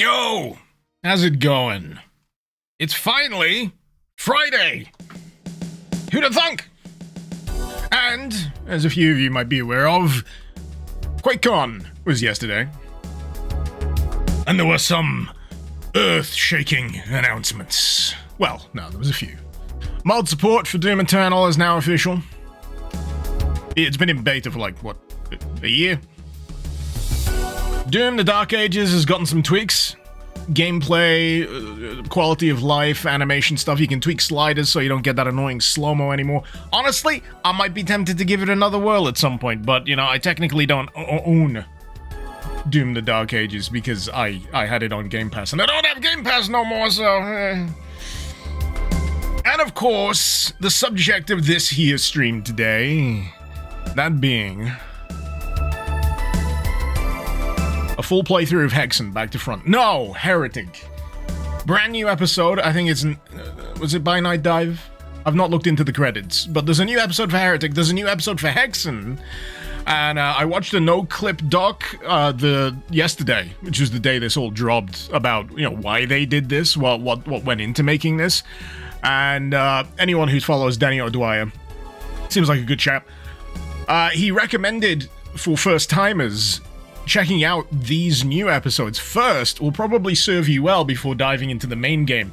Yo! How's it going? It's finally Friday! Who'da thunk? And, as a few of you might be aware of, QuakeCon was yesterday. And there were some earth-shaking announcements. Well, no, there was a few. Mod support for Doom Eternal is now official. It's been in beta for like, what, a year? Doom the Dark Ages has gotten some tweaks. Gameplay, quality of life, animation stuff. You can tweak sliders so you don't get that annoying slow-mo anymore. Honestly, I might be tempted to give it another whirl at some point, but, you know, I technically don't own Doom the Dark Ages because I had it on Game Pass, and I don't have Game Pass no more, so... And of course, the subject of this here stream today, that being... a full playthrough of Hexen, back to front. No! Heretic. Brand new episode, I think it's... was it by Night Dive? I've not looked into the credits, but there's a new episode for Heretic, there's a new episode for Hexen, and I watched a no-clip doc yesterday, which was the day this all dropped, about, you know, why they did this, what went into making this, and anyone who follows Danny O'Dwyer seems like a good chap. He recommended for first-timers checking out these new episodes first will probably serve you well before diving into the main game.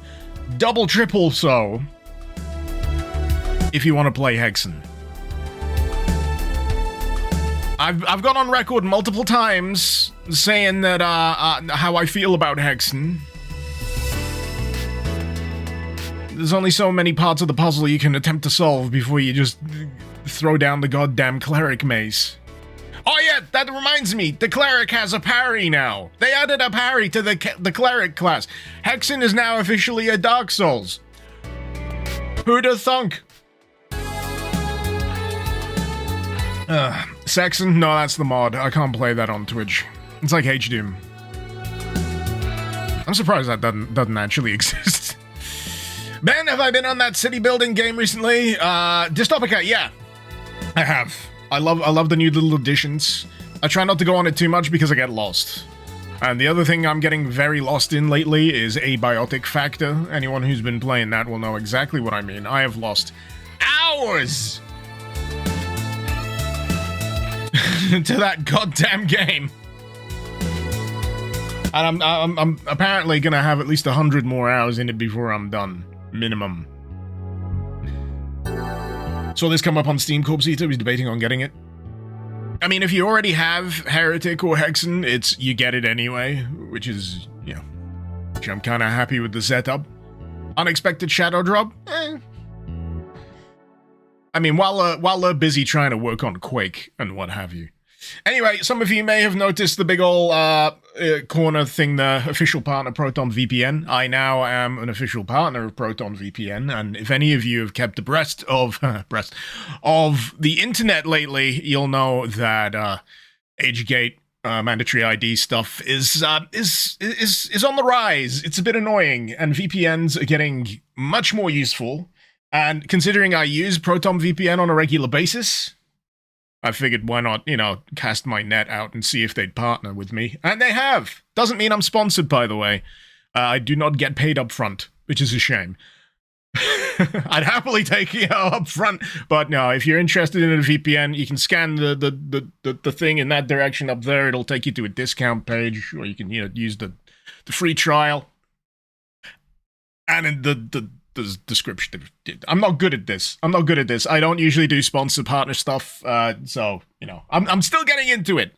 Double, triple so, if you want to play Hexen. I've gone on record multiple times saying that how I feel about Hexen. There's only so many parts of the puzzle you can attempt to solve before you just throw down the goddamn cleric mace. Oh yeah, that reminds me, the cleric has a parry now. They added a parry to the cleric class. Hexen is now officially a Dark Souls. Who'da thunk? Saxon? No, that's the mod. I can't play that on Twitch. It's like H-Doom. I'm surprised that doesn't actually exist. Ben, have I been on that city building game recently? Dystopica, yeah. I have. I love the new little additions. I try not to go on it too much because I get lost. And the other thing I'm getting very lost in lately is abiotic factor. Anyone who's been playing that will know exactly what I mean. I have lost hours to that goddamn game. And I'm apparently gonna have at least 100 more hours in it before I'm done. Minimum. Saw this come up on Steam. Corpsito was debating on getting it. I mean, if you already have Heretic or Hexen, you get it anyway, which is, you know, which I'm kind of happy with the setup. Unexpected shadow drop? I mean, while they're busy trying to work on Quake and what have you. Anyway, some of you may have noticed the big ol' corner thing there, official partner Proton VPN. I now am an official partner of Proton VPN, and if any of you have kept abreast of the internet lately, you'll know that AgeGate mandatory ID stuff is on the rise. It's a bit annoying, and VPNs are getting much more useful. And considering I use Proton VPN on a regular basis, I figured why not, you know, cast my net out and see if they'd partner with me. And they have! Doesn't mean I'm sponsored, by the way. I do not get paid up front, which is a shame. I'd happily take it up front, but no, if you're interested in a VPN, you can scan the thing in that direction up there. It'll take you to a discount page, or you can, you know, use the free trial. And in the description. I'm not good at this. I don't usually do sponsor partner stuff, so, you know, I'm still getting into it.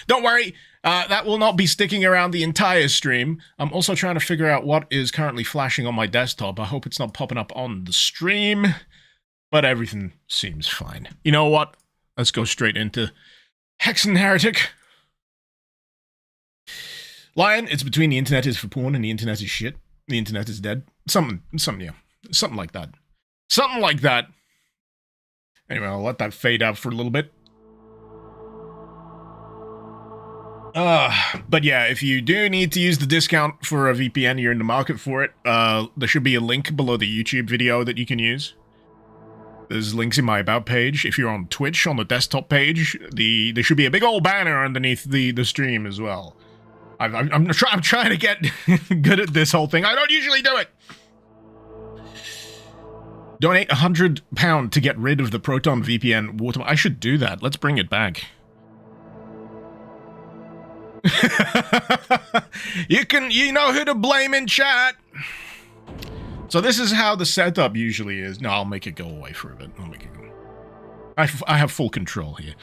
Don't worry, that will not be sticking around the entire stream. I'm also trying to figure out what is currently flashing on my desktop. I hope it's not popping up on the stream, but everything seems fine. You know what? Let's go straight into Hexen Heretic. Lion, it's between the internet is for porn and the internet is shit. The internet is dead. Something like that. Something like that. Anyway, I'll let that fade out for a little bit. But yeah, if you do need to use the discount for a VPN, you're in the market for it, there should be a link below the YouTube video that you can use. There's links in my About page. If you're on Twitch, on the desktop page, there should be a big old banner underneath the stream as well. I'm trying to get good at this whole thing. I don't usually do it. Donate £100 to get rid of the Proton VPN watermark. I should do that. Let's bring it back. You know who to blame in chat. So this is how the setup usually is. No, I'll make it go away for a bit. I'll make it go. I have full control here.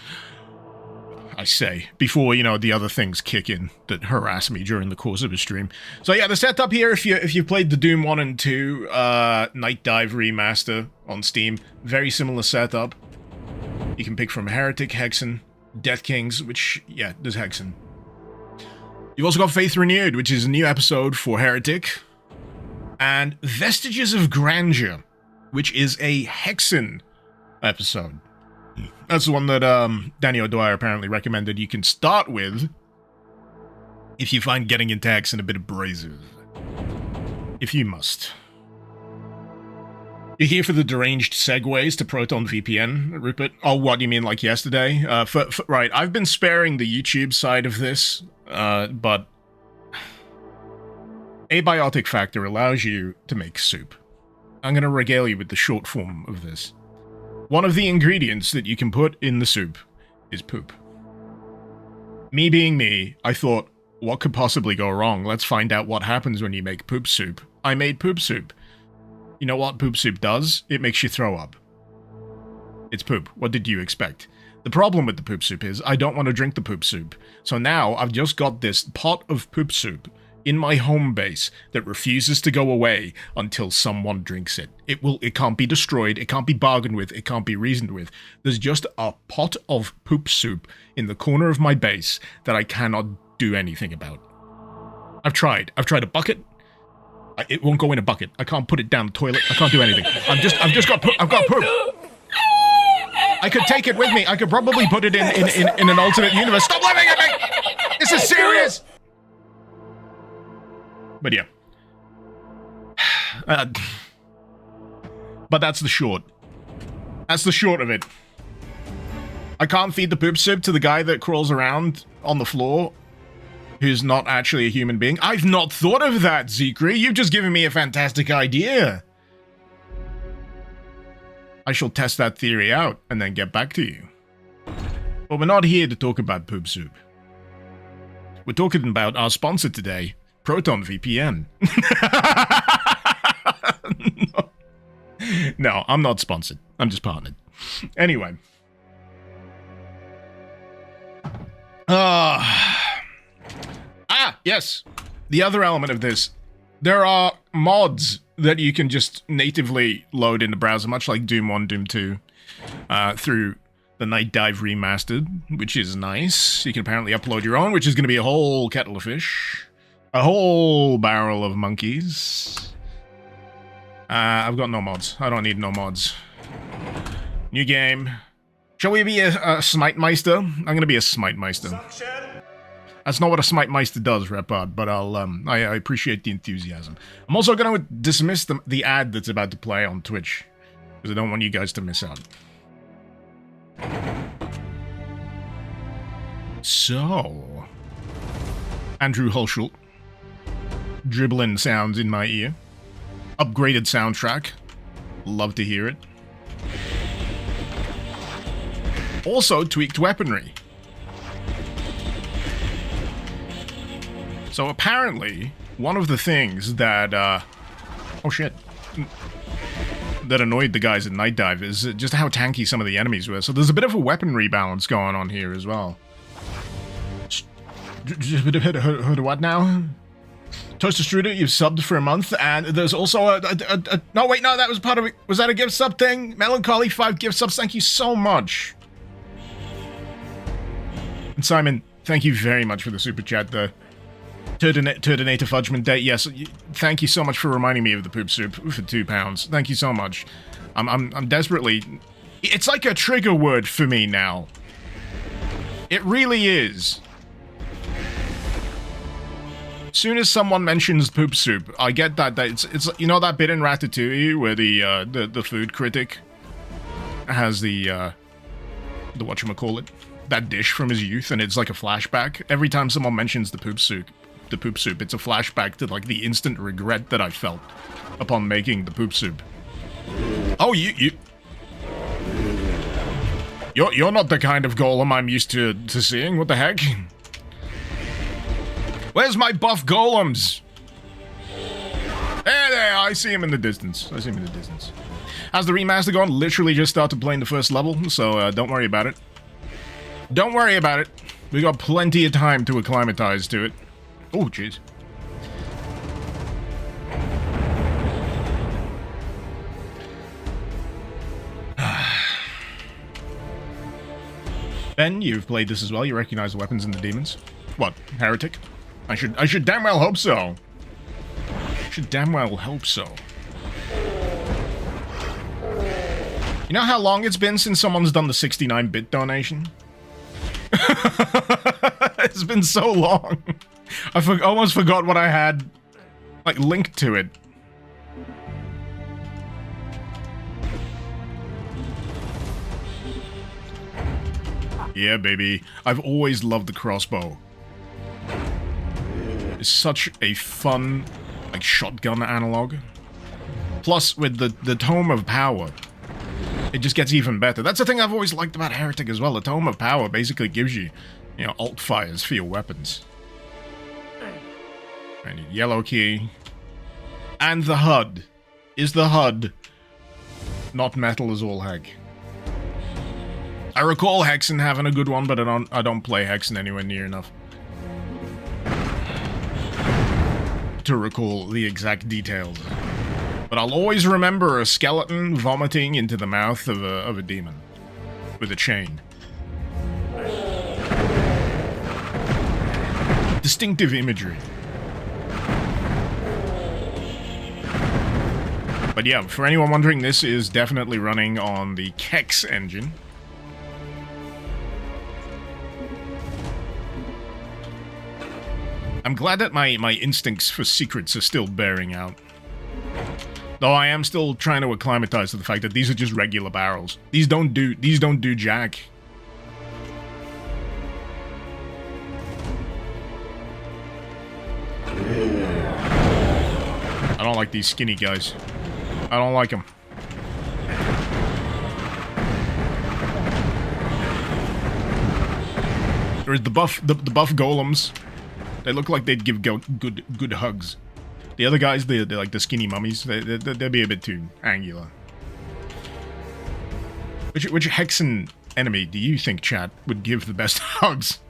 I say, before, you know, the other things kick in that harass me during the course of a stream. So yeah, the setup here, if you played the Doom 1 and 2 Night Dive remaster on Steam, very similar setup. You can pick from Heretic, Hexen, Death Kings, which, yeah, there's Hexen. You've also got Faith Renewed, which is a new episode for Heretic, and Vestiges of Grandeur, which is a Hexen episode. That's the one that Danny O'Dwyer apparently recommended you can start with if you find getting into Hexen a bit abrasive. If you must. You're here for the deranged segues to Proton VPN, Rupert? Oh, what, you mean like yesterday? Right, I've been sparing the YouTube side of this, but Abiotic Factor allows you to make soup. I'm going to regale you with the short form of this. One of the ingredients that you can put in the soup is poop. Me being me, I thought, what could possibly go wrong? Let's find out what happens when you make poop soup. I made poop soup. You know what poop soup does? It makes you throw up. It's poop. What did you expect? The problem with the poop soup is I don't want to drink the poop soup. So now I've just got this pot of poop soup in my home base that refuses to go away until someone drinks it. It can't be destroyed, it can't be bargained with, it can't be reasoned with. There's just a pot of poop soup in the corner of my base that I cannot do anything about. I've tried a bucket. It won't go in a bucket. I can't put it down the toilet. I can't do anything. I've got poop. I could take it with me. I could probably put it in an alternate universe. Stop laughing at me! This is serious! But yeah. But that's the short. That's the short of it. I can't feed the poop soup to the guy that crawls around on the floor, who's not actually a human being. I've not thought of that, Zekri. You've just given me a fantastic idea. I shall test that theory out and then get back to you. But we're not here to talk about poop soup. We're talking about our sponsor today, Proton VPN. No, I'm not sponsored. I'm just partnered. Anyway. Yes. The other element of this. There are mods that you can just natively load in the browser, much like Doom 1, Doom 2, through the Night Dive Remastered, which is nice. You can apparently upload your own, which is going to be a whole kettle of fish. A whole barrel of monkeys. I've got no mods. I don't need no mods. New game. Shall we be a Smite Meister? I'm going to be a Smite Meister. That's not what a Smite Meister does, Repard, but I appreciate the enthusiasm. I'm also going to dismiss the ad that's about to play on Twitch, because I don't want you guys to miss out. So, Andrew Hulshult. Dribbling sounds in my ear. Upgraded soundtrack. Love to hear it. Also, tweaked weaponry. So apparently, one of the things that, oh shit, that annoyed the guys at Night Dive is just how tanky some of the enemies were. So there's a bit of a weaponry balance going on here as well. What now? Toaster Struder, you've subbed for a month, and there's also no, wait, no, that was part of it. Was that a gift sub thing? Melancholy, 5 gift subs, thank you so much. And Simon, thank you very much for the super chat, the Turdinator Fudgement Day. Yes, thank you so much for reminding me of the poop soup for £2. Thank you so much. I'm desperately... It's like a trigger word for me now. It really is. As soon as someone mentions poop soup, I get that it's you know that bit in Ratatouille where the food critic has the whatchamacallit, that dish from his youth, and it's like a flashback. Every time someone mentions the poop soup, the poop soup. It's a flashback to, like, the instant regret that I felt upon making the poop soup. Oh, You're not the kind of golem I'm used to seeing. What the heck? Where's my buff golems? There, I see him in the distance. Has the remaster gone? Literally just started playing the first level, so don't worry about it. Don't worry about it. We got plenty of time to acclimatize to it. Oh, jeez. Ben, you've played this as well. You recognize the weapons and the demons. What, Heretic? I should damn well hope so. Should damn well hope so. You know how long it's been since someone's done the 69-bit donation? It's been so long. I almost forgot what I had, like, linked to it. Yeah, baby. I've always loved the crossbow. It's such a fun, like, shotgun analog. Plus, with the Tome of Power, it just gets even better. That's the thing I've always liked about Heretic as well. The Tome of Power basically gives you, you know, alt fires for your weapons. I need yellow key. And the HUD. Is the HUD not metal as all heck? I recall Hexen having a good one, but I don't play Hexen anywhere near enough to recall the exact details. But I'll always remember a skeleton vomiting into the mouth of a demon with a chain. Distinctive imagery. But yeah, for anyone wondering, this is definitely running on the Kex engine. I'm glad that my instincts for secrets are still bearing out. Though I am still trying to acclimatize to the fact that these are just regular barrels. These don't do jack. I don't like these skinny guys. I don't like them. There's the buff golems. They look like they'd give good hugs. The other guys, they're like the skinny mummies. They'd be a bit too angular. Which Hexen enemy do you think, chat, would give the best hugs?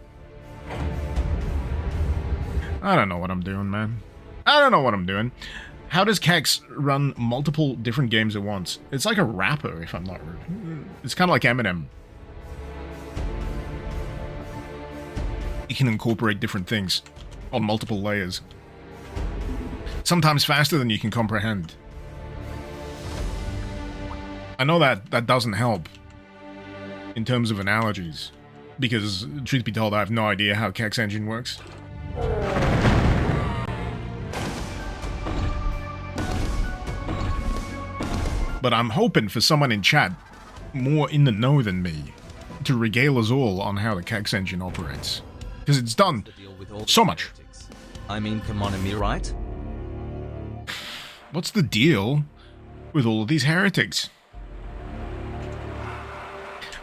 I don't know what I'm doing, man. I don't know what I'm doing. How does Kex run multiple different games at once? It's like a rapper, if I'm not wrong. It's kind of like Eminem. You can incorporate different things on multiple layers. Sometimes faster than you can comprehend. I know that doesn't help in terms of analogies, because, truth be told, I have no idea how Kex engine works. But I'm hoping for someone in chat more in the know than me to regale us all on how the Kex engine operates. Because it's done so much. I mean, come on, am I right? What's the deal with all of these heretics?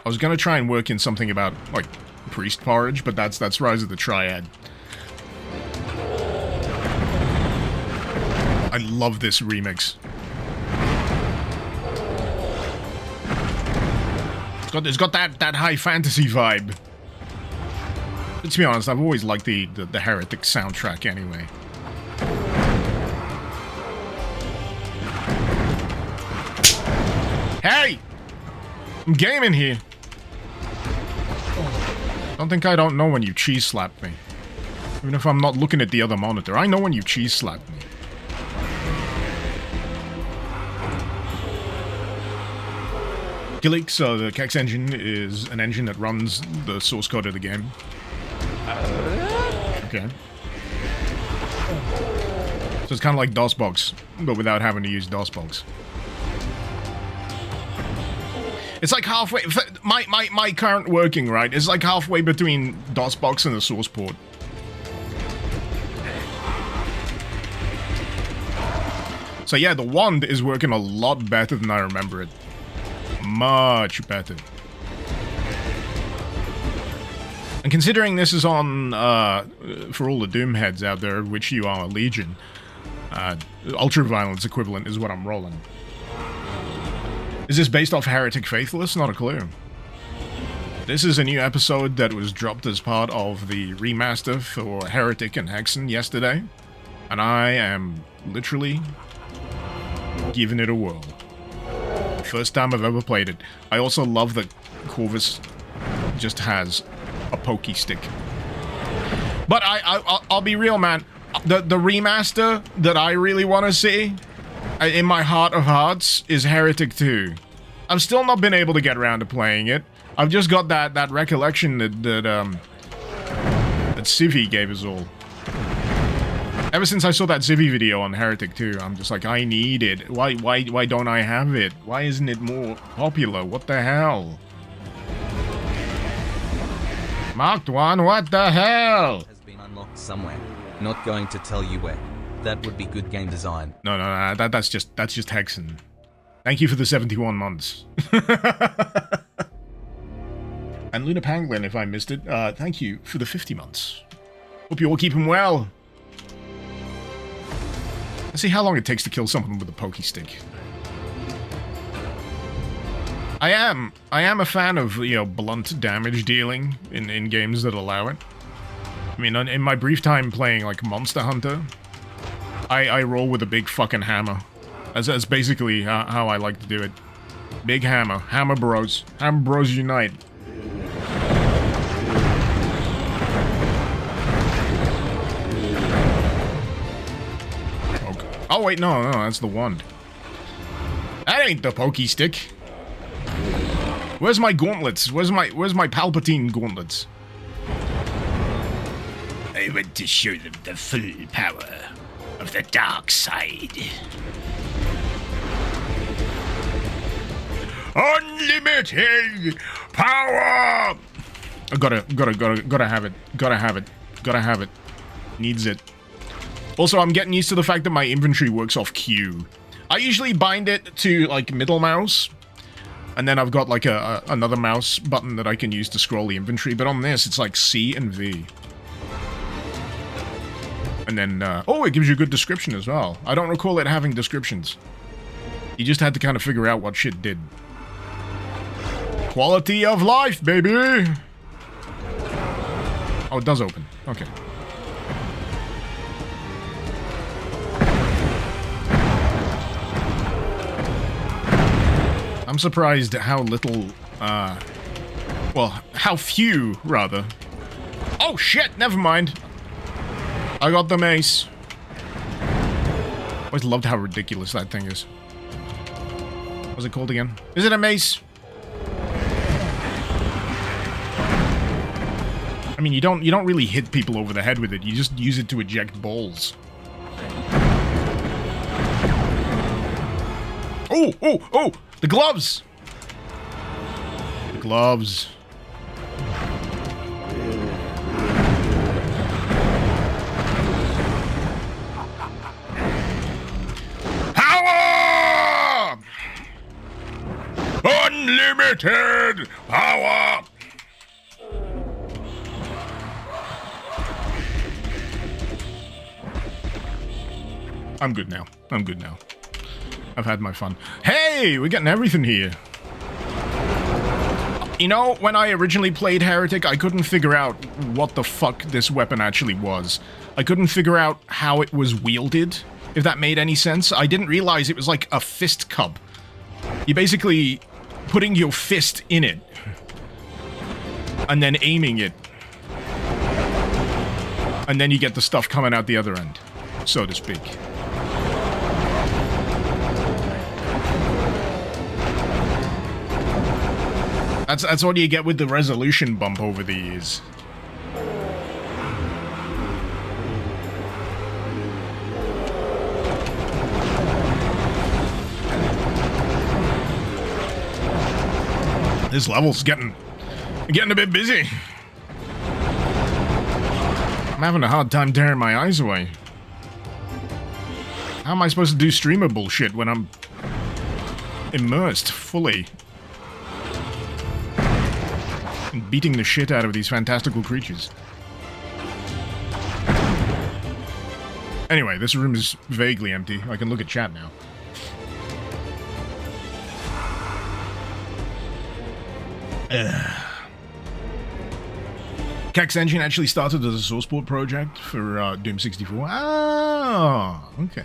I was gonna try and work in something about, like, priest porridge, but that's Rise of the Triad. I love this remix. It's got that high fantasy vibe. But to be honest, I've always liked the Heretic soundtrack anyway. Hey! I'm gaming here. Don't think I don't know when you cheese slapped me. Even if I'm not looking at the other monitor, I know when you cheese slapped me. Gilix, the Kex engine is an engine that runs the source code of the game. Okay. So it's kind of like DOSBox, but without having to use DOSBox. It's like halfway... My current working, right, is like halfway between DOSBox and the source port. So yeah, the wand is working a lot better than I remember it. Much better. And considering this is on, for all the Doom heads out there, which you are a legion, Ultraviolence equivalent is what I'm rolling. Is this based off Heretic Faithless? Not a clue. This is a new episode that was dropped as part of the remaster for Heretic and Hexen yesterday. And I am literally giving it a whirl. First time I've ever played it. I also love that Corvus just has a pokey stick. But I'll be real, man. The remaster that I really want to see, in my heart of hearts, is Heretic 2. I've still not been able to get around to playing it. I've just got that recollection that Civi gave us all. Ever since I saw that Civi video on Heretic 2, I'm just like, I need it. Why don't I have it? Why isn't it more popular? What the hell? Marked one, what the hell? Has been unlocked somewhere. Not going to tell you where. That would be good game design. No, that's just Hexen. Thank you for the 71 months. And Luna Pangolin, if I missed it, thank you for the 50 months. Hope you're all keeping well. Let's see how long it takes to kill someone with a pokey stick. I am a fan of, you know, blunt damage dealing in games that allow it. I mean, in my brief time playing, like, Monster Hunter, I roll with a big fucking hammer. That's basically how I like to do it. Big hammer. Hammer bros. Hammer bros unite. Okay. Oh, wait, no, that's the wand. That ain't the pokey stick. Where's my gauntlets? Where's my Palpatine gauntlets? I want to show them the full power of the dark side. Unlimited power! I gotta have it. Gotta have it. Needs it. Also, I'm getting used to the fact that my inventory works off Q. I usually bind it to, like, middle mouse. And then I've got, like, another mouse button that I can use to scroll the inventory. But on this, it's like C and V. And then, oh, it gives you a good description as well. I don't recall it having descriptions. You just had to kind of figure out what shit did. Quality of life, baby! Oh, it does open. Okay. I'm surprised at how little, well, how few, rather. Oh, shit! Never mind. I got the mace. Always loved how ridiculous that thing is. What's it called again? Is it a mace? I mean, you don't really hit people over the head with it. You just use it to eject balls. Oh! The gloves! The gloves. Power! Unlimited power! I'm good now. I've had my fun. Hey, we're getting everything here. You know, when I originally played Heretic, I couldn't figure out what the fuck this weapon actually was. I couldn't figure out how it was wielded, if that made any sense. I didn't realize it was like a fist cup. You're basically putting your fist in it, and then aiming it. And then you get the stuff coming out the other end, so to speak. That's what you get with the resolution bump over the years. This level's getting a bit busy. I'm having a hard time tearing my eyes away. How am I supposed to do streamer bullshit when I'm immersed fully in beating the shit out of these fantastical creatures? Anyway, this room is vaguely empty. I can look at chat now. Kex Engine actually started as a source port project for Doom 64. Oh, okay.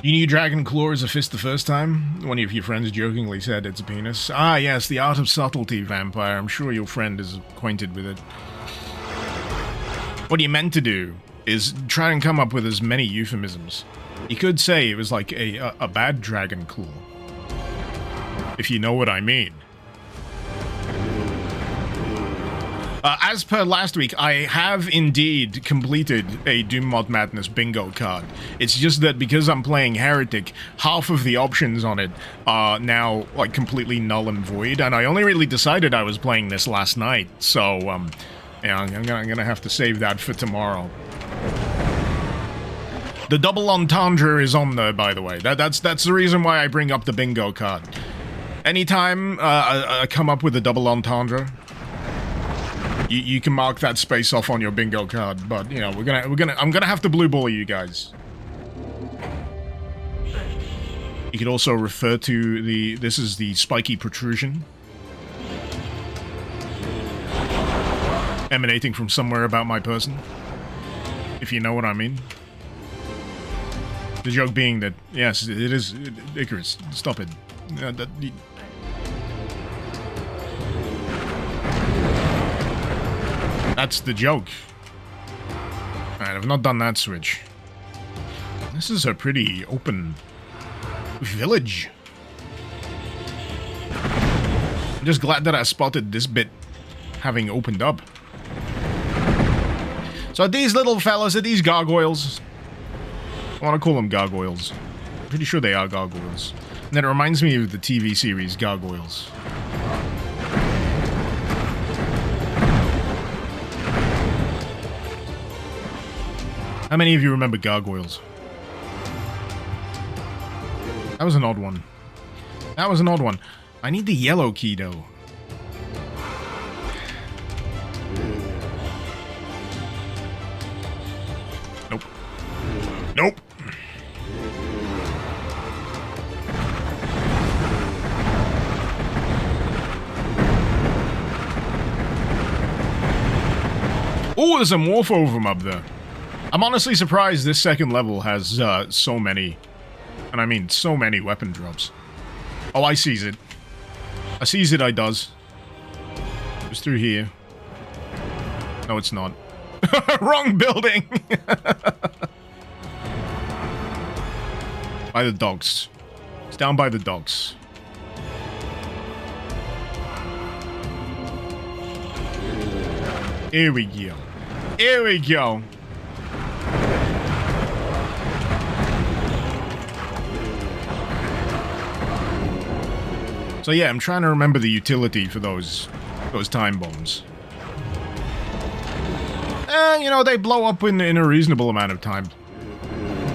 You knew Dragon Claw is a fist the first time? One of your friends jokingly said it's a penis. Ah, yes, the art of subtlety, Vampire. I'm sure your friend is acquainted with it. What he meant to do is try and come up with as many euphemisms. You could say it was like a bad Dragon Claw. If you know what I mean. As per last week, I have indeed completed a Doom Mod Madness bingo card. It's just that because I'm playing Heretic, half of the options on it are now, like, completely null and void, and I only really decided I was playing this last night, so, yeah, I'm gonna have to save that for tomorrow. The double entendre is on there, by the way. That's the reason why I bring up the bingo card. Anytime I come up with a double entendre, you can mark that space off on your bingo card. But you know, I'm gonna have to blue ball you guys. You could also refer to this is the spiky protrusion emanating from somewhere about my person, if you know what I mean. The joke being that yes, it is Icarus. Stop it. That's the joke. Alright, I've not done that switch. This is a pretty open village. I'm just glad that I spotted this bit having opened up. So these little fellas, are these gargoyles? I want to call them gargoyles. I'm pretty sure they are gargoyles. And that reminds me of the TV series Gargoyles. How many of you remember Gargoyles? That was an odd one. That was an odd one. I need the yellow key, though. Nope. Nope. Oh, there's a morph over him up there. I'm honestly surprised this second level has so many, and I mean so many weapon drops. Oh, I sees it. I sees it, I does. It's through here. No, it's not. Wrong building! By the docks. It's down by the docks. Here we go. Here we go. So yeah, I'm trying to remember the utility for those time bombs. You know, they blow up in a reasonable amount of time.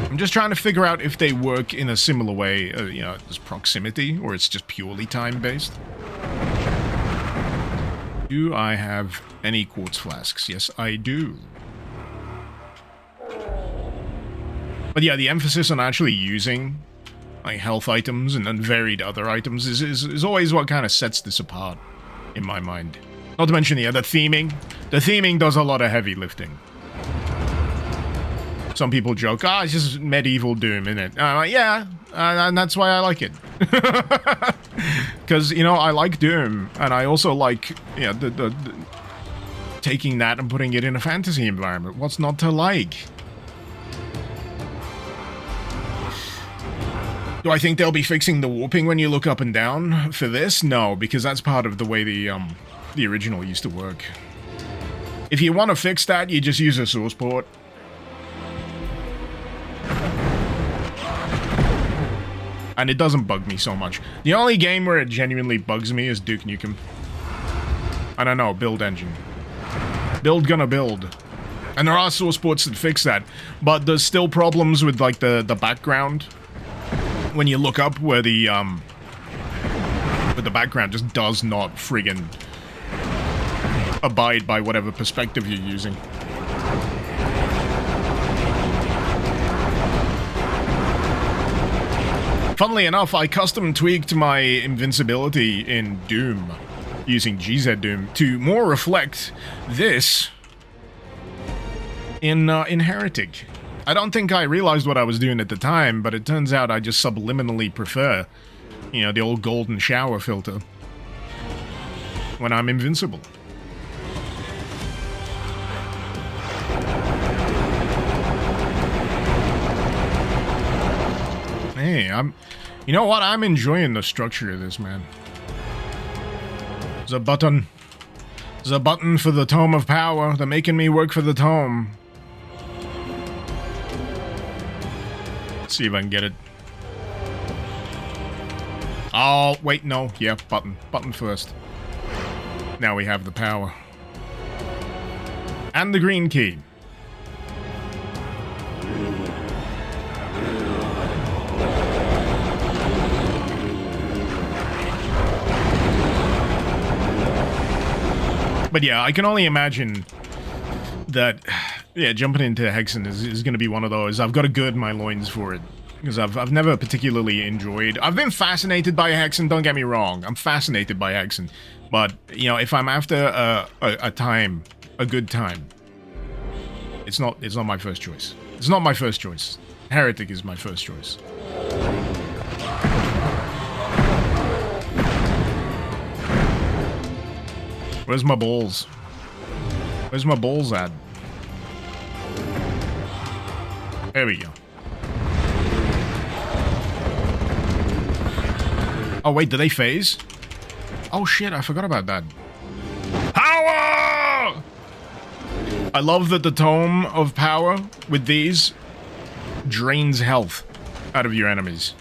I'm just trying to figure out if they work in a similar way, you know, as proximity, or it's just purely time-based. Do I have any quartz flasks? Yes, I do. But yeah, the emphasis on actually using like health items and unvaried other items is always what kind of sets this apart, in my mind. Not to mention, yeah, the theming. The theming does a lot of heavy lifting. Some people joke, it's just medieval Doom, innit? Yeah, and that's why I like it. Because, you know, I like Doom, and I also like, yeah, the taking that and putting it in a fantasy environment. What's not to like? Do I think they'll be fixing the warping when you look up and down for this? No, because that's part of the way the original used to work. If you want to fix that, you just use a source port. And it doesn't bug me so much. The only game where it genuinely bugs me is Duke Nukem. I don't know, build engine. Build gonna build. And there are source ports that fix that, but there's still problems with like the background. When you look up where the background just does not friggin' abide by whatever perspective you're using. Funnily enough, I custom tweaked my invincibility in Doom, using GZ Doom, to more reflect this in Heretic. I don't think I realized what I was doing at the time, but it turns out I just subliminally prefer, you know, the old golden shower filter when I'm invincible. Hey, you know what? I'm enjoying the structure of this, man. There's a button. There's a button for the Tome of Power. They're making me work for the Tome. Let's see if I can get it. Oh, wait, no. Yeah, button. Button first. Now we have the power. And the green key. But yeah, I can only imagine that, yeah, jumping into Hexen is going to be one of those. I've got to gird my loins for it. Because I've never particularly enjoyed... I've been fascinated by Hexen, don't get me wrong. I'm fascinated by Hexen. But, you know, if I'm after a good time, it's not my first choice. It's not my first choice. Heretic is my first choice. Where's my balls? Where's my balls at? There we go. Oh wait, do they phase? Oh shit, I forgot about that. Power! I love that the Tome of Power with these drains health out of your enemies,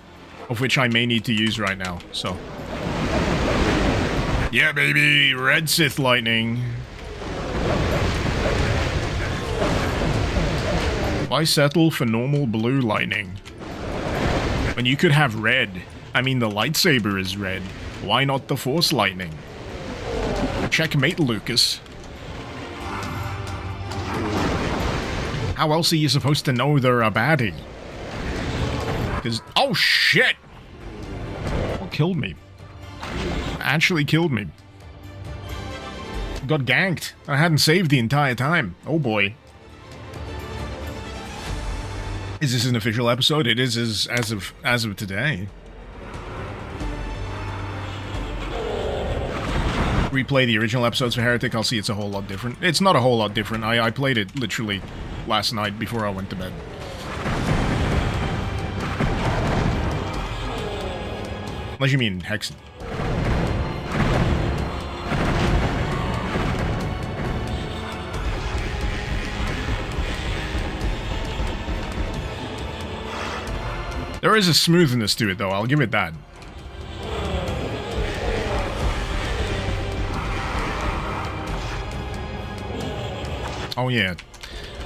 of which I may need to use right now, so... Yeah, baby! Red Sith Lightning! Why settle for normal blue lightning? When you could have red. I mean, the lightsaber is red. Why not the Force Lightning? Checkmate, Lucas. How else are you supposed to know they're a baddie? Because... Oh, shit! What killed me? Actually killed me. Got ganked. I hadn't saved the entire time. Oh, boy. Is this an official episode? It is as of today. Replay the original episodes for Heretic, I'll see it's a whole lot different. It's not a whole lot different. I played it literally last night before I went to bed. Unless you mean Hexen. There is a smoothness to it, though. I'll give it that. Oh, yeah.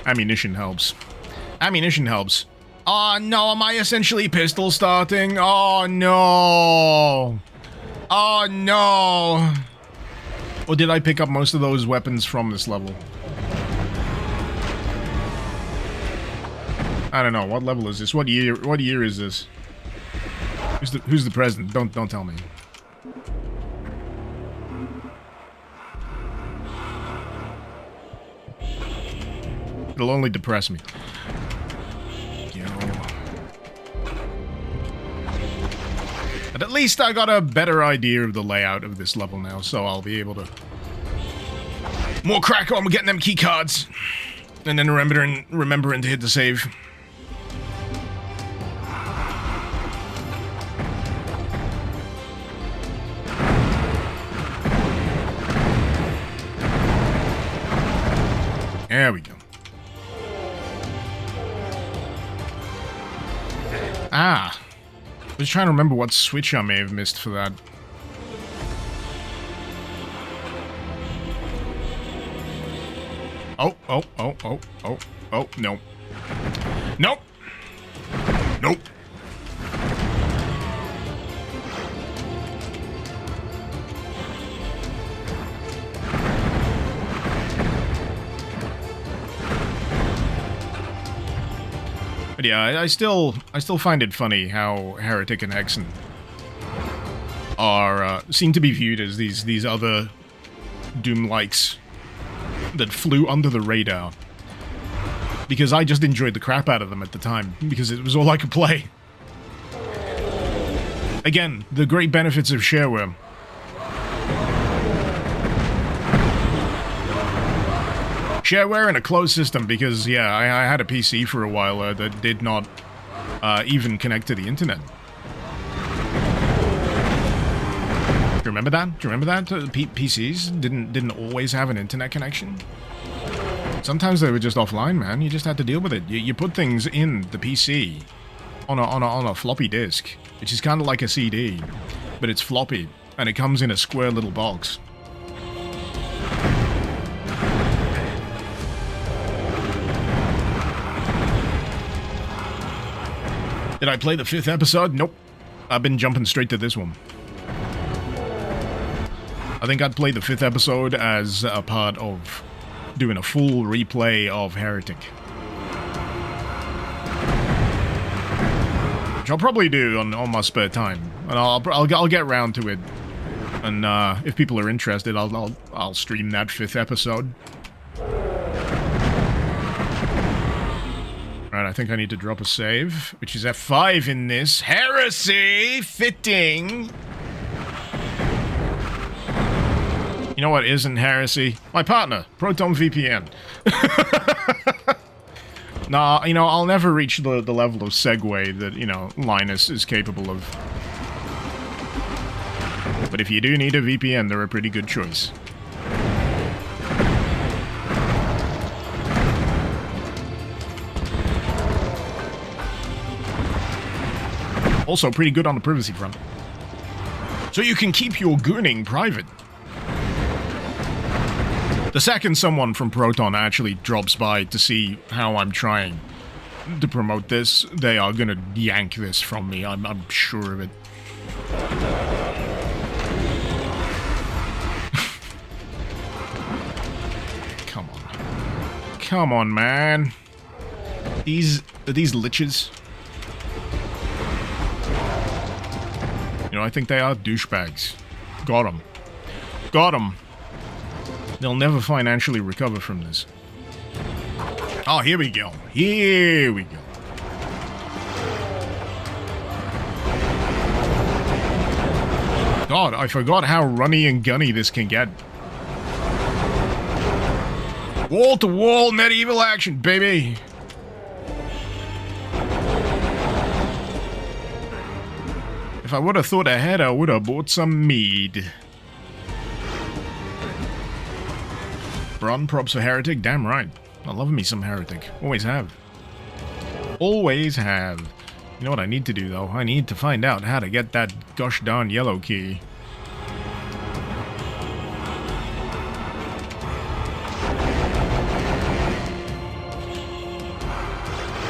Ammunition helps. Ammunition helps. Oh, no. Am I essentially pistol starting? Oh, no. Oh, no. Or did I pick up most of those weapons from this level? I don't know. What level is this? What year is this? Who's the president? Don't tell me. It'll only depress me. Yo. But at least I got a better idea of the layout of this level now, so I'll be able to more crack on getting them key cards, and then remembering to hit the save. There we go. Ah. I was trying to remember what switch I may have missed for that. Oh, oh, oh, oh, oh, oh, no. Nope. Nope. But yeah, I still find it funny how Heretic and Hexen are seem to be viewed as these other Doom-likes that flew under the radar. Because I just enjoyed the crap out of them at the time, because it was all I could play. Again, the great benefits of shareware. Shareware in a closed system, because, yeah, I had a PC for a while that did not even connect to the internet. Do you remember that? Do you remember that? PCs didn't always have an internet connection? Sometimes they were just offline, man. You just had to deal with it. You put things in the PC on a floppy disk, which is kind of like a CD, but it's floppy, and it comes in a square little box. Did I play the 5th episode? Nope. I've been jumping straight to this one. I think I'd play the 5th episode as a part of doing a full replay of Heretic. Which I'll probably do on my spare time. And I'll get round to it. And if people are interested, I'll stream that 5th episode. Right, I think I need to drop a save, which is F5 in this. Heresy! Fitting! You know what isn't heresy? My partner, Proton VPN. Nah, you know, I'll never reach the level of segue that, you know, Linus is capable of. But if you do need a VPN, they're a pretty good choice. Also pretty good on the privacy front. So you can keep your gooning private. The second someone from Proton actually drops by to see how I'm trying to promote this, they are gonna yank this from me, I'm sure of it. Come on. Come on, man. Are these liches? You know, I think they are douchebags. Got 'em. Got 'em. They'll never financially recover from this. Oh, here we go. Here we go. God, I forgot how runny and gunny this can get. Wall-to-wall medieval action, baby! If I would have thought ahead, I would have bought some mead. Bron, props for Heretic? Damn right. I love me some Heretic. Always have. Always have. You know what I need to do, though? I need to find out how to get that gosh darn yellow key.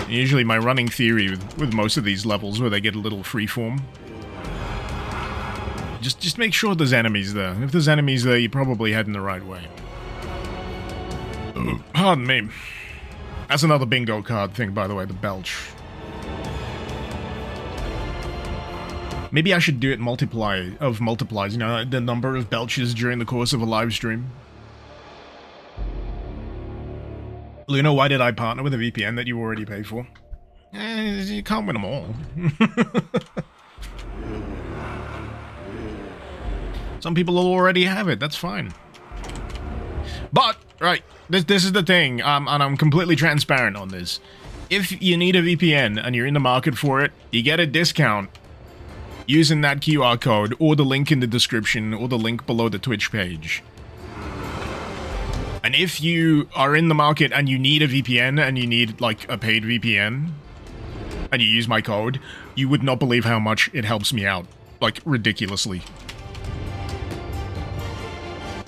Usually my running theory with most of these levels where they get a little freeform. Just make sure there's enemies there. If there's enemies there, you're probably heading the right way. Pardon me. That's another bingo card thing, by the way, the belch. Maybe I should do it multiplies, you know, the number of belches during the course of a live stream. Luna, why did I partner with a VPN that you already pay for? You can't win them all. Some people will already have it, that's fine. But, right, this is the thing, and I'm completely transparent on this. If you need a VPN and you're in the market for it, you get a discount using that QR code, or the link in the description, or the link below the Twitch page. And if you are in the market and you need a VPN, and you need, like, a paid VPN, and you use my code, you would not believe how much it helps me out. Like, ridiculously.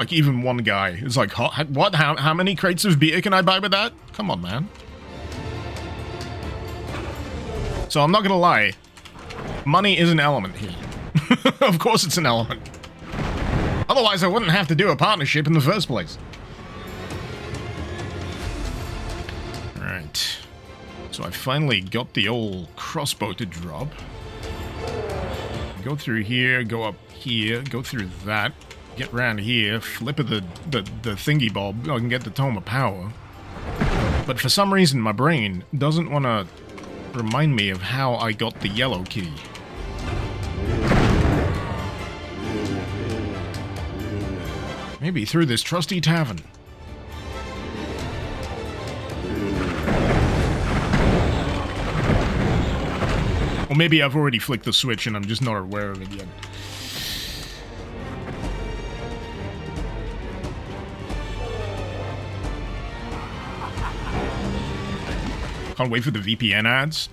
Like, even one guy is like, what? How many crates of beer can I buy with that? Come on, man. So I'm not gonna lie. Money is an element here. Of course it's an element. Otherwise I wouldn't have to do a partnership in the first place. Alright. So I finally got the old crossbow to drop. Go through here, go up here, go through that. Get around here, flip of the thingy bob, I can get the Tome of Power. But for some reason, my brain doesn't want to remind me of how I got the yellow key. Maybe through this trusty tavern. Or maybe I've already flicked the switch and I'm just not aware of it yet. Can't wait for the VPN ads.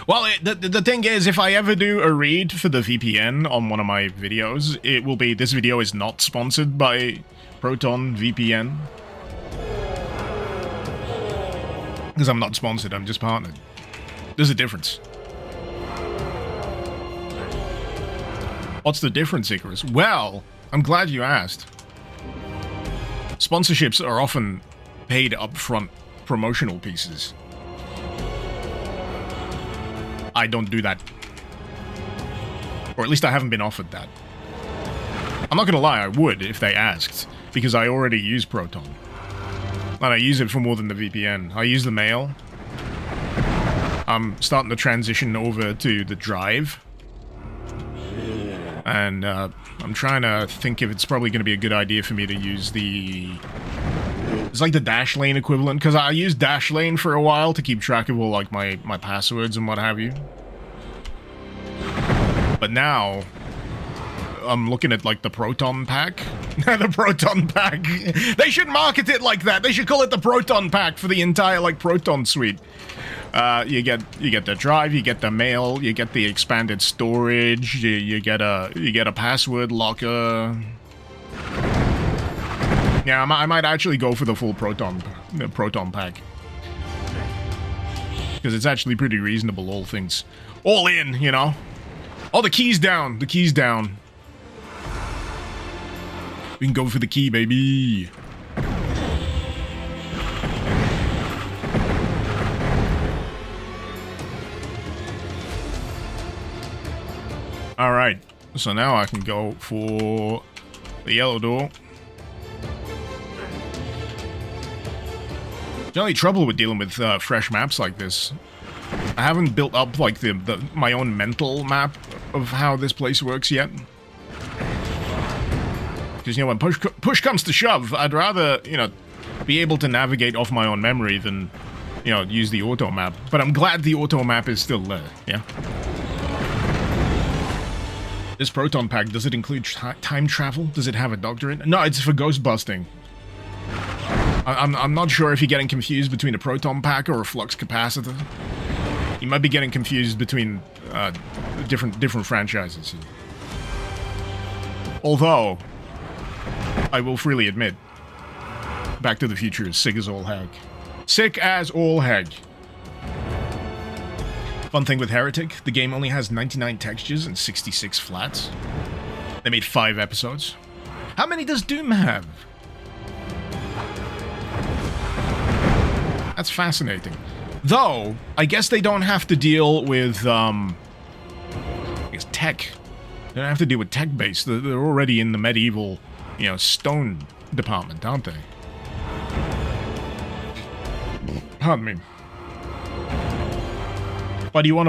Well, the thing is, if I ever do a read for the VPN on one of my videos, it will be, this video is not sponsored by Proton VPN. Because I'm not sponsored, I'm just partnered. There's a difference. What's the difference, Icarus? Well, I'm glad you asked. Sponsorships are often paid upfront promotional pieces. I don't do that. Or at least I haven't been offered that. I'm not gonna lie, I would if they asked, because I already use Proton. And I use it for more than the VPN. I use the mail. I'm starting to transition over to the Drive. And I'm trying to think if it's probably gonna be a good idea for me to use the... It's like the Dashlane equivalent, because I used Dashlane for a while to keep track of all, like, my passwords and what have you. But now, I'm looking at, like, the Proton Pack. The Proton Pack. They should market it like that. They should call it the Proton Pack for the entire, like, Proton suite. You get the Drive, you get the mail, you get the expanded storage, you get a password locker. Yeah, I might actually go for the full Proton Pack. Because it's actually pretty reasonable, all things. All in, you know? Oh, the key's down. The key's down. We can go for the key, baby. Alright. So now I can go for the yellow door. The only trouble with dealing with fresh maps like this, I haven't built up like my own mental map of how this place works yet. Because, you know, when push comes to shove, I'd rather, you know, be able to navigate off my own memory than, you know, use the auto map. But I'm glad the auto map is still there, yeah? This Proton Pack, does it include time travel? Does it have a doctor in it? No, it's for ghost busting. I'm not sure if you're getting confused between a Proton Pack or a Flux Capacitor. You might be getting confused between different franchises. Although, I will freely admit, Back to the Future is sick as all heck. Sick as all heck. Fun thing with Heretic, the game only has 99 textures and 66 flats. They made 5 episodes. How many does Doom have? That's fascinating. Though, I guess they don't have to deal with, I guess tech. They don't have to deal with tech-based. They're already in the medieval, you know, stone department, aren't they? Pardon me. Why do you want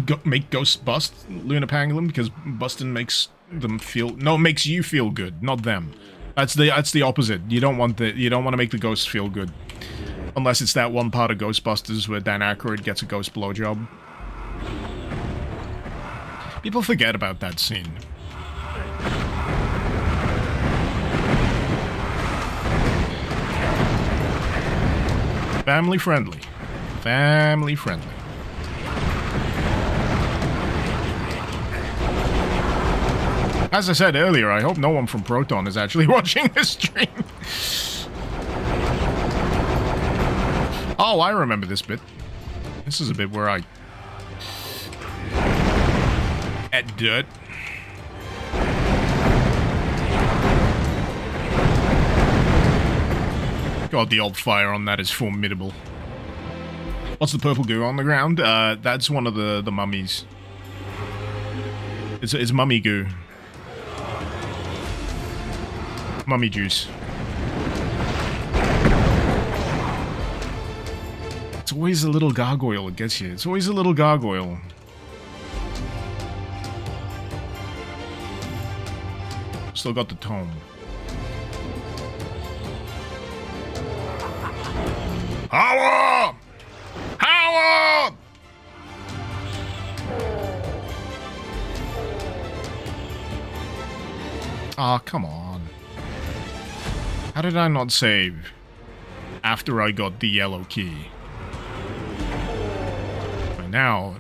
to make ghosts bust, Lunar Pangolin? Because busting makes them feel... No, it makes you feel good, not them. That's the opposite. You don't want to make the ghosts feel good. Unless it's that one part of Ghostbusters where Dan Aykroyd gets a ghost blowjob. People forget about that scene. Family friendly. Family friendly. As I said earlier, I hope no one from Proton is actually watching this stream. Oh, I remember this bit. This is a bit where I... at dirt. God, the old fire on that is formidable. What's the purple goo on the ground? That's one of the mummies. It's mummy goo. Mummy juice. It's always a little gargoyle that gets you. It's always a little gargoyle. Still got the tome. Howard! Howard! Aw, come on. How did I not save after I got the yellow key? But now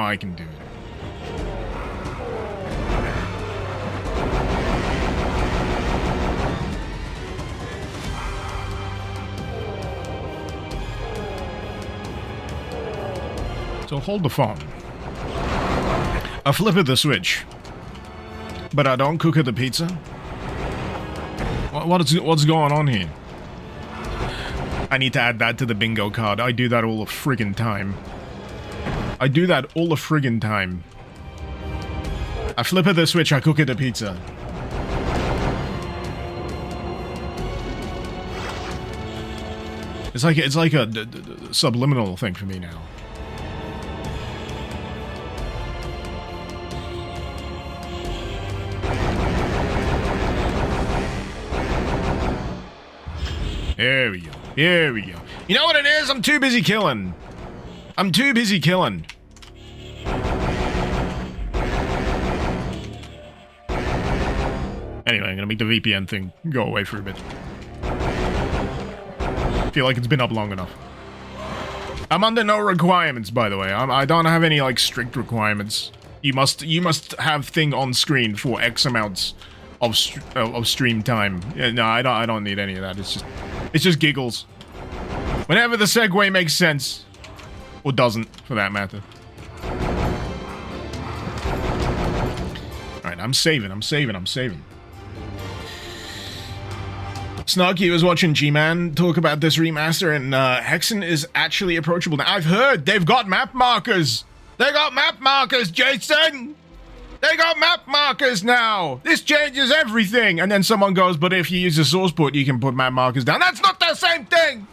I can do it. So hold the phone. I flip the switch. But I don't cook the pizza? What's going on here? I need to add that to the bingo card. I do that all the friggin' time. I do that all the friggin' time. I flip the switch, I cook the pizza. It's like a subliminal thing for me now. Here we go. Here we go. You know what it is? I'm too busy killing. I'm too busy killing. Anyway, I'm gonna make the VPN thing go away for a bit. Feel like it's been up long enough. I'm under no requirements, by the way. I don't have any, like, strict requirements. You must have thing on screen for X amounts of stream time. Yeah, no, I don't need any of that. It's just giggles. Whenever the segue makes sense. Or doesn't, for that matter. Alright, I'm saving. Snarky was watching G-Man talk about this remaster, and Hexen is actually approachable now. I've heard they've got map markers! They got map markers, Jason! They got map markers now! This changes everything! And then someone goes, but if you use a source port, you can put map markers down. That's not the same thing!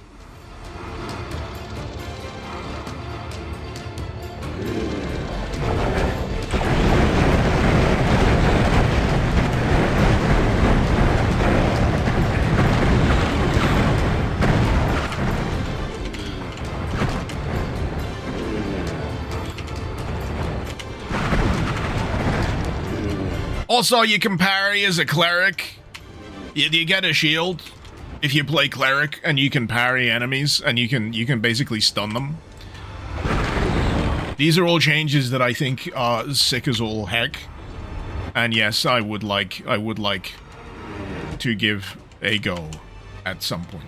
Also, you can parry as a cleric. You get a shield if you play cleric, and you can parry enemies, and you can basically stun them. These are all changes that I think are sick as all heck. And yes, I would like to give a go at some point.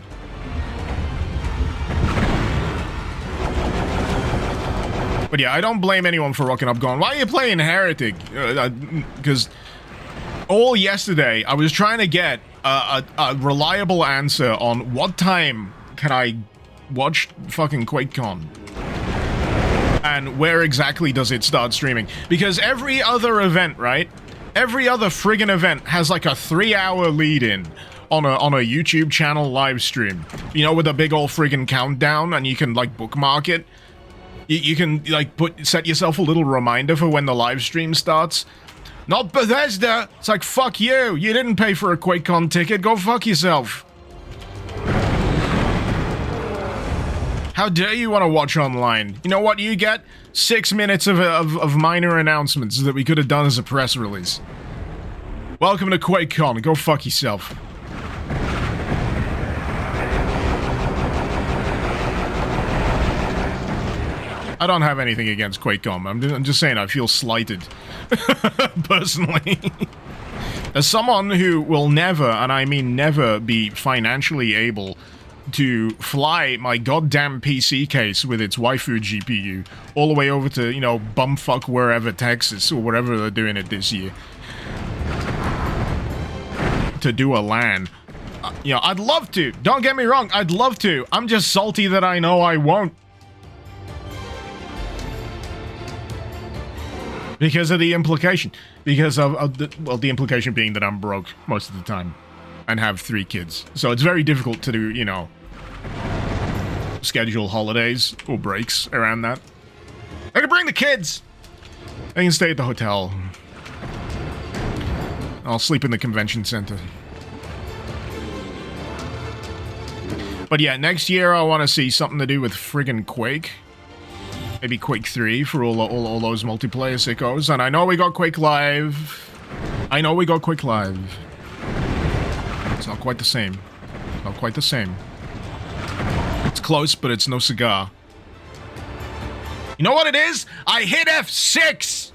But yeah, I don't blame anyone for rocking up going, why are you playing Heretic? Because all yesterday, I was trying to get a reliable answer on what time can I watch fucking QuakeCon? And where exactly does it start streaming? Because every other event, right? Every other friggin' event has like a 3-hour lead-in on a YouTube channel live stream. You know, with a big old friggin' countdown, and you can like bookmark it. You can like set yourself a little reminder for when the live stream starts. Not Bethesda! It's like, fuck you! You didn't pay for a QuakeCon ticket, go fuck yourself! How dare you want to watch online? You know what you get? 6 minutes of minor announcements that we could have done as a press release. Welcome to QuakeCon, go fuck yourself. I don't have anything against QuakeCon. I'm just saying I feel slighted. Personally. As someone who will never, and I mean never, be financially able to fly my goddamn PC case with its waifu GPU all the way over to, you know, bumfuck wherever, Texas, or wherever they're doing it this year, to do a LAN. You know, I'd love to. Don't get me wrong, I'd love to. I'm just salty that I know I won't. Because of the implication. Because of the implication being that I'm broke most of the time. And have 3 kids. So it's very difficult to do, you know, schedule holidays or breaks around that. I can bring the kids! I can stay at the hotel. I'll sleep in the convention center. But yeah, next year I want to see something to do with friggin' Quake. Maybe Quake 3 for all those multiplayer sickos. And I know we got Quake Live. I know we got Quake Live. It's not quite the same. Not quite the same. It's close, but it's no cigar. You know what it is? I hit F6!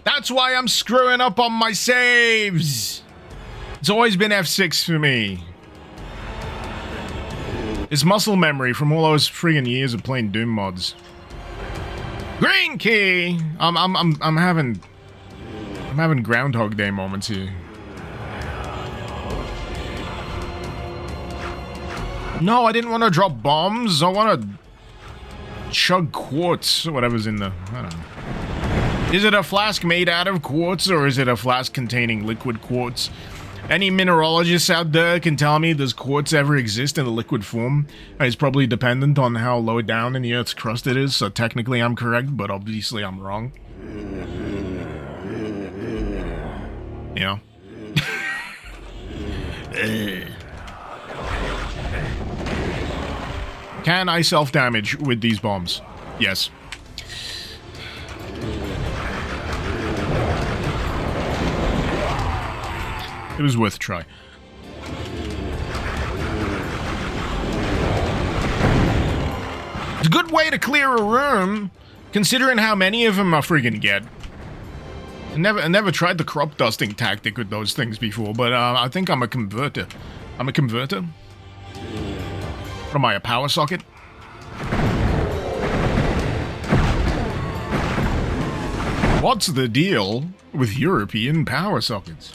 That's why I'm screwing up on my saves. It's always been F6 for me. It's muscle memory from all those friggin' years of playing Doom mods. Green key. I'm having Groundhog Day moments here. No, I didn't want to drop bombs. I want to chug quartz or whatever's in the. I don't know. Is it a flask made out of quartz, or is it a flask containing liquid quartz? Any mineralogists out there can tell me, does quartz ever exist in a liquid form? It's probably dependent on how low down in the Earth's crust it is, so technically I'm correct, but obviously I'm wrong. You know? Can I self-damage with these bombs? Yes. It was worth a try. It's a good way to clear a room, considering how many of them I friggin' get. I never tried the crop dusting tactic with those things before, but I think I'm a converter. I'm a converter? What am I, a power socket? What's the deal with European power sockets?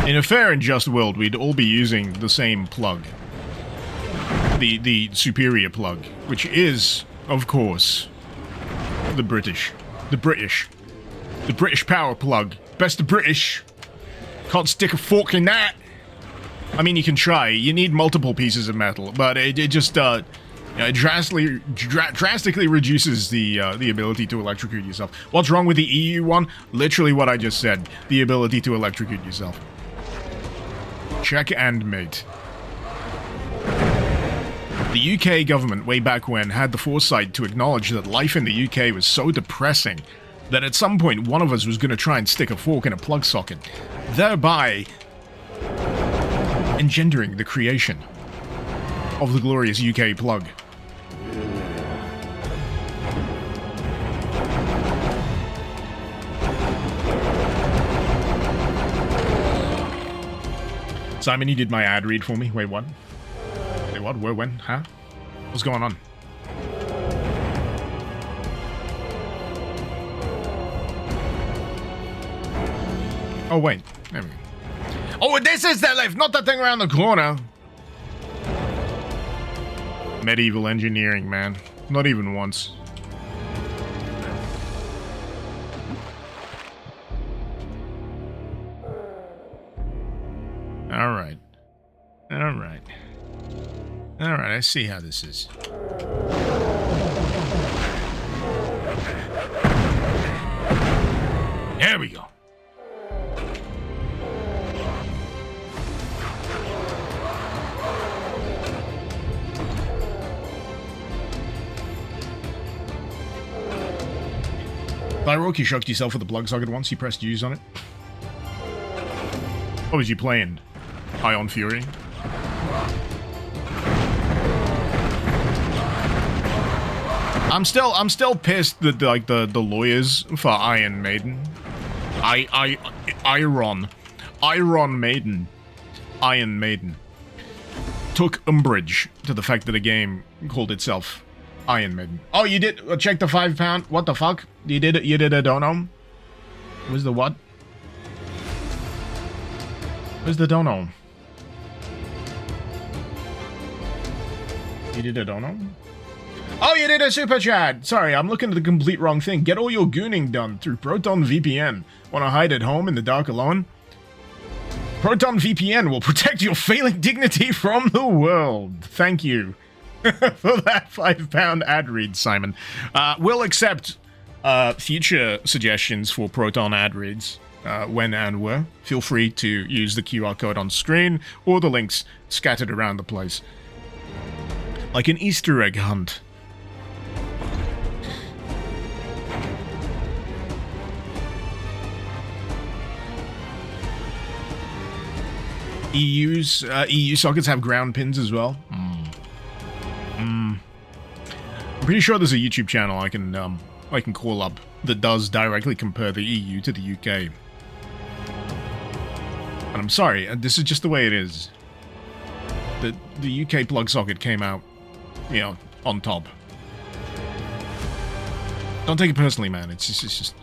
In a fair and just world, we'd all be using the same plug. The superior plug, which is, of course, the British power plug. Best of British. Can't stick a fork in that. I mean, you can try. You need multiple pieces of metal, but it just it drastically reduces the ability to electrocute yourself. What's wrong with the EU one? Literally what I just said. The ability to electrocute yourself. Check and mate. The UK government, way back when, had the foresight to acknowledge that life in the UK was so depressing that at some point one of us was going to try and stick a fork in a plug socket, thereby engendering the creation of the glorious UK plug. Simon, you did my ad read for me. Wait, what? Wait, what? Where? When? Huh? What's going on? Oh, wait. There we go. Oh, this is the lift, not the thing around the corner. Medieval engineering, man. Not even once. Alright. Alright. Alright, I see how this is. There we go. Thyroke, you shocked yourself with the plug socket once you pressed use on it. What was you playing? Ion Fury? I'm still pissed that like the lawyers for Iron Maiden, Iron Maiden, took umbrage to the fact that a game called itself Iron Maiden. Oh, you did check the £5. What the fuck? You did a dono? Where's the what? Where's the dono? You did a dono? Oh, you did a super chat! Sorry, I'm looking at the complete wrong thing. Get all your gooning done through Proton VPN. Wanna hide at home in the dark alone? Proton VPN will protect your failing dignity from the world. Thank you for that £5 ad read, Simon. We'll accept future suggestions for Proton ad reads when and where. Feel free to use the QR code on screen or the links scattered around the place. Like an Easter egg hunt. EU sockets have ground pins as well. I'm pretty sure there's a YouTube channel I can call up that does directly compare the EU to the UK. And I'm sorry, this is just the way it is. The UK plug socket came out, you know, on top. Don't take it personally, man. It's just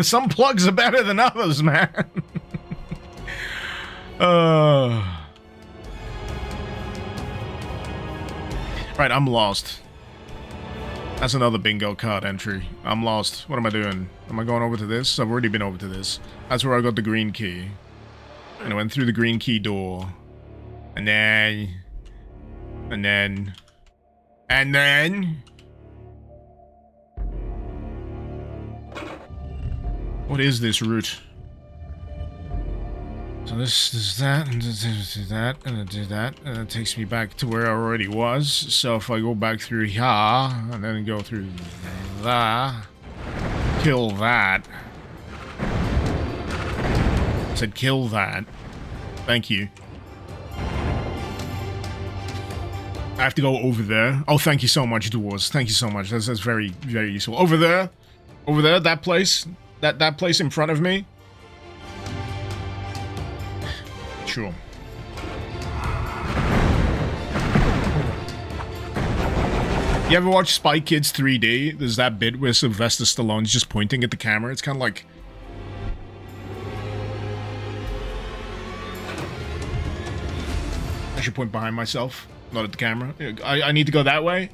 some plugs are better than others, man. Right, I'm lost. That's another bingo card entry. I'm lost. What am I doing? Am I going over to this? I've already been over to this. That's where I got the green key. And I went through the green key door. And then... What is this route? So this is that, and do that, and I do that, and it takes me back to where I already was. So if I go back through here, and then go through that, kill that. I said kill that. Thank you. I have to go over there. Oh, thank you so much, Dwarves. Thank you so much. That's very, very useful. Over there, that place, that place in front of me. Sure. You ever watch Spy Kids 3D? There's that bit where Sylvester Stallone's just pointing at the camera. It's kind of like... I should point behind myself, not at the camera. I need to go that way.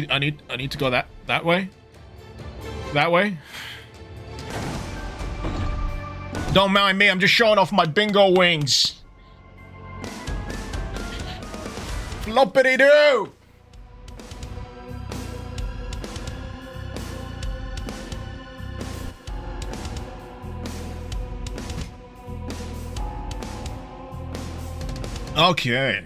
I need to go that way. That way. Don't mind me, I'm just showing off my bingo wings. Floppity-doo! Okay.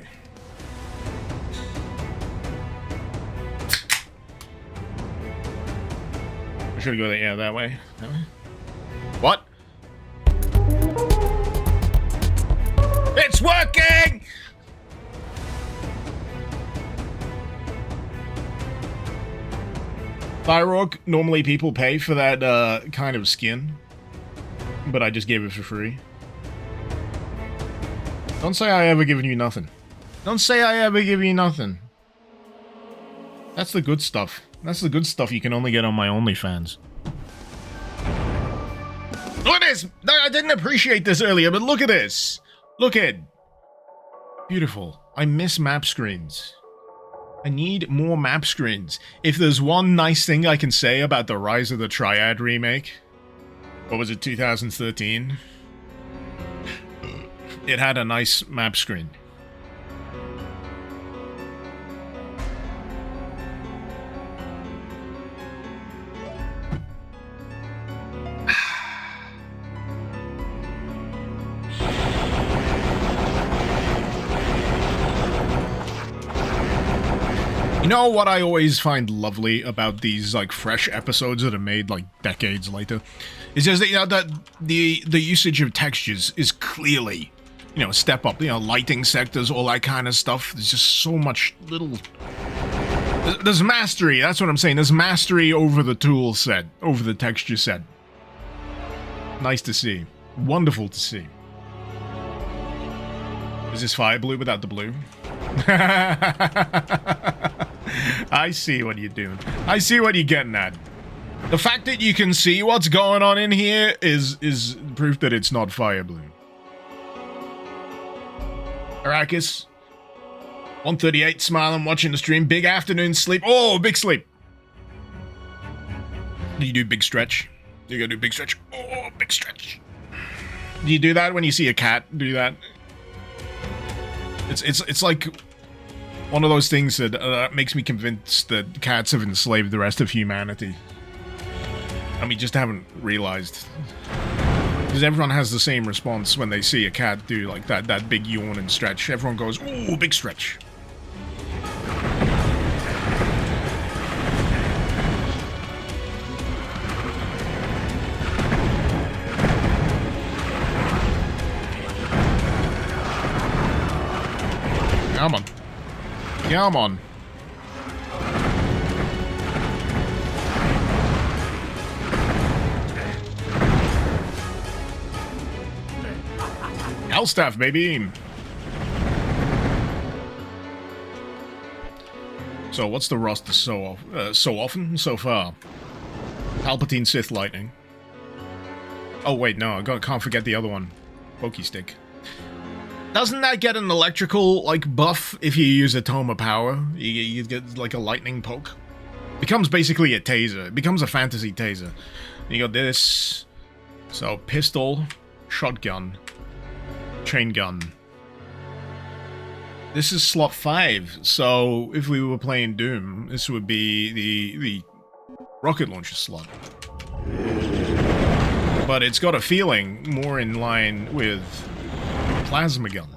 I should go that, yeah, that way. That way. What? It's working! Thyroid, normally people pay for that kind of skin, but I just gave it for free. Don't say I ever given you nothing. Don't say I ever give you nothing. That's the good stuff. That's the good stuff you can only get on my OnlyFans. Look at this! No, I didn't appreciate this earlier, but look at this! Look at... Beautiful. I miss map screens. I need more map screens. If there's one nice thing I can say about the Rise of the Triad remake... What was it, 2013? It had a nice map screen. You know what I always find lovely about these, like, fresh episodes that are made, like, decades later? Is just that, you know, that the usage of textures is clearly, you know, a step up. You know, lighting sectors, all that kind of stuff. There's just so much little... There's mastery, that's what I'm saying. There's mastery over the tool set, over the texture set. Nice to see. Wonderful to see. Is this fire blue without the blue? I see what you're doing. I see what you're getting at. The fact that you can see what's going on in here is proof that it's not fire blue. Arrakis. 138, smiling, watching the stream. Big afternoon sleep. Oh, big sleep. Do you do big stretch? You gotta do big stretch. Oh, big stretch. Do you do that when you see a cat do that? It's like one of those things that makes me convinced that cats have enslaved the rest of humanity. I mean, just haven't realized. Because everyone has the same response when they see a cat do like that big yawn and stretch. Everyone goes, ooh, big stretch. Come on. Come on. Elstaff, baby. So, what's the roster so often so far? Palpatine Sith Lightning. Oh wait, no, I can't forget the other one. Pokey Stick. Doesn't that get an electrical, like, buff if you use a Tome of Power? You get, like, a lightning poke. Becomes basically a taser. It becomes a fantasy taser. You got this. So, pistol, shotgun, chain gun. This is slot 5, so if we were playing Doom, this would be the rocket launcher slot. But it's got a feeling more in line with plasma gun.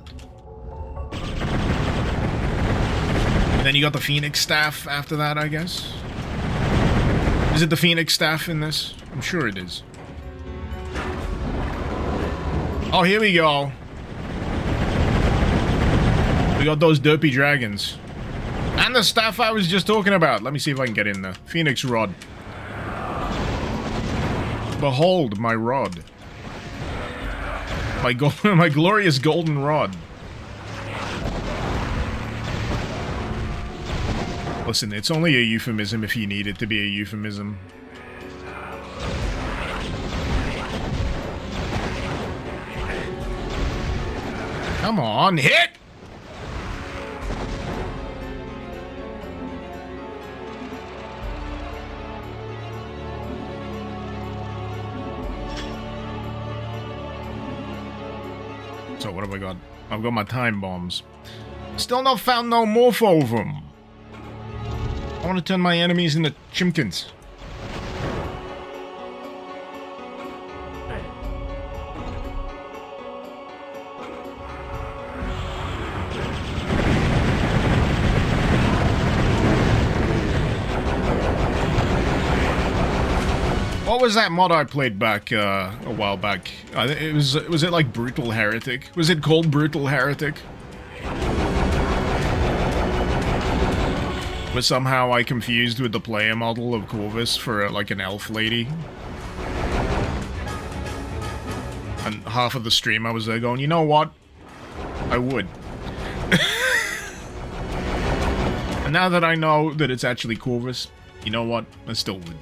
And then you got the Phoenix Staff after that, I guess? Is it the Phoenix Staff in this? I'm sure it is. Oh, here we go. We got those derpy dragons. And the staff I was just talking about. Let me see if I can get in there. Phoenix Rod. Behold my rod. My glorious golden rod. Listen, it's only a euphemism if you need it to be a euphemism. Come on, hit! So what have I got? I've got my time bombs. Still not found no morpho of them. I want to turn my enemies into chimkins. What was that mod I played back a while back? Was it like Brutal Heretic? Was it called Brutal Heretic? But somehow I confused with the player model of Corvus for like an elf lady. And half of the stream I was there going, you know what? I would. And now that I know that it's actually Corvus, you know what? I still would.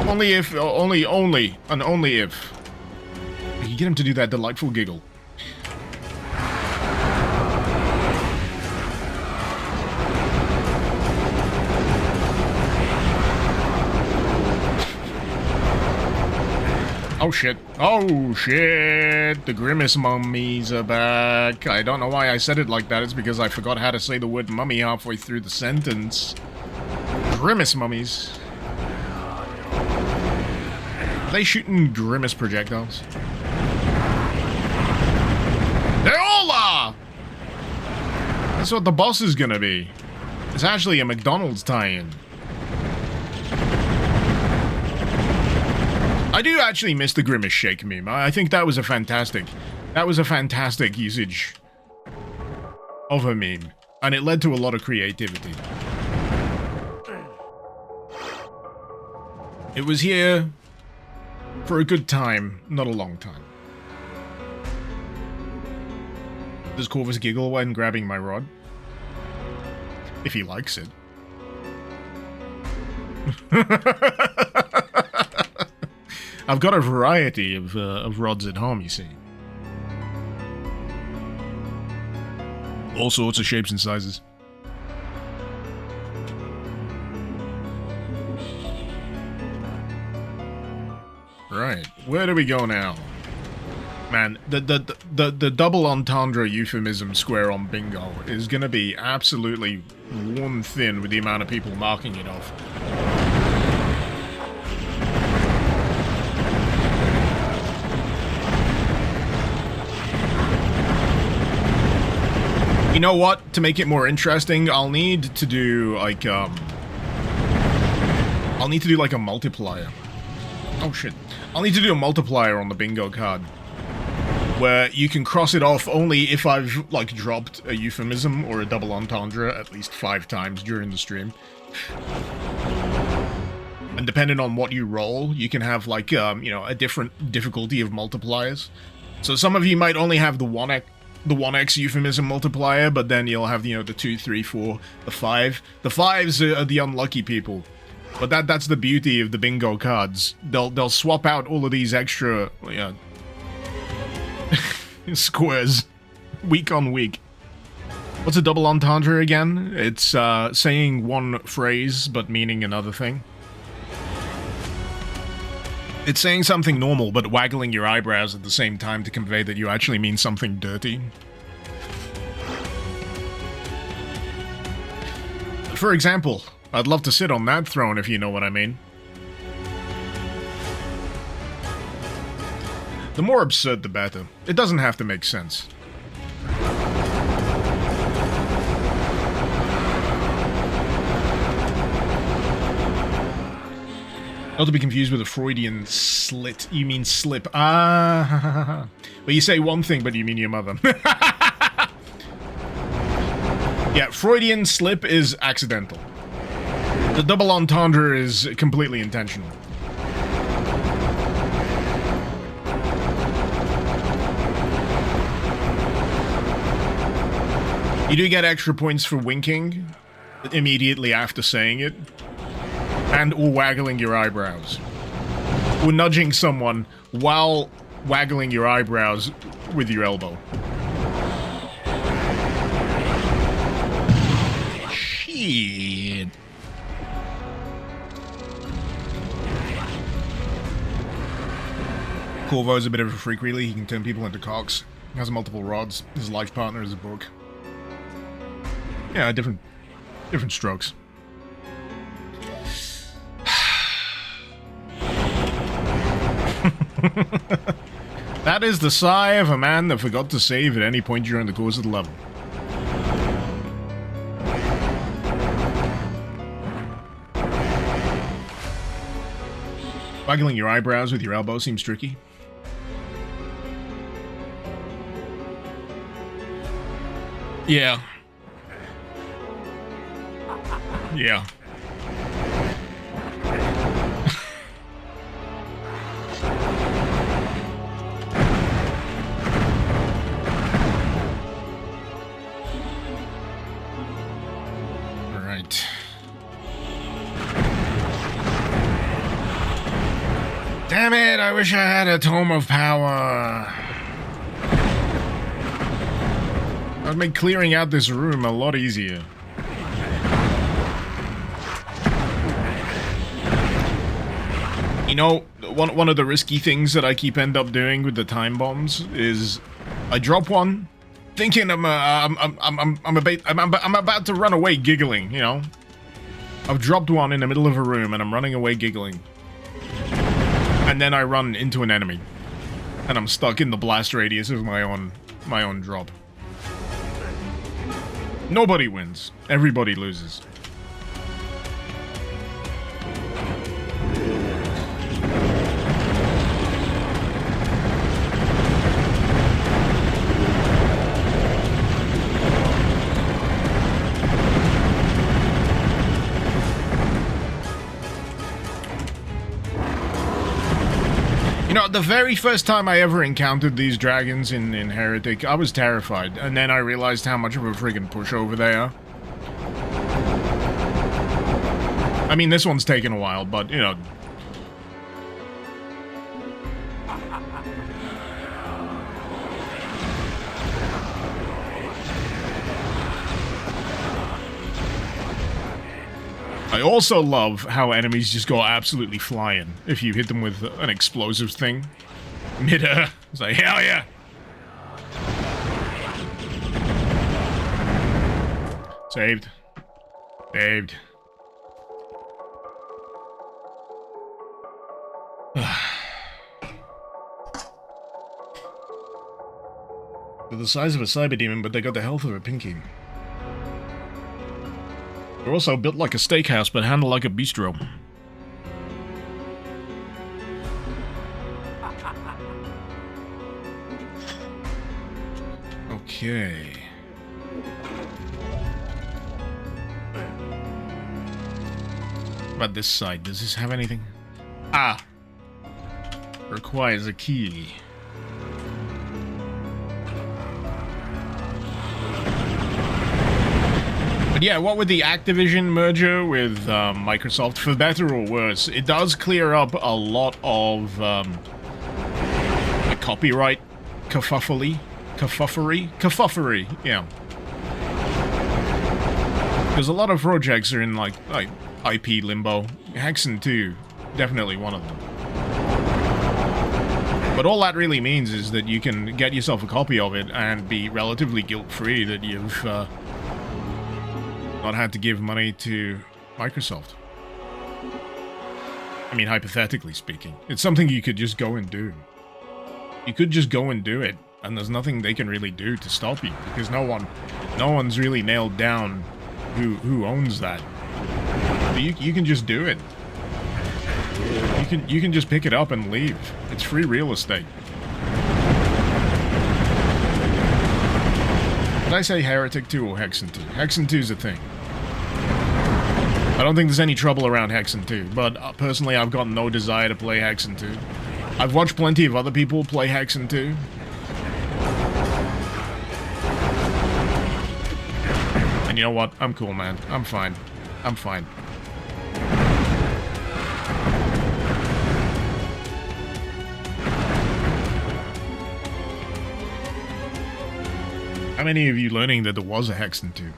Only if, only if. You get him to do that delightful giggle. Oh shit. Oh shit. The Grimace mummies are back. I don't know why I said it like that. It's because I forgot how to say the word mummy halfway through the sentence. Grimace mummies. Are they shooting Grimace projectiles? That's what the boss is gonna be. It's actually a McDonald's tie-in. I do actually miss the Grimace Shake meme. I think that was a fantastic usage of a meme. And it led to a lot of creativity. It was here for a good time, not a long time. Does Corvus giggle when grabbing my rod? If he likes it. I've got a variety of rods at home, you see. All sorts of shapes and sizes. Right, where do we go now? Man, the double entendre euphemism square on bingo is gonna be absolutely worn thin with the amount of people marking it off. You know what? To make it more interesting, I'll need to do like a multiplier. Oh shit. I'll need to do a multiplier on the bingo card. Where you can cross it off only if I've, like, dropped a euphemism or a double entendre at least 5 times during the stream. And depending on what you roll, you can have, like, you know, a different difficulty of multipliers. So some of you might only have the 1x euphemism multiplier, but then you'll have, you know, the 2, 3, 4, the 5. The 5s are the unlucky people. But that's the beauty of the bingo cards. They'll swap out all of these extra, you know, squares week on week. What's a double entendre again? It's saying one phrase but meaning another thing. It's saying something normal but waggling your eyebrows at the same time to convey that you actually mean something dirty. For example, I'd love to sit on that throne if you know what I mean. The more absurd, the better. It doesn't have to make sense. Not to be confused with a Freudian slit. You mean slip. Ah. But you say one thing, but you mean your mother. Yeah, Freudian slip is accidental. The double entendre is completely intentional. You do get extra points for winking immediately after saying it, and or waggling your eyebrows. Or nudging someone while waggling your eyebrows with your elbow. Shit. Corvo's a bit of a freak, really. He can turn people into cocks. He has multiple rods. His life partner is a book. Yeah, different strokes. That is the sigh of a man that forgot to save at any point during the course of the level. Waggling your eyebrows with your elbow seems tricky. Yeah. Yeah. All right. Damn it, I wish I had a tome of power. That would make clearing out this room a lot easier. You know, one of the risky things that I end up doing with the time bombs is I drop one, thinking I'm about to run away giggling. You know, I've dropped one in the middle of a room and I'm running away giggling, and then I run into an enemy, and I'm stuck in the blast radius of my own drop. Nobody wins. Everybody loses. You know, the very first time I ever encountered these dragons in Heretic, I was terrified, and then I realized how much of a friggin' pushover they are. I mean, this one's taken a while, but, you know... I also love how enemies just go absolutely flying if you hit them with an explosive thing. Mid-air. It's like, hell yeah! Saved. Saved. They're the size of a cyber demon, but they got the health of a pinky. They're also built like a steakhouse, but handled like a bistro. Okay. What about this side? Does this have anything? Ah! Requires a key. But yeah, what with the Activision merger with Microsoft, for better or worse, it does clear up a lot of the copyright kerfuffle. Kerfufflery, yeah. Because a lot of projects are in like IP limbo. Hexen 2, definitely one of them. But all that really means is that you can get yourself a copy of it and be relatively guilt-free that you've not had to give money to Microsoft. I mean, hypothetically speaking. It's something you could just go and do. You could just go and do it, and there's nothing they can really do to stop you, because no one's really nailed down who owns that. You can just do it. You can just pick it up and leave. It's free real estate. Did I say Heretic 2 or Hexen 2? Hexen 2 is a thing. I don't think there's any trouble around Hexen 2, but personally I've got no desire to play Hexen 2. I've watched plenty of other people play Hexen 2. And you know what? I'm cool, man. I'm fine. I'm fine. How many of you learning that there was a Hexen 2?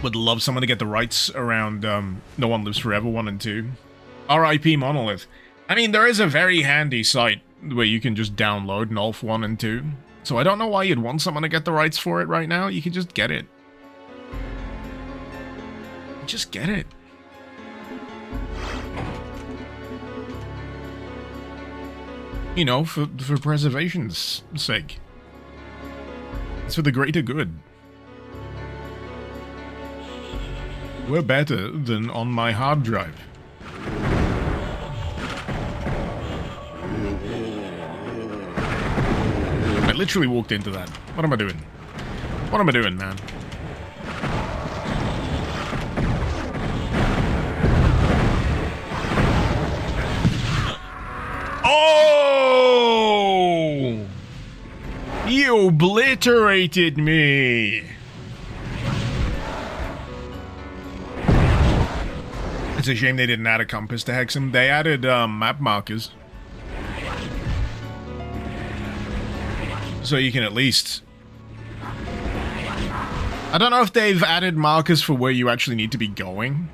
Would love someone to get the rights around No One Lives Forever 1 and 2. RIP Monolith. I mean, there is a very handy site where you can just download Nulf 1 and 2. So I don't know why you'd want someone to get the rights for it right now. You can just get it. Just get it. You know, for preservation's sake. It's for the greater good. We're better than on my hard drive. I literally walked into that. What am I doing? What am I doing, man? Oh! You obliterated me! It's a shame they didn't add a compass to Hexen. They added map markers. So you can at least... I don't know if they've added markers for where you actually need to be going.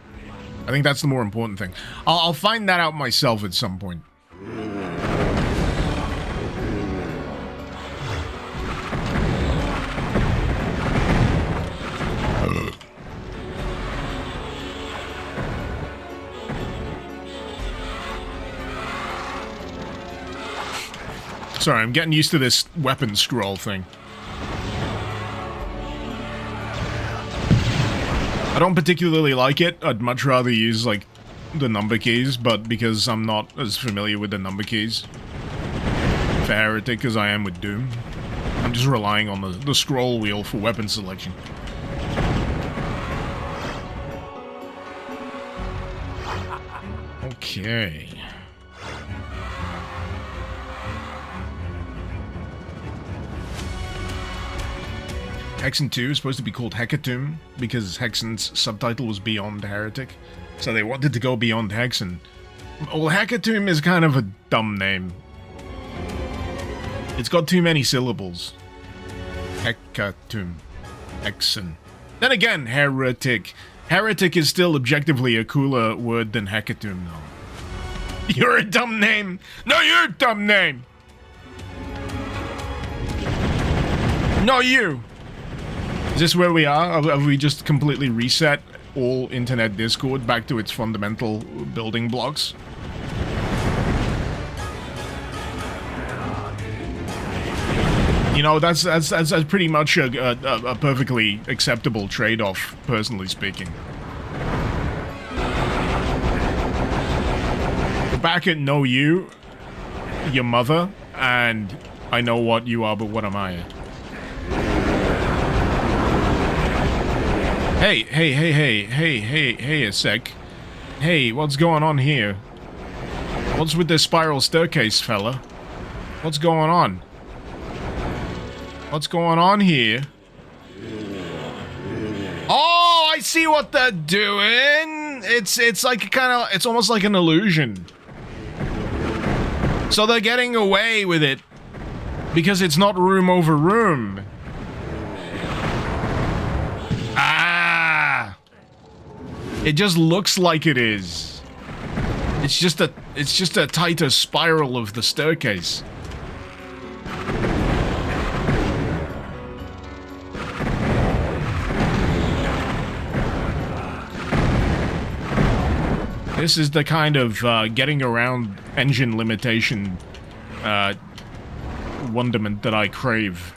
I think that's the more important thing. I'll find that out myself at some point. Sorry, I'm getting used to this weapon scroll thing. I don't particularly like it. I'd much rather use, like, the number keys, but because I'm not as familiar with the number keys for Heretic as I am with Doom, I'm just relying on the scroll wheel for weapon selection. Okay. Hexen 2 is supposed to be called Hecatomb because Hexen's subtitle was Beyond Heretic. So they wanted to go beyond Hexen. Well, Hecatomb is kind of a dumb name. It's got too many syllables. Hecatomb. Hexen. Then again, Heretic. Heretic is still objectively a cooler word than Hecatomb, though. You're a dumb name! No, you're a dumb name! No, you! Is this where we are? Have we just completely reset all internet Discord back to its fundamental building blocks? You know, that's pretty much a perfectly acceptable trade-off, personally speaking. Back at Know You, your mother, and I know what you are, but what am I? Hey a sec. Hey, what's going on here? What's with this spiral staircase, fella? What's going on? What's going on here? Oh, I see what they're doing! It's like it's almost like an illusion. So they're getting away with it because it's not room over room. It just looks like it is. It's just a tighter spiral of the staircase. This is the kind of getting around engine limitation wonderment that I crave.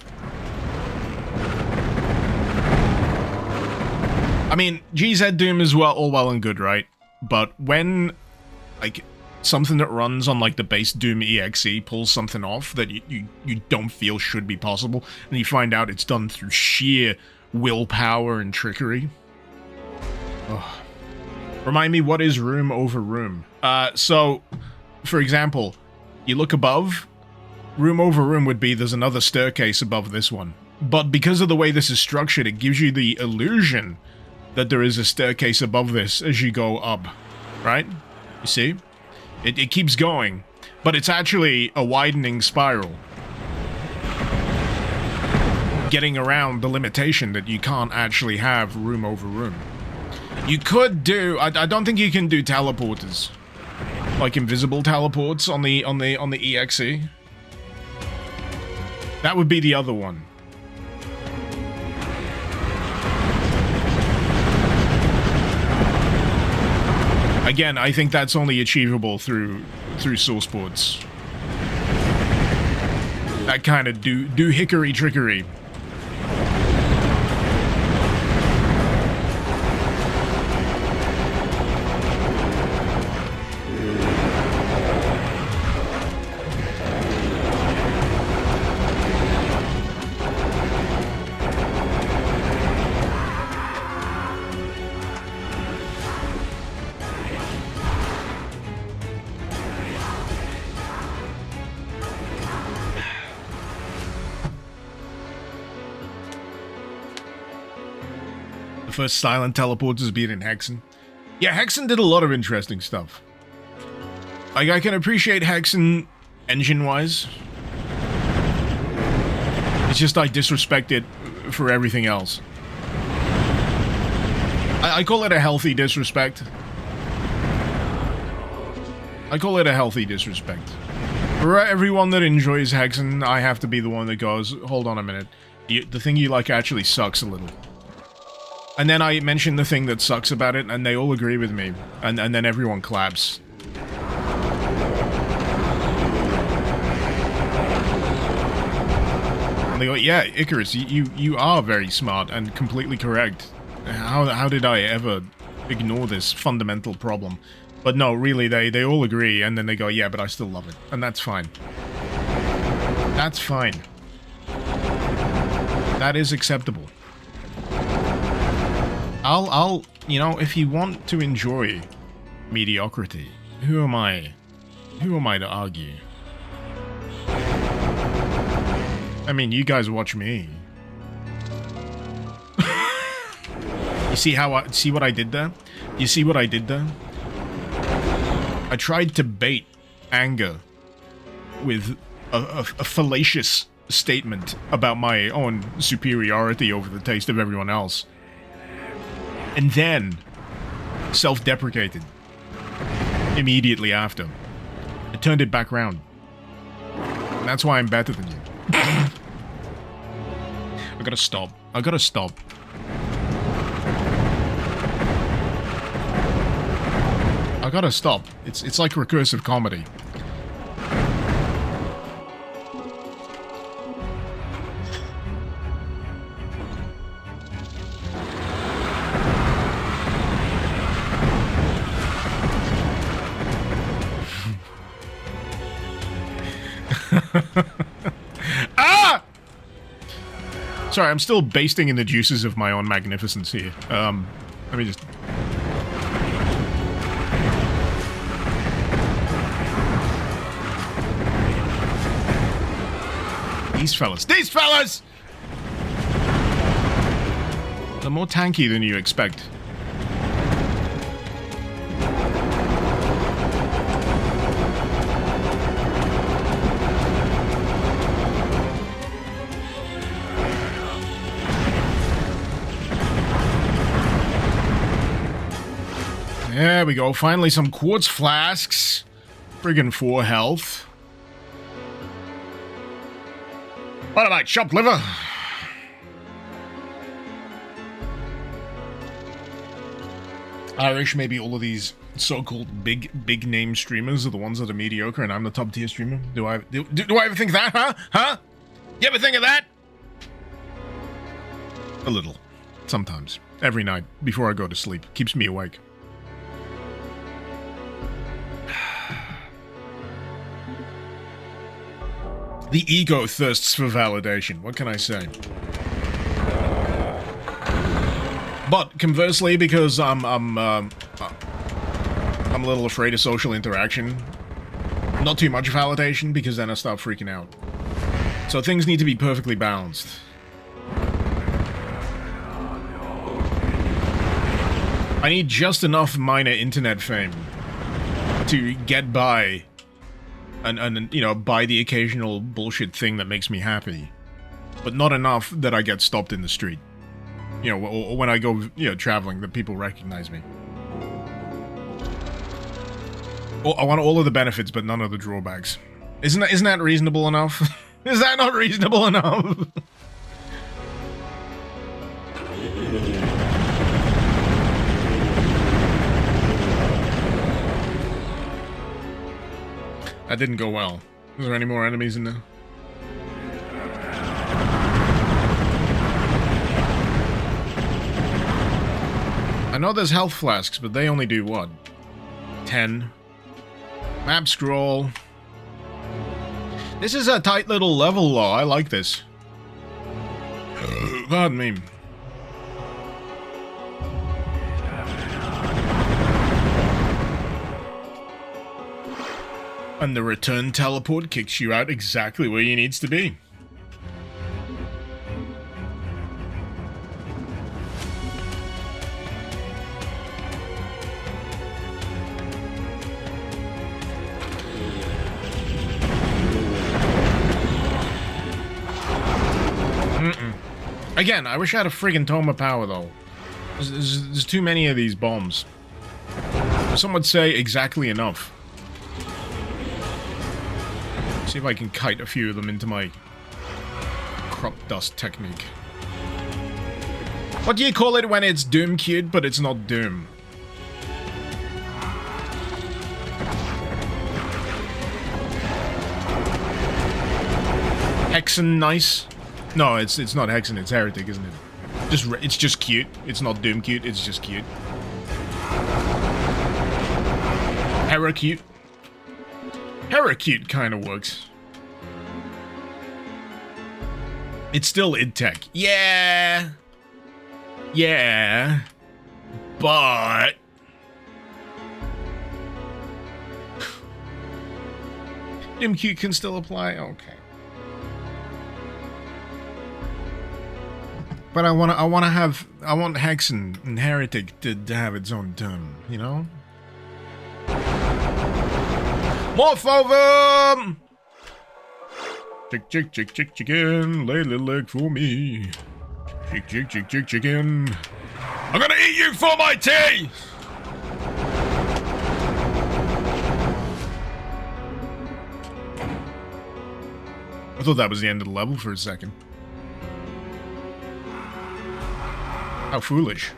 I mean, GZ Doom is all well and good, right? But when, like, something that runs on, like, the base Doom EXE pulls something off that you don't feel should be possible, and you find out it's done through sheer willpower and trickery. Ugh. Remind me, what is room over room? So, for example, you look above, room over room would be there's another staircase above this one. But because of the way this is structured, it gives you the illusion that there is a staircase above this as you go up, right? You see? It keeps going, but it's actually a widening spiral. Getting around the limitation that you can't actually have room over room. You could do, I don't think you can do teleporters. Like invisible teleports on the EXE. That would be the other one. Again, I think that's only achievable through source ports. That kind of do hickory trickery. First silent teleporters being in Hexen. Yeah, Hexen did a lot of interesting stuff. Like, I can appreciate Hexen engine-wise. It's just I disrespect it for everything else. I call it a healthy disrespect. I call it a healthy disrespect. For everyone that enjoys Hexen, I have to be the one that goes, hold on a minute. The thing you like actually sucks a little. And then I mention the thing that sucks about it, and they all agree with me. And then everyone claps. And they go, yeah, Icarus, you are very smart and completely correct. How did I ever ignore this fundamental problem? But no, really, they all agree, and then they go, yeah, but I still love it. And that's fine. That's fine. That is acceptable. I'll, you know, if you want to enjoy mediocrity, who am I? Who am I to argue? I mean, you guys watch me. You see what I did there? You see what I did there? I tried to bait anger with a fallacious statement about my own superiority over the taste of everyone else. And then self-deprecated immediately after. I turned it back round. And that's why I'm better than you. I gotta stop. I gotta stop. I gotta stop. It's like recursive comedy. Ah! Sorry, I'm still basting in the juices of my own magnificence here. Let me just... These fellas! These fellas! They're more tanky than you expect. There we go. Finally, some quartz flasks. Friggin' 4 health. What about chopped liver? Irish, maybe all of these so-called big name streamers are the ones that are mediocre, and I'm the top tier streamer. Do I ever think that? Huh? Huh? You ever think of that? A little, sometimes, every night before I go to sleep. Keeps me awake. The ego thirsts for validation. What can I say? But conversely, because I'm a little afraid of social interaction, not too much validation, because then I start freaking out. So things need to be perfectly balanced. I need just enough minor internet fame to get by. And you know, buy the occasional bullshit thing that makes me happy. But not enough that I get stopped in the street. You know, or when I go, you know, traveling, that people recognize me. I want all of the benefits, but none of the drawbacks. Isn't that reasonable enough? Is that not reasonable enough? That didn't go well. Is there any more enemies in there? I know there's health flasks, but they only do what? 10. Map scroll. This is a tight little level, though. I like this. Pardon me. And the return teleport kicks you out exactly where you needs to be. Again, I wish I had a friggin' tome of power, though. There's too many of these bombs. Some would say exactly enough. See if I can kite a few of them into my crop dust technique. What do you call it when it's Doom cute, but it's not Doom? Hexen nice? No, it's not Hexen, it's Heretic, isn't it? It's just cute. It's not Doom cute, it's just cute. Heracute. Heracute kind of works. It's still id tech. Yeah. Yeah. But Doom cute can still apply? Okay. But I want Hexen and Heretic to have its own turn, you know? Morph over! Chicken, lay a little egg for me. Chicken. I'm gonna eat you for my tea! I thought that was the end of the level for a second. How foolish.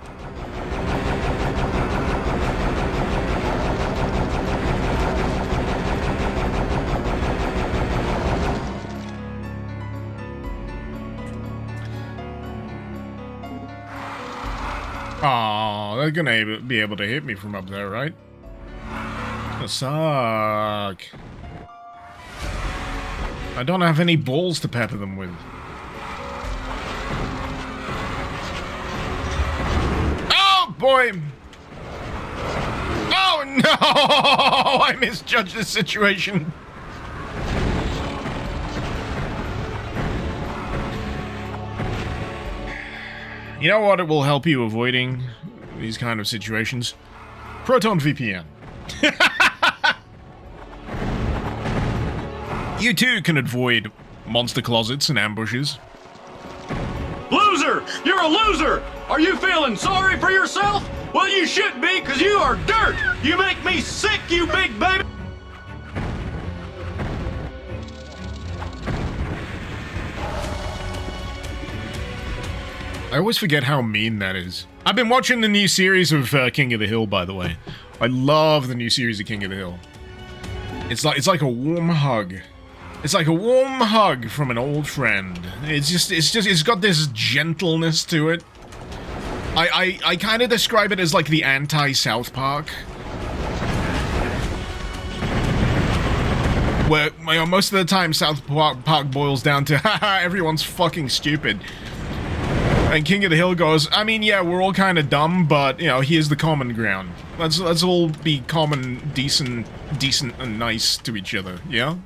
Aw, they're gonna be able to hit me from up there, right? That suck. I don't have any balls to pepper them with. Oh, boy! Oh, no! I misjudged the situation. You know what? It will help you avoiding these kind of situations. Proton VPN. You too can avoid monster closets and ambushes. Loser! You're a loser! Are you feeling sorry for yourself? Well, you should be, because you are dirt! You make me sick, you big baby! I always forget how mean that is. I've been watching the new series of King of the Hill, by the way. I love the new series of King of the Hill. It's like a warm hug. It's like a warm hug from an old friend. It's got this gentleness to it. I kind of describe it as like the anti-South Park. Where, you know, most of the time South Park boils down to, haha, everyone's fucking stupid. And King of the Hill goes, I mean, yeah, we're all kind of dumb, but, you know, here's the common ground. Let's all be common, decent and nice to each other, yeah?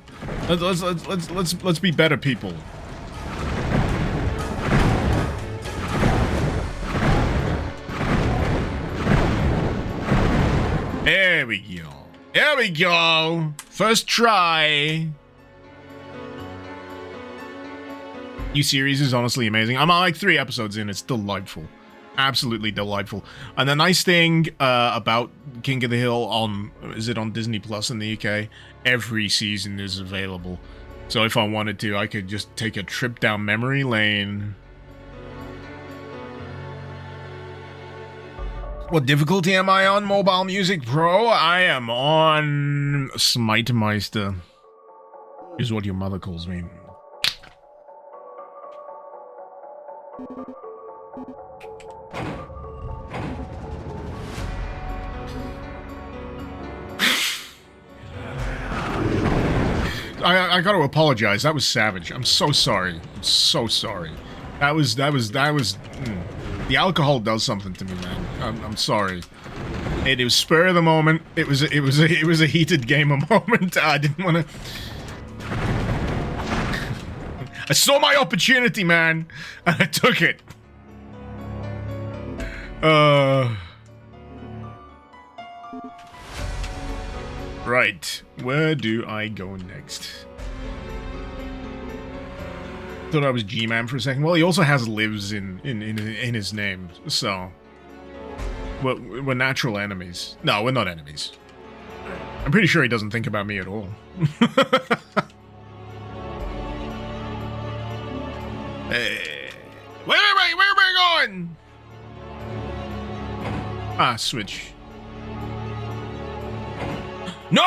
Let's be better people. There we go. There we go. First try. New series is honestly amazing. I'm like 3 episodes in. It's delightful. Absolutely delightful. And the nice thing about King of the Hill on Disney Plus in the UK? Every season is available. So if I wanted to, I could just take a trip down memory lane. What difficulty am I on, Mobile Music Pro? I am on Smite-meister. Is what your mother calls me. I gotta apologize. That was savage. I'm so sorry. I'm so sorry. That was. The alcohol does something to me, man. I'm sorry. It was spur of the moment. It was a heated game of moment. I didn't want to. I saw my opportunity, man, and I took it. Right. Where do I go next? Thought I was G-Man for a second. Well, he also has lives in his name, so we're natural enemies. No, we're not enemies. I'm pretty sure he doesn't think about me at all. Hey. Where are we going? Ah, switch. No!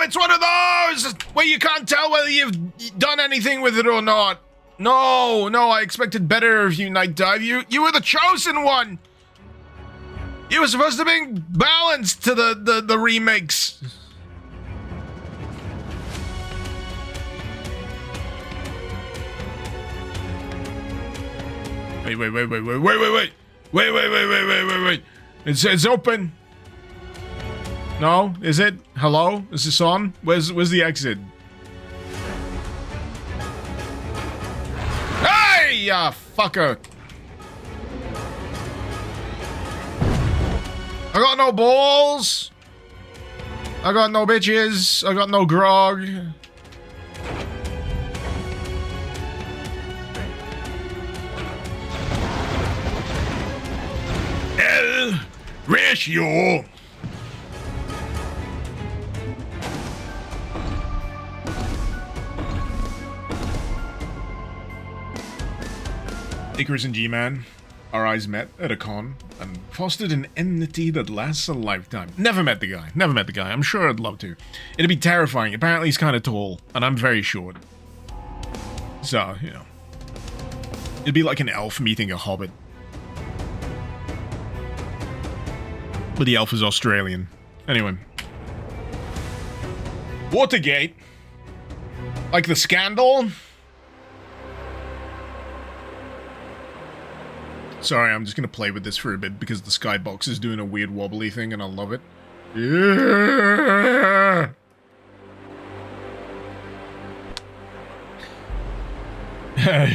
It's one of those where you can't tell whether you've done anything with it or not. No, no, I expected better of you, Night Dive. You were the chosen one! You were supposed to bring balance to the remakes. Wait. It's open. No, is it? Hello? Is this on? Where's the exit? Hey, ya fucker. I got no balls. I got no bitches. I got no grog. El ratio. Icarus and G-Man, our eyes met at a con and fostered an enmity that lasts a lifetime. Never met the guy. I'm sure I'd love to. It'd be terrifying. Apparently he's kind of tall, and I'm very short. So, you know. It'd be like an elf meeting a hobbit. But the elf is Australian. Anyway. Watergate. Like the scandal? Sorry, I'm just gonna play with this for a bit because the skybox is doing a weird wobbly thing and I love it. Yeah!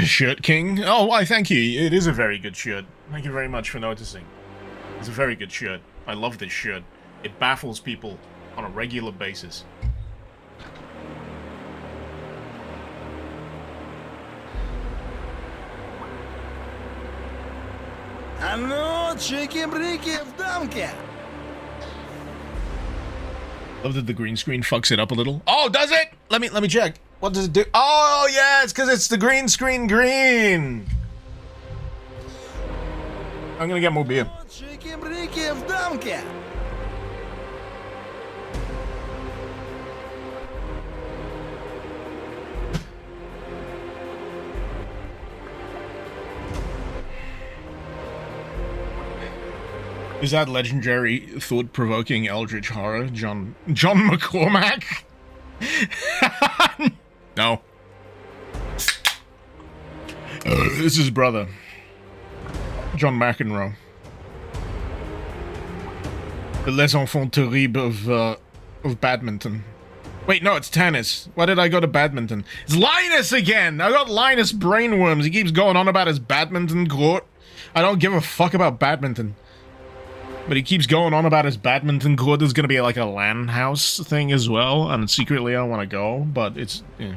Shirt King? Oh, why, thank you. It is a very good shirt. Thank you very much for noticing. It's a very good shirt. I love this shirt. It baffles people on a regular basis. А ну, чики-брики в дамке! Love that the green screen fucks it up a little. Oh, does it? Let me check. What does it do? Oh, yeah, it's because it's the green screen green. I'm gonna get more beer. Чики-брики в дамке! Is that legendary, thought-provoking eldritch horror, John McCormack? No. This is his brother, John McEnroe. The Les Enfants Terribles of badminton. Wait, no, it's tennis. Why did I go to badminton? It's Linus again! I got Linus brainworms. He keeps going on about his badminton court. I don't give a fuck about badminton. But he keeps going on about his badminton court. There's gonna be like a LAN house thing as well, and secretly I want to go, but it's... Yeah.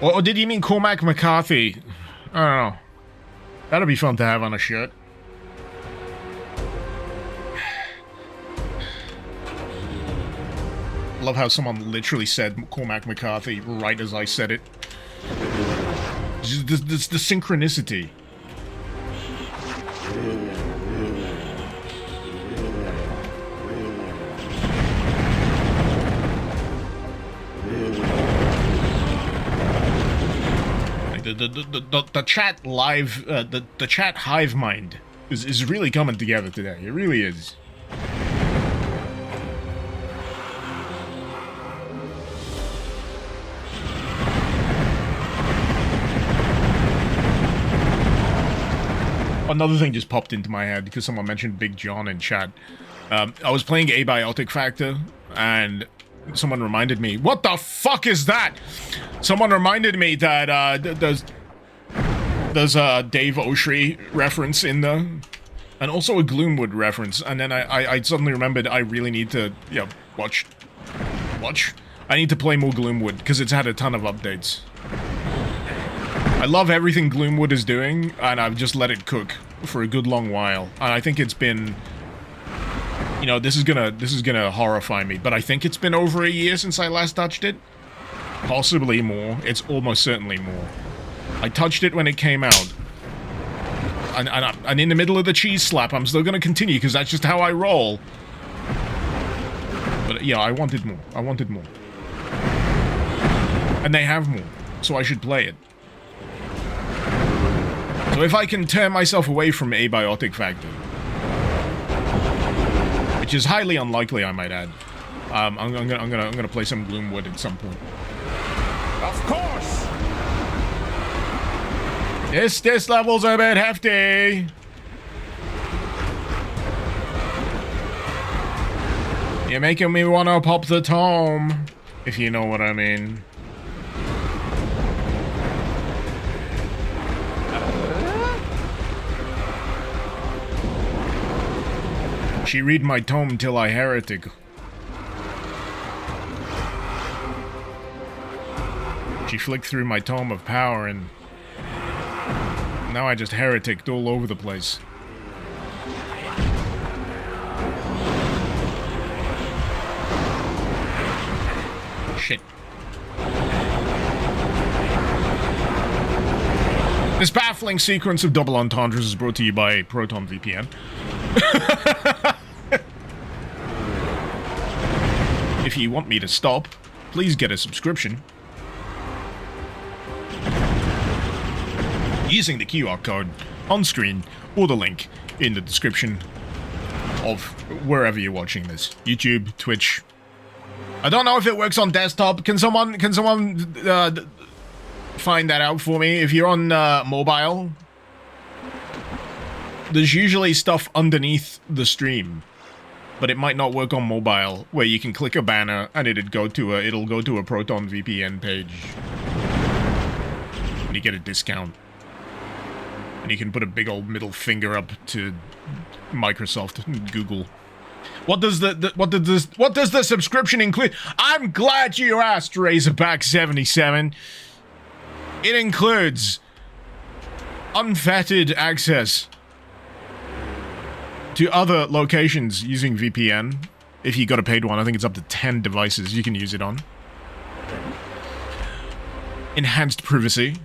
Or did you mean Cormac McCarthy? I don't know. That'd be fun to have on a shirt. Love how someone literally said Cormac McCarthy right as I said it. Just the synchronicity. The chat live, the chat hive mind is really coming together today. It really is. Another thing just popped into my head because someone mentioned Big John in chat. I was playing Abiotic Factor and someone reminded me, what the fuck is that? Someone reminded me that there's a Dave Oshry reference in there, and also a Gloomwood reference. And then I suddenly remembered I really need to, yeah, watch. I need to play more Gloomwood because it's had a ton of updates. I love everything Gloomwood is doing, and I've just let it cook for a good long while. And I think it's been, you know, this is gonna horrify me, but I think it's been over a year since I last touched it. Possibly more. It's almost certainly more. I touched it when it came out. And in the middle of the cheese slap, I'm still gonna continue, because that's just how I roll. But yeah, I wanted more. And they have more, so I should play it. So if I can tear myself away from Abiotic Factory, which is highly unlikely, I might add, I'm gonna play some Gloomwood at some point. Of course! This level's a bit hefty. You're making me wanna pop the tome, if you know what I mean. She read my tome till I heretic. She flicked through my tome of power and now I just hereticked all over the place. Shit. This baffling sequence of double entendres is brought to you by Proton VPN. If you want me to stop, please get a subscription. Using the QR code on screen or the link in the description of wherever you're watching this. YouTube, Twitch. I don't know if it works on desktop. Can someone find that out for me? If you're on mobile, there's usually stuff underneath the stream, but it might not work on mobile, where you can click a banner and it'll go to a Proton VPN page, and you get a discount, and you can put a big old middle finger up to Microsoft and Google. What does the subscription include? I'm glad you asked, Razorback77. It includes unfettered access to other locations using VPN. If you got a paid one, I think it's up to 10 devices you can use it on. Enhanced privacy.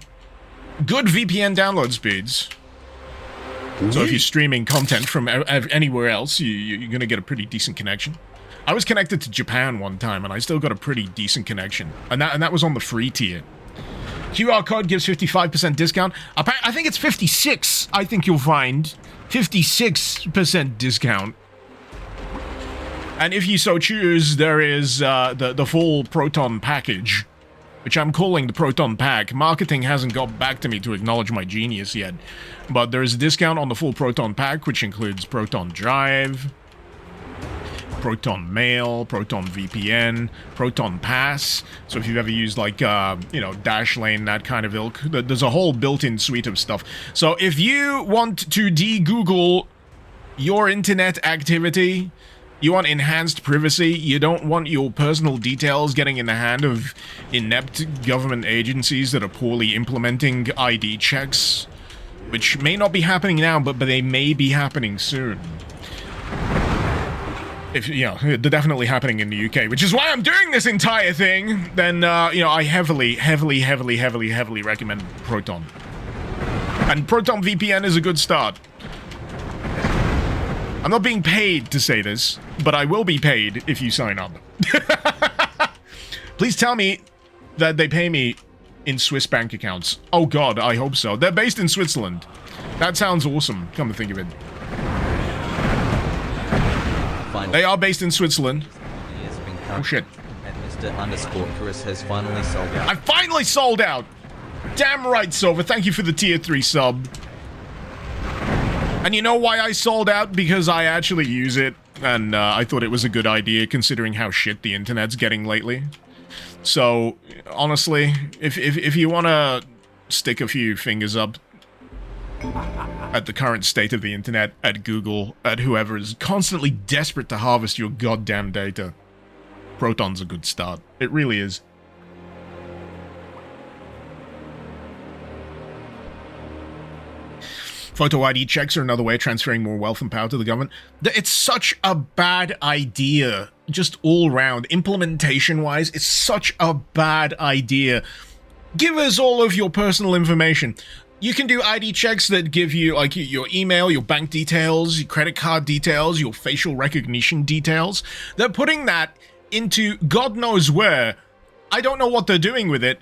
Good VPN download speeds. So if you're streaming content from anywhere else, you're going to get a pretty decent connection. I was connected to Japan one time, and I still got a pretty decent connection. And that was on the free tier. QR code gives 55% discount. I think it's 56, I think you'll find. 56% discount. And if you so choose, there is the full Proton package, which I'm calling the Proton Pack. Marketing hasn't got back to me to acknowledge my genius yet. But there is a discount on the full Proton Pack, which includes Proton Drive, Proton Mail, Proton VPN, Proton Pass. So if you've ever used, like, Dashlane, that kind of ilk, there's a whole built-in suite of stuff. So if you want to de-Google your internet activity, you want enhanced privacy, you don't want your personal details getting in the hand of inept government agencies that are poorly implementing ID checks, which may not be happening now, but they may be happening soon. If, they're definitely happening in the UK, which is why I'm doing this entire thing, then, I heavily recommend Proton. And Proton VPN is a good start. I'm not being paid to say this, but I will be paid if you sign up. Please tell me that they pay me in Swiss bank accounts. Oh god, I hope so. They're based in Switzerland. That sounds awesome, come to think of it. They are based in Switzerland. Oh shit. And Mr_Chris has finally sold out. I finally sold out! Damn right, Silver. Thank you for the tier 3 sub. And you know why I sold out? Because I actually use it, and I thought it was a good idea considering how shit the internet's getting lately. So, honestly, if you want to stick a few fingers up at the current state of the internet, at Google, at whoever is constantly desperate to harvest your goddamn data, Proton's a good start. It really is. Photo ID checks are another way of transferring more wealth and power to the government. It's such a bad idea, just all round. Implementation-wise, it's such a bad idea. Give us all of your personal information. You can do ID checks that give you, like, your email, your bank details, your credit card details, your facial recognition details. They're putting that into God knows where. I don't know what they're doing with it,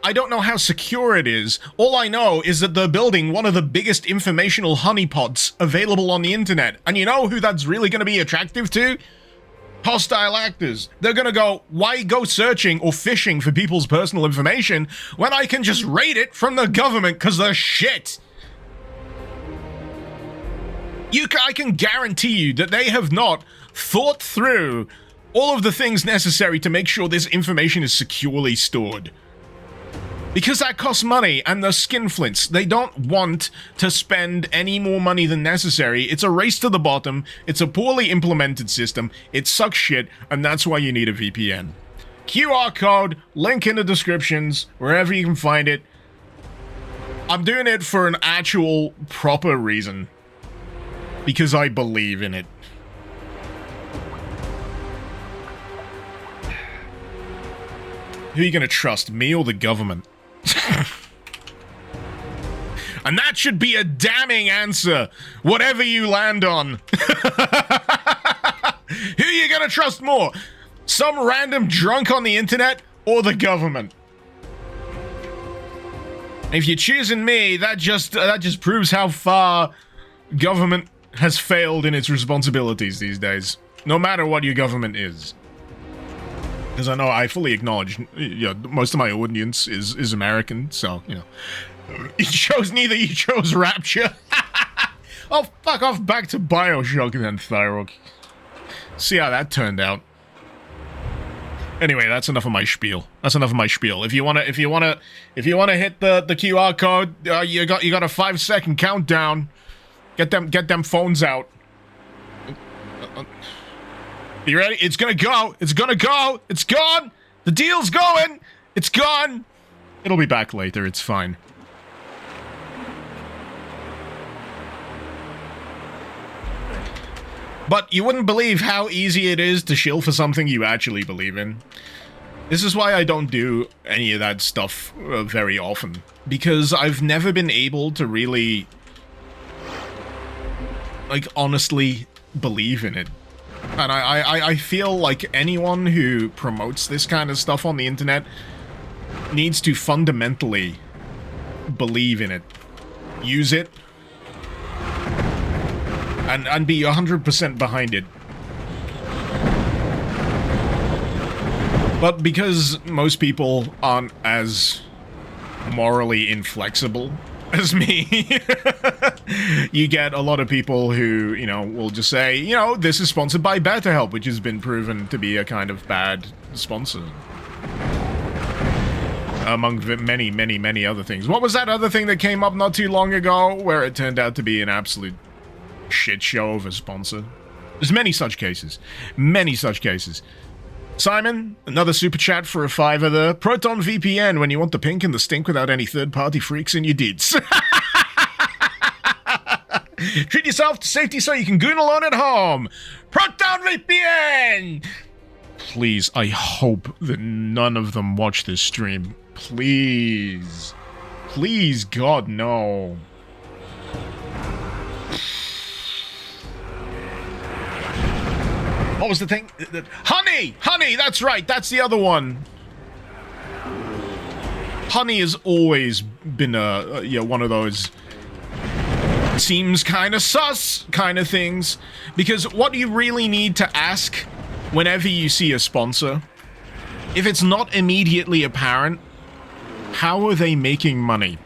I don't know how secure it is. All I know is that they're building one of the biggest informational honeypots available on the internet. And you know who that's really going to be attractive to? Hostile actors. They're going to go, why go searching or fishing for people's personal information when I can just raid it from the government because they're shit? I can guarantee you that they have not thought through all of the things necessary to make sure this information is securely stored. Because that costs money, and they're skinflints. They don't want to spend any more money than necessary. It's a race to the bottom. It's a poorly implemented system. It sucks shit, and that's why you need a VPN. QR code, link in the descriptions, wherever you can find it. I'm doing it for an actual, proper reason. Because I believe in it. Who are you gonna trust, me or the government? And that should be a damning answer, whatever you land on. Who are you gonna trust more? Some random drunk on the internet or the government? If you're choosing me, that just proves how far government has failed in its responsibilities these days. No matter what your government is. Because I know I fully acknowledge, most of my audience is American, so, You chose neither, you chose Rapture. Oh, fuck off, back to Bioshock and then Thyroid. See how that turned out. Anyway, that's enough of my spiel. If you wanna hit the QR code, you got a 5-second countdown. Get them phones out. You ready? It's gonna go. It's gonna go. It's gone. The deal's going. It's gone. It'll be back later. It's fine. But you wouldn't believe how easy it is to shill for something you actually believe in. This is why I don't do any of that stuff very often. Because I've never been able to really, honestly believe in it. And I feel like anyone who promotes this kind of stuff on the internet needs to fundamentally believe in it. Use it. And be 100% behind it. But because most people aren't as morally inflexible as me, you get a lot of people who, will just say, this is sponsored by BetterHelp, which has been proven to be a kind of bad sponsor. Among many, many, many other things. What was that other thing that came up not too long ago, where it turned out to be an absolute shit show of a sponsor? There's many such cases. Many such cases. Simon, another super chat for a $5 there. Proton VPN when you want the pink and the stink without any third-party freaks in your deeds. Treat yourself to safety so you can goon alone at home. Proton VPN! Please, I hope that none of them watch this stream. Please. Please, God, no. What was the thing? Honey! Honey! That's right! That's the other one! Honey has always been one of those seems kind of sus kind of things. Because what you really need to ask whenever you see a sponsor, if it's not immediately apparent, how are they making money?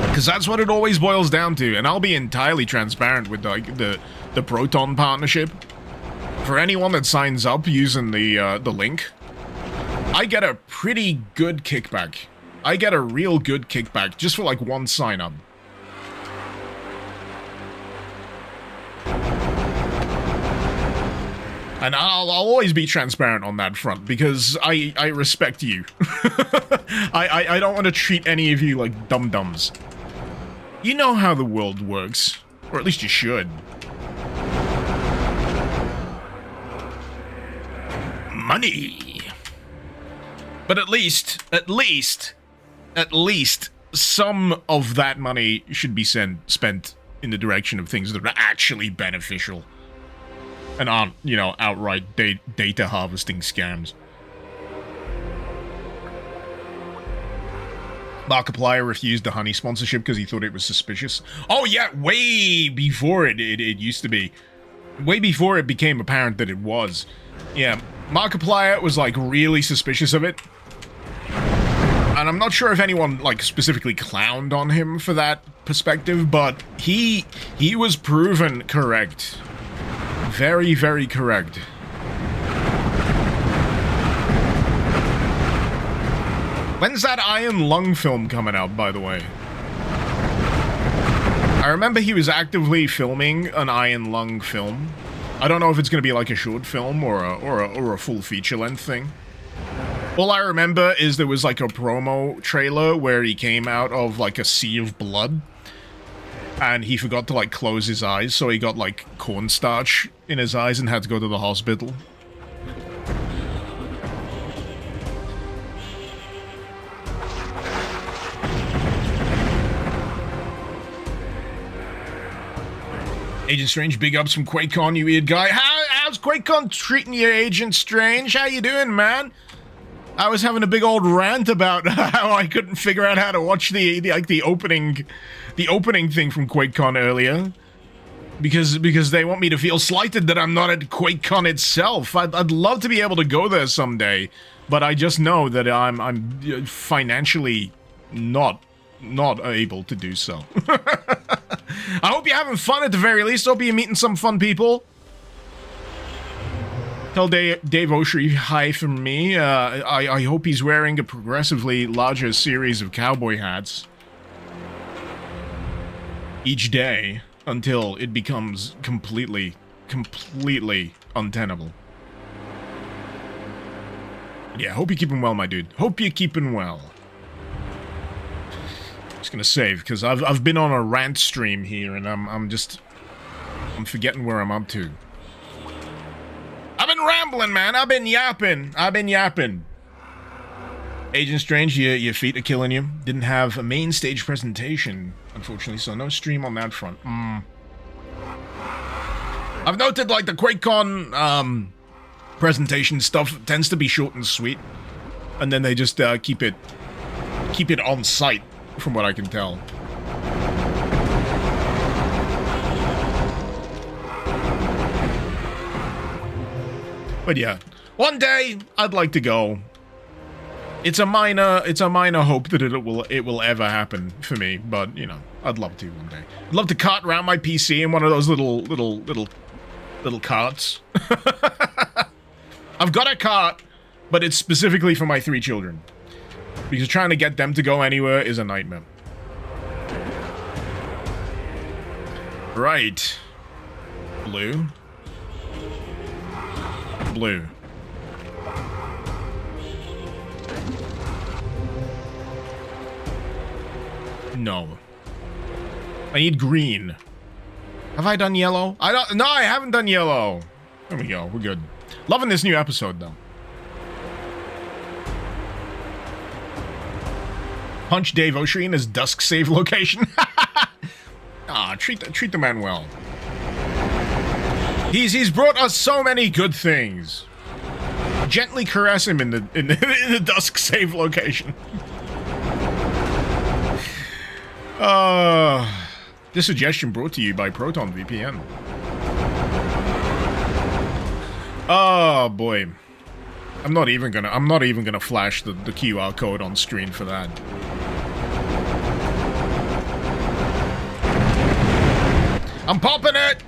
Because that's what it always boils down to. And I'll be entirely transparent with the Proton partnership. For anyone that signs up using the link, I get a pretty good kickback. I get a real good kickback just for one sign up. And I'll always be transparent on that front because I respect you. I don't want to treat any of you like dum-dums. You know how the world works, or at least you should. Money. But at least some of that money should be spent in the direction of things that are actually beneficial and aren't, outright data harvesting scams. Markiplier refused the Honey sponsorship because he thought it was suspicious. Oh yeah, way before it used to be. Way before it became apparent that it was. Yeah, Markiplier was like really suspicious of it. And I'm not sure if anyone like specifically clowned on him for that perspective, but he was proven correct. Very, very correct. When's that Iron Lung film coming out, by the way? I remember he was actively filming an Iron Lung film. I don't know if it's going to be like a short film or a full feature-length thing. All I remember is there was like a promo trailer where he came out of like a sea of blood. And he forgot to like close his eyes, so he got like cornstarch in his eyes and had to go to the hospital. Agent Strange, big ups from QuakeCon, you weird guy. How's QuakeCon treating you, Agent Strange? How you doing, man? I was having a big old rant about how I couldn't figure out how to watch the opening thing from QuakeCon earlier, because they want me to feel slighted that I'm not at QuakeCon itself. I'd love to be able to go there someday, but I just know that I'm financially not able to do so. I hope you're having fun at the very least. Hope you're meeting some fun people. Tell Dave Oshry hi from me. I hope he's wearing a progressively larger series of cowboy hats each day until it becomes completely untenable. Yeah, hope you're keeping well, my dude. Hope you're keeping well. Just gonna save, because I've been on a rant stream here, and I'm forgetting where I'm up to. I've been rambling, man. I've been yapping. Agent Strange, your feet are killing you. Didn't have a main stage presentation, unfortunately, so no stream on that front. I've noted, like, the QuakeCon presentation stuff tends to be short and sweet, and then they just keep it on site, from what I can tell. But yeah, one day I'd like to go. It's a minor hope that it will ever happen for me, but you know, I'd love to one day. I'd love to cart around my PC in one of those little carts. I've got a cart, but it's specifically for my 3 children. Because trying to get them to go anywhere is a nightmare. Right. Blue. Blue. No. I need green. Have I done yellow? No, I haven't done yellow. There we go. We're good. Loving this new episode, though. Punch Dave Oshry in his dusk save location. Ah, treat the man well. He's brought us so many good things. Gently caress him in the dusk save location. This suggestion brought to you by Proton VPN. Oh boy. I'm not even gonna flash the QR code on screen for that. I'm popping it!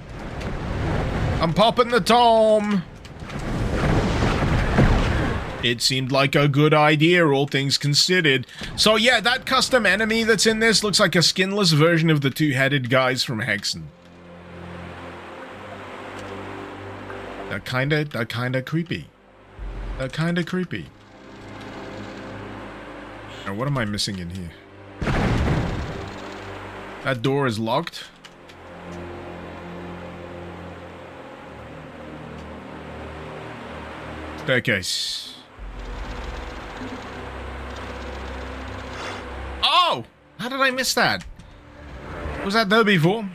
I'm popping the tome! It seemed like a good idea, all things considered. So yeah, that custom enemy that's in this looks like a skinless version of the 2-headed guys from Hexen. They're kinda creepy. They're kinda creepy. Now, what am I missing in here? That door is locked. Staircase. Oh! How did I miss that? Was that there before?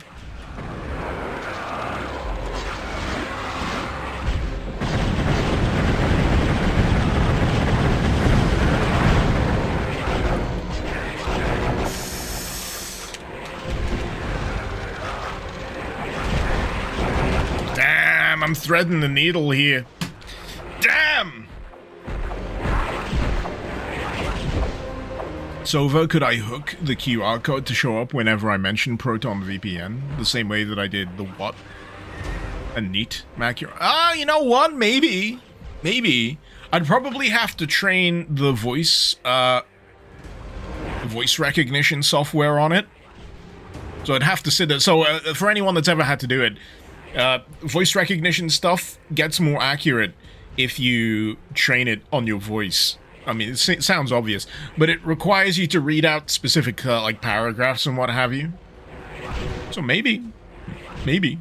I'm threading the needle here. Damn! Sova, could I hook the QR code to show up whenever I mention Proton VPN? The same way that I did the what? A neat Macura. Ah, you know what? Maybe. Maybe. I'd probably have to train the voice recognition software on it. So I'd have to sit there. So for anyone that's ever had to do it, voice recognition stuff gets more accurate if you train it on your voice. I mean, it sounds obvious, but it requires you to read out specific, like, paragraphs and what have you. So maybe. Maybe.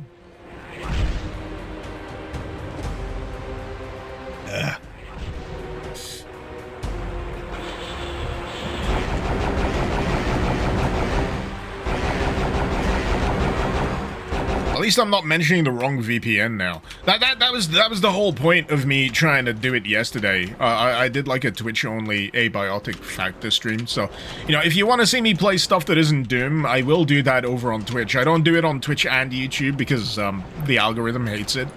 At least I'm not mentioning the wrong VPN now. That was the whole point of me trying to do it yesterday. I did like a Twitch-only abiotic factor stream, so, you know, if you want to see me play stuff that isn't Doom, I will do that over on Twitch. I don't do it on Twitch and YouTube because the algorithm hates it.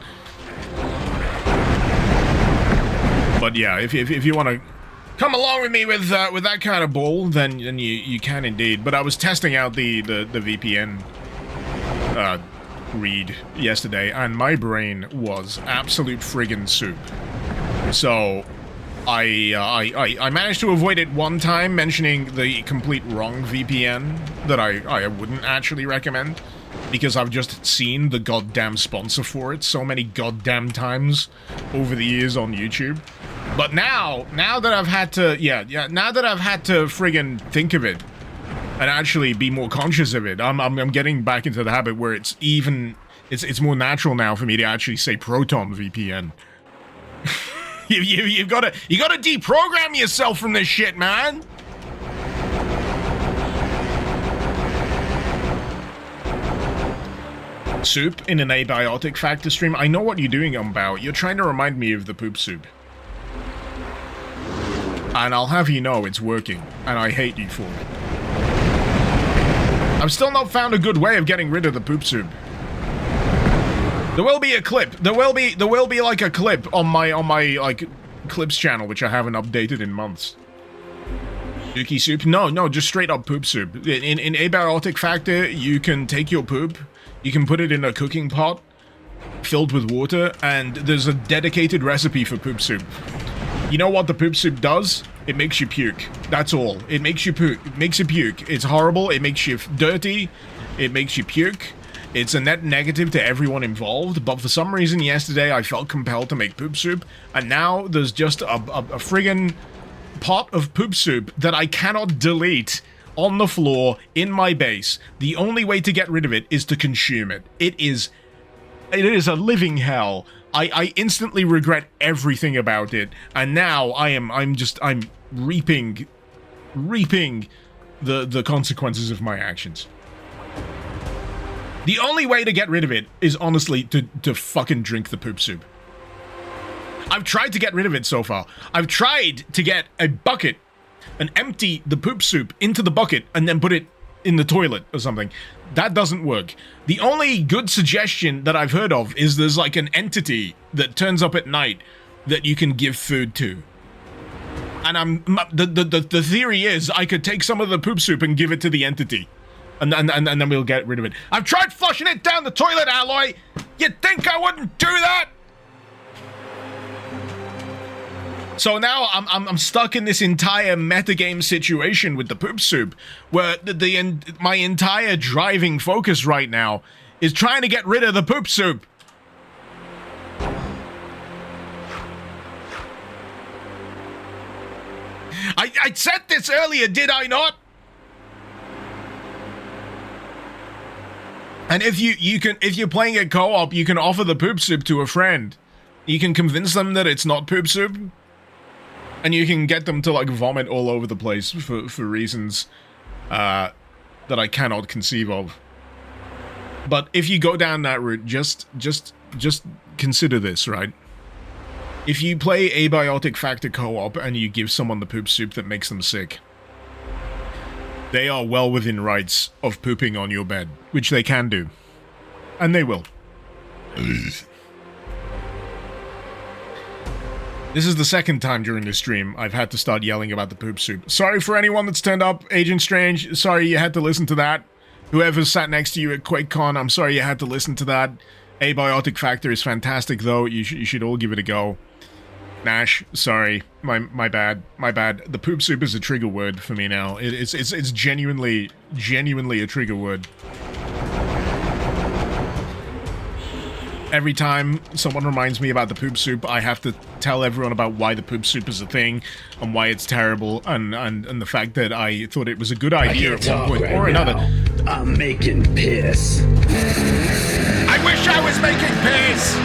But yeah, if you want to come along with me with that kind of bull, then you can indeed. But I was testing out the VPN read yesterday, and my brain was absolute friggin' soup. So I managed to avoid it one time, mentioning the complete wrong VPN that I wouldn't actually recommend, because I've just seen the goddamn sponsor for it so many goddamn times over the years on YouTube. But now that I've had to, now that I've had to friggin' think of it and actually be more conscious of it, I'm getting back into the habit where it's more natural now for me to actually say Proton VPN. you gotta deprogram yourself from this shit, man. Soup in an abiotic factor stream. I know what you're doing, Umbao. You're trying to remind me of the poop soup. And I'll have you know it's working, and I hate you for it. I've still not found a good way of getting rid of the poop soup. There will be a clip. There will be like a clip on my like clips channel, which I haven't updated in months. Dookie soup? No, just straight up poop soup. In abiotic factor, you can take your poop, you can put it in a cooking pot filled with water, and there's a dedicated recipe for poop soup. You know what the poop soup does? It makes you puke. That's all. It makes you puke. It makes you puke. It's horrible. It makes you dirty. It makes you puke. It's a net negative to everyone involved, but for some reason yesterday I felt compelled to make poop soup, and now there's just a friggin' pot of poop soup that I cannot delete on the floor in my base. The only way to get rid of it is to consume it. It is a living hell. I instantly regret everything about it, and now I'm reaping the consequences of my actions. The only way to get rid of it is honestly to fucking drink the poop soup. I've tried to get rid of it so far. I've tried to get a bucket and empty the poop soup into the bucket and then put it in the toilet or something. That doesn't work. The only good suggestion that I've heard of is there's like an entity that turns up at night that you can give food to. And the theory is I could take some of the poop soup and give it to the entity. And then we'll get rid of it. I've tried flushing it down the toilet, Alloy! You'd think I wouldn't do that? So now I'm stuck in this entire metagame situation with the poop soup, where my entire driving focus right now is trying to get rid of the poop soup. I said this earlier, did I not? And if you're playing a co-op, you can offer the poop soup to a friend. You can convince them that it's not poop soup. And you can get them to, like, vomit all over the place for reasons that I cannot conceive of. But if you go down that route, just consider this, right? If you play abiotic factor co-op and you give someone the poop soup that makes them sick, they are well within rights of pooping on your bed, which they can do. And they will. This is the second time during the stream I've had to start yelling about the poop soup. Sorry for anyone that's turned up, Agent Strange. Sorry you had to listen to that. Whoever sat next to you at QuakeCon, I'm sorry you had to listen to that. Abiotic Factor is fantastic though. You should all give it a go. Nash, sorry, my bad, my bad. The poop soup is a trigger word for me now. It's genuinely a trigger word. Every time someone reminds me about the poop soup, I have to tell everyone about why the poop soup is a thing and why it's terrible and the fact that I thought it was a good idea at one point or another. I'm making piss. I wish I was making piss.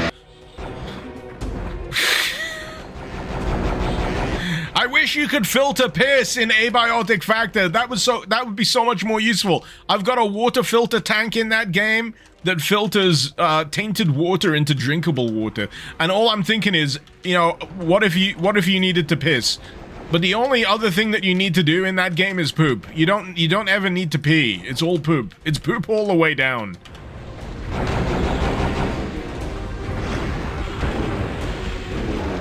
I wish you could filter piss in Abiotic Factor. That would be so much more useful. I've got a water filter tank in that game that filters tainted water into drinkable water. And all I'm thinking is, you know, what if you needed to piss? But the only other thing that you need to do in that game is poop. You don't ever need to pee. It's all poop. It's poop all the way down.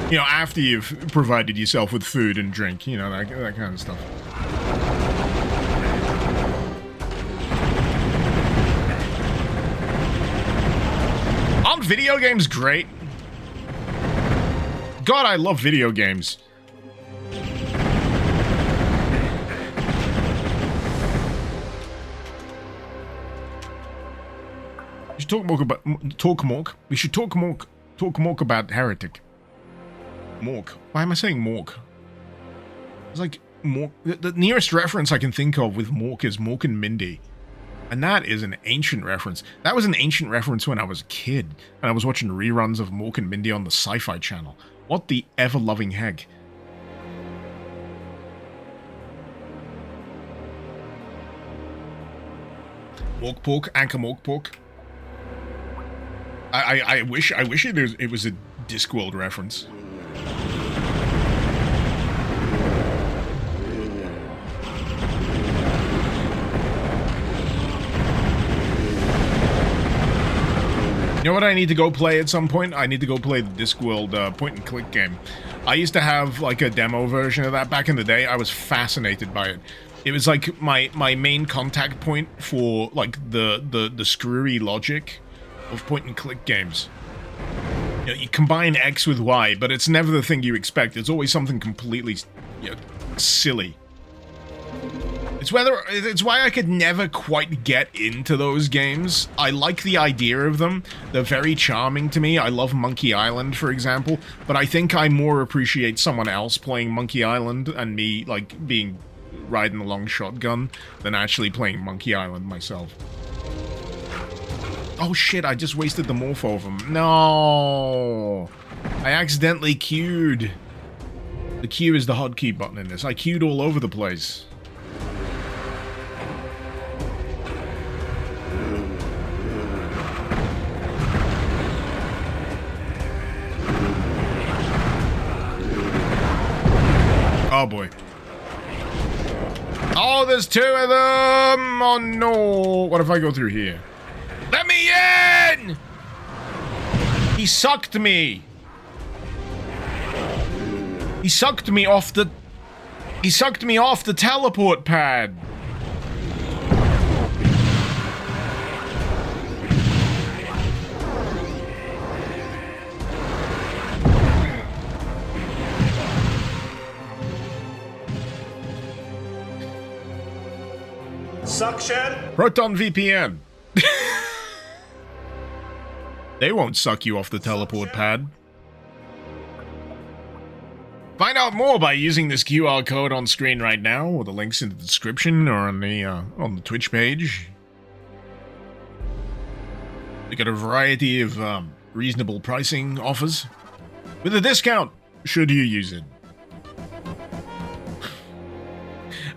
You know, after you've provided yourself with food and drink, you know, that kind of stuff. Aren't video games great? God, I love video games. We should talk more about Heretic. Mork. Why am I saying Mork? It's like Mork. The nearest reference I can think of with Mork is Mork and Mindy. And that is an ancient reference. That was an ancient reference when I was a kid. And I was watching reruns of Mork and Mindy on the Sci-Fi Channel. What the ever-loving heck? Mork Pork, Anchor Mork Pork. I wish it was a Discworld reference. You know what I need to go play at some point? I need to go play the Discworld point-and-click game. I used to have, like, a demo version of that back in the day. I was fascinated by it. It was, like, my main contact point for, like, the screwy logic of point-and-click games. You know, you combine X with Y, but it's never the thing you expect. It's always something completely, you know, silly. It's why I could never quite get into those games. I like the idea of them. They're very charming to me. I love Monkey Island, for example, but I think I more appreciate someone else playing Monkey Island and me, like, riding along shotgun than actually playing Monkey Island myself. Oh shit, I just wasted the morpho of them. No! I accidentally queued. The Q is the hotkey button in this. I queued all over the place. Oh boy. Oh, there's two of them! Oh no! What if I go through here? Let me in! He sucked me! He sucked me off the... He sucked me off the teleport pad! Suction? Proton VPN. They won't suck you off the teleport pad. Find out more by using this QR code on screen right now, or the links in the description, or on the Twitch page. We got a variety of reasonable pricing offers with a discount, should you use it.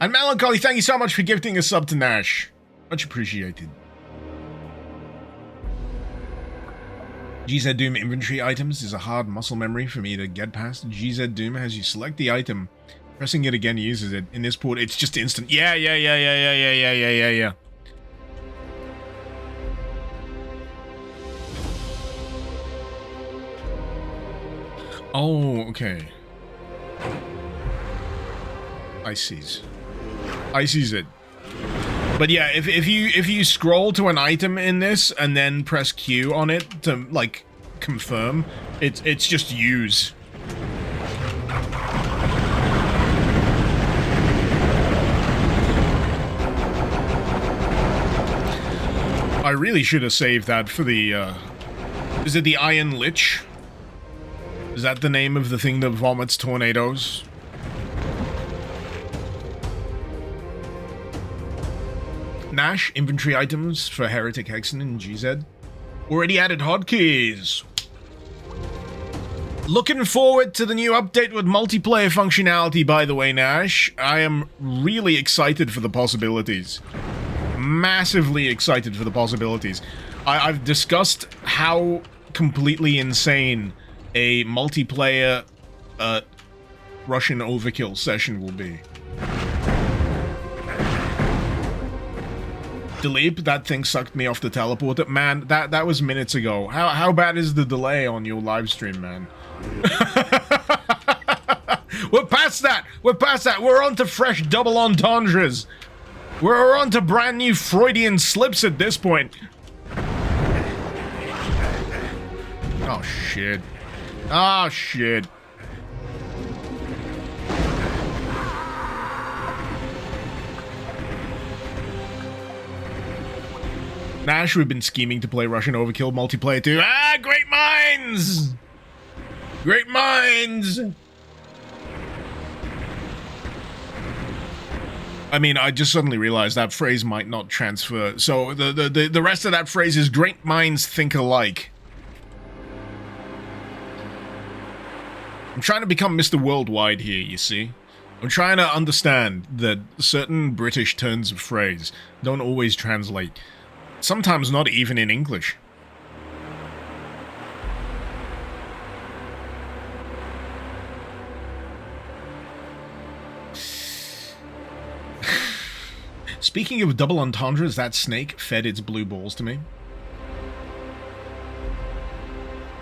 And Melancholy, thank you so much for gifting a sub to Nash. Much appreciated. GZ Doom inventory items is a hard muscle memory for me to get past. GZ Doom has you select the item, pressing it again uses it. In this port, it's just instant. Yeah. Oh, okay. I sees it. But yeah, if you scroll to an item in this and then press Q on it to like confirm, it's just use. I really should have saved that for the is it the Iron Lich? Is that the name of the thing that vomits tornadoes? Nash, inventory items for Heretic, Hexen, and GZ. Already added hotkeys. Looking forward to the new update with multiplayer functionality, by the way, Nash. I am really excited for the possibilities. Massively excited for the possibilities. I've discussed how completely insane a multiplayer Russian overkill session will be. Delete, that thing sucked me off the teleporter. Man, that was minutes ago. How bad is the delay on your live stream, man? We're past that. We're past that. We're on to fresh double entendres. We're on to brand new Freudian slips at this point. Oh, shit. Oh, shit. Nash, we've been scheming to play Russian Overkill multiplayer too. Ah, great minds! Great minds! I mean, I just suddenly realized that phrase might not transfer. So the rest of that phrase is great minds think alike. I'm trying to become Mr. Worldwide here, you see. I'm trying to understand that certain British turns of phrase don't always translate. Sometimes not even in English. Speaking of double entendres, that snake fed its blue balls to me.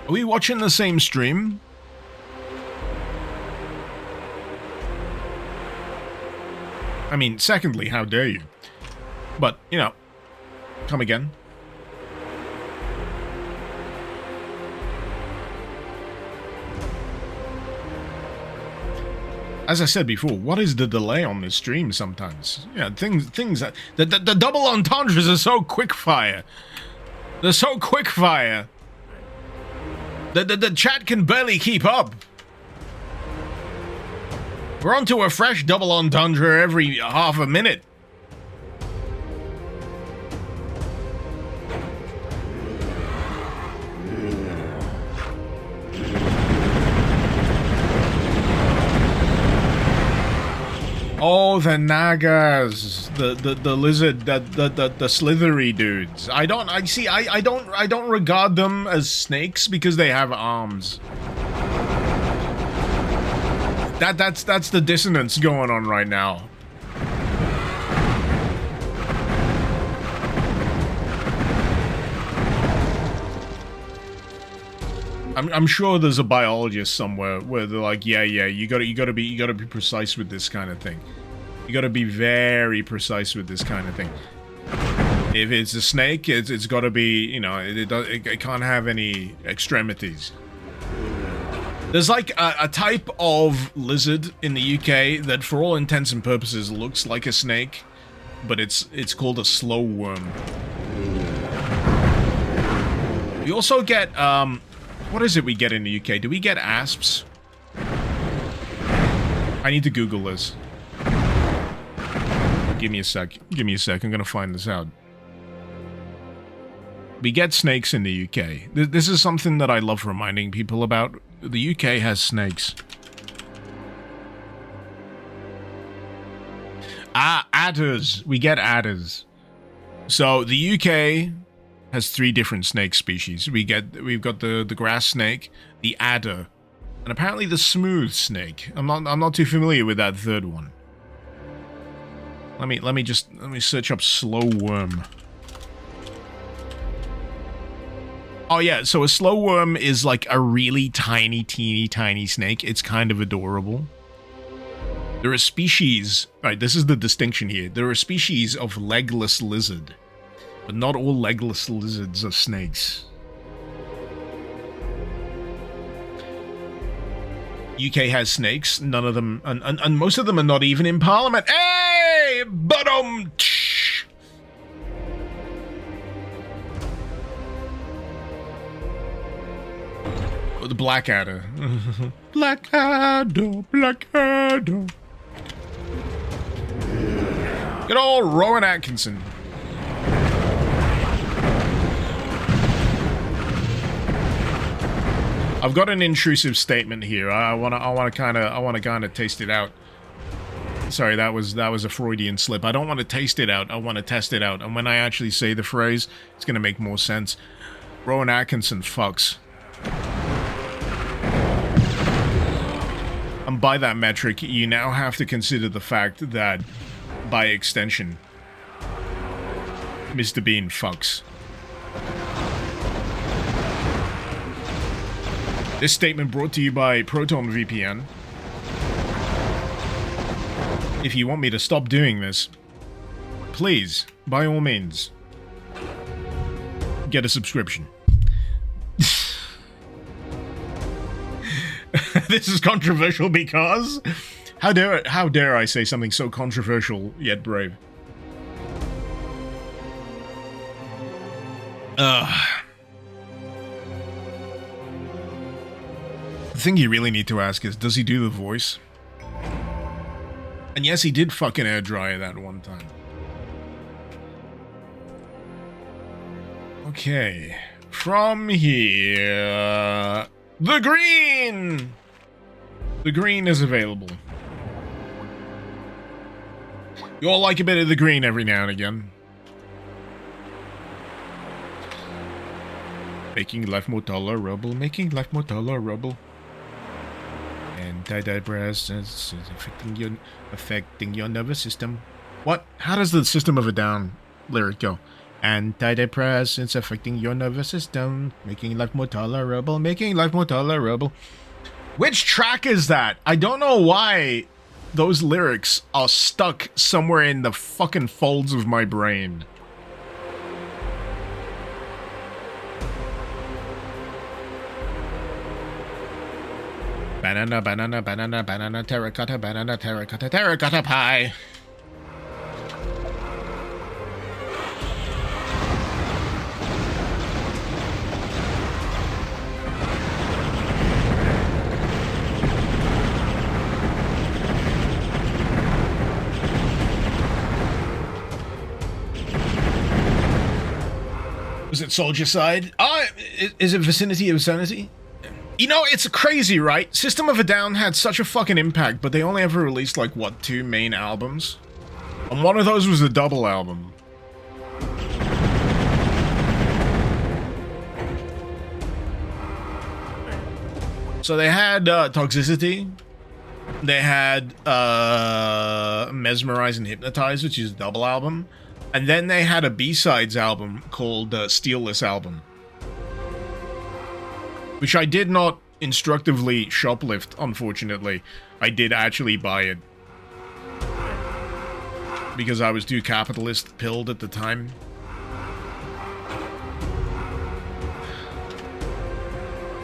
Are we watching the same stream? I mean, secondly, how dare you? But, you know, come again. As I said before, what is the delay on this stream sometimes? Yeah, things that... The double entendres are so quick fire. They're so quick fire. The chat can barely keep up. We're onto a fresh double entendre every half a minute. Oh, the Nagas, the lizard, the slithery dudes. I don't regard them as snakes because they have arms. That's the dissonance going on right now. I'm sure there's a biologist somewhere where they're like, yeah, you gotta be precise with this kind of thing. You gotta be very precise with this kind of thing. If it's a snake, it's gotta be, you know, it can't have any extremities. There's like a type of lizard in the UK that, for all intents and purposes, looks like a snake, but it's called a slow worm. We also get what is it we get in the UK? Do we get asps? I need to Google this. Give me a sec. Give me a sec. I'm gonna find this out. We get snakes in the UK. This is something that I love reminding people about. The UK has snakes. Ah, adders. We get adders. So the UK has 3 different snake species. We've got the grass snake, the adder, and apparently the smooth snake. I'm not too familiar with that third one. Let me search up slow worm. Oh yeah, so a slow worm is like a really tiny, teeny, tiny snake. It's kind of adorable. There are species, right, this is the distinction here. There are species of legless lizard, but not all legless lizards are snakes. UK has snakes, none of them, and most of them are not even in Parliament. Hey! Bottom! The Blackadder. Blackadder, Blackadder. Good old Rowan Atkinson. I've got an intrusive statement here. I wanna kind of taste it out. Sorry, that was a Freudian slip. I don't want to taste it out. I want to test it out. And when I actually say the phrase, it's gonna make more sense. Rowan Atkinson fucks. And by that metric, you now have to consider the fact that, by extension, Mr. Bean fucks. This statement brought to you by ProtonVPN. If you want me to stop doing this, please, by all means, get a subscription. This is controversial because... How dare I say something so controversial yet brave? The thing you really need to ask is, does he do the voice? And yes, he did fucking air dryer that one time. Okay. From here... The green! The green is available. You all like a bit of the green every now and again. Making life more tolerable, making life more tolerable. Antidepressants is affecting your nervous system. What? How does the System of a Down lyric go? Antidepressants affecting your nervous system, making life more tolerable, making life more tolerable. Which track is that? I don't know why those lyrics are stuck somewhere in the fucking folds of my brain. Banana, banana, banana, banana, terracotta, terracotta pie. Was it Soldier Side? Is it Vicinity of Sanity? You know, it's crazy, right? System of a Down had such a fucking impact, but they only ever released, like, what, 2 main albums? And one of those was a double album. So they had Toxicity. They had Mesmerize and Hypnotize, which is a double album. And then they had a B-sides album called Steelless Album. Which I did not instructively shoplift, unfortunately. I did actually buy it. Because I was too capitalist-pilled at the time.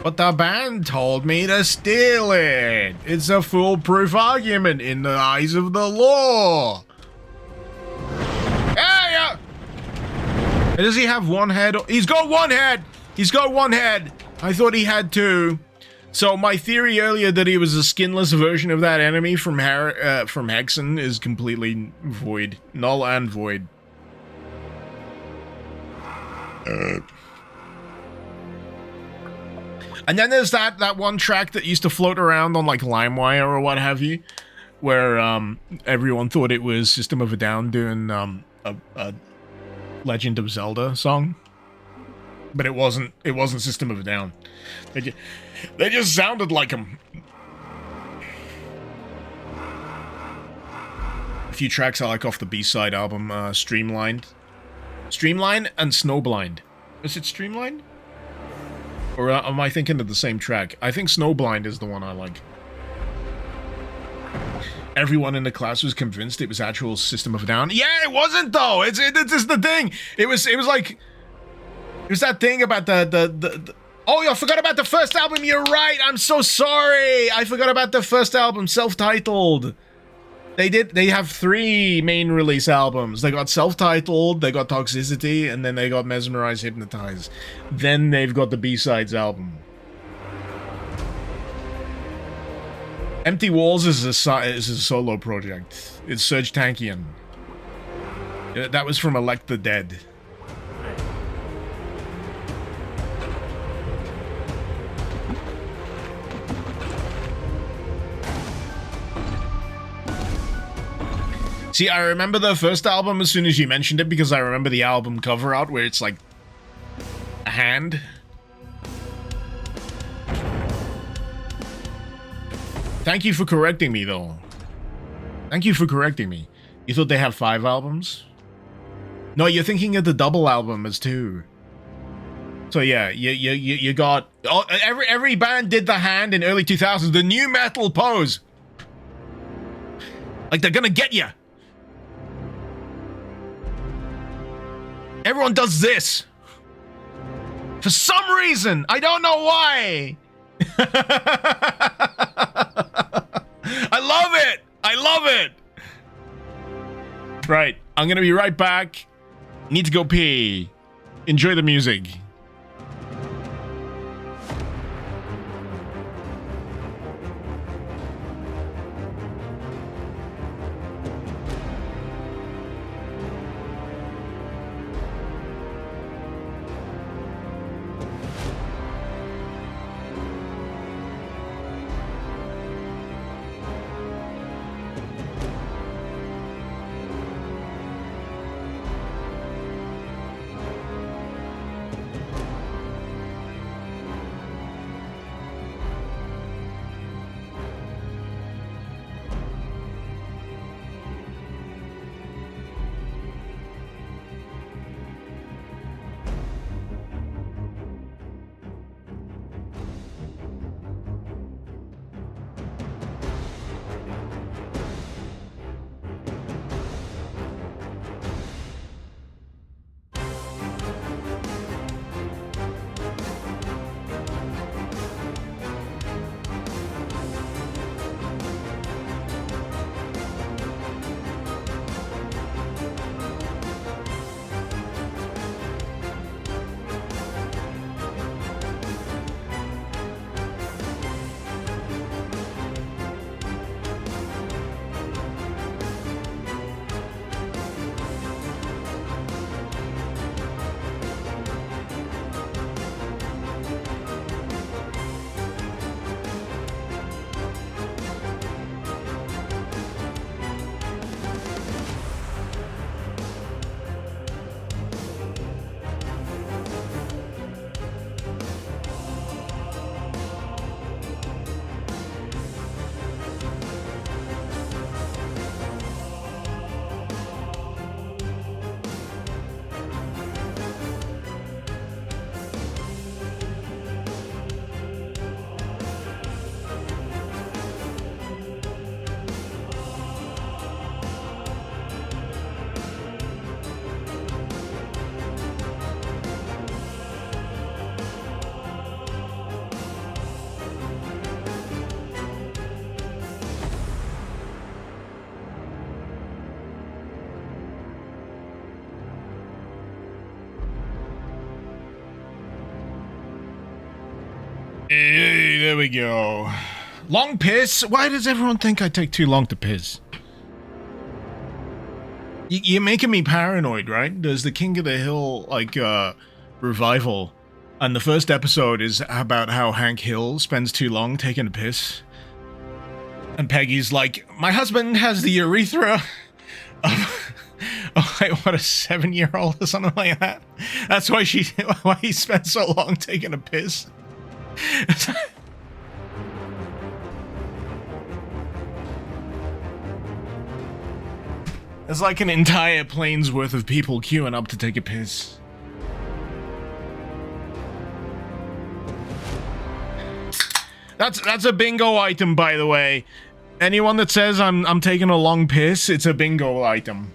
But the band told me to steal it! It's a foolproof argument in the eyes of the law! Hey! Does he have one head? He's got one head! He's got one head! I thought he had 2. So my theory earlier that he was a skinless version of that enemy from Hexen is completely void. Null and void. And then there's that one track that used to float around on like LimeWire or what have you, where everyone thought it was System of a Down doing a Legend of Zelda song. But it wasn't System of a Down. They just sounded like them. A few tracks I like off the B-side album, Streamlined. Streamline and Snowblind. Is it Streamlined? Or am I thinking of the same track? I think Snowblind is the one I like. everyone in the class was convinced it was actual System of a Down. Yeah, it wasn't though. It's just the thing. It was like, it was that thing about the oh, I forgot about the first album. You're right. I'm so sorry. I forgot about the first album, self-titled. They have 3 main release albums. They got self-titled, they got Toxicity, and then they got Mesmerize, Hypnotize. Then they've got the B-Sides album. Empty Walls is a solo project. It's Serge Tankian. That was from Elect the Dead. See, I remember the first album as soon as you mentioned it because I remember the album cover art where it's like a hand. Thank you for correcting me, though. Thank you for correcting me. You thought they have 5 albums? No, you're thinking of the double album as 2. So yeah, you got... Oh, every band did the hand in early 2000s. The new metal pose. Like they're gonna get you. Everyone does this. For some reason. I don't know why. I love it. I love it. Right. I'm going to be right back. Need to go pee. Enjoy the music. Hey, there we go. Long piss? Why does everyone think I take too long to piss? You're making me paranoid, right? There's the King of the Hill, like, revival. And the first episode is about how Hank Hill spends too long taking a piss. And Peggy's like, my husband has the urethra of... Oh, like, what, a 7-year-old or something like that? That's why he spends so long taking a piss. It's like an entire plane's worth of people queuing up to take a piss. That's a bingo item, by the way. Anyone that says I'm taking a long piss, it's a bingo item.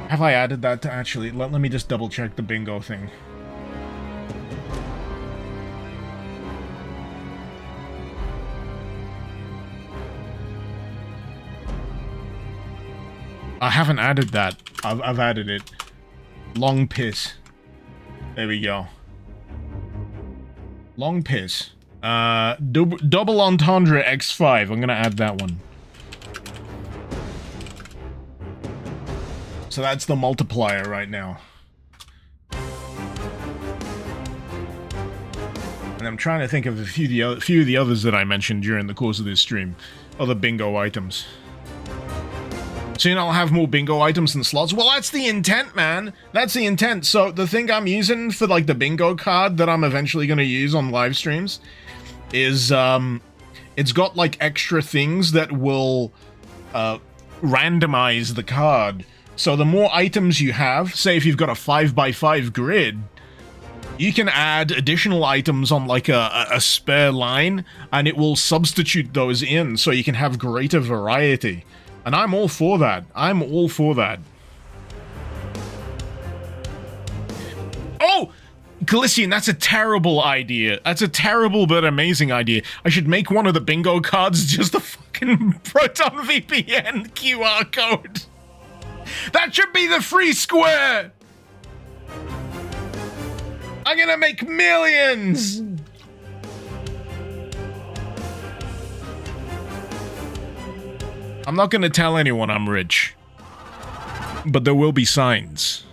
Have I added that to actually? Let me just double check the bingo thing. I haven't added that. I've added it. Long piss. There we go. Long piss. Double entendre X5. I'm gonna add that one. So that's the multiplier right now. And I'm trying to think of a few of the others that I mentioned during the course of this stream. Other bingo items. Soon I'll have more bingo items and slots. Well, that's the intent, man. That's the intent. So the thing I'm using for like the bingo card that I'm eventually going to use on live streams is it's got like extra things that will randomize the card. So the more items you have, say if you've got a 5x5 grid, you can add additional items on like a spare line and it will substitute those in so you can have greater variety. And I'm all for that. I'm all for that. Oh! Galician, that's a terrible idea. That's a terrible but amazing idea. I should make one of the bingo cards just a fucking Proton VPN QR code. That should be the free square! I'm gonna make millions! I'm not gonna tell anyone I'm rich. But there will be signs.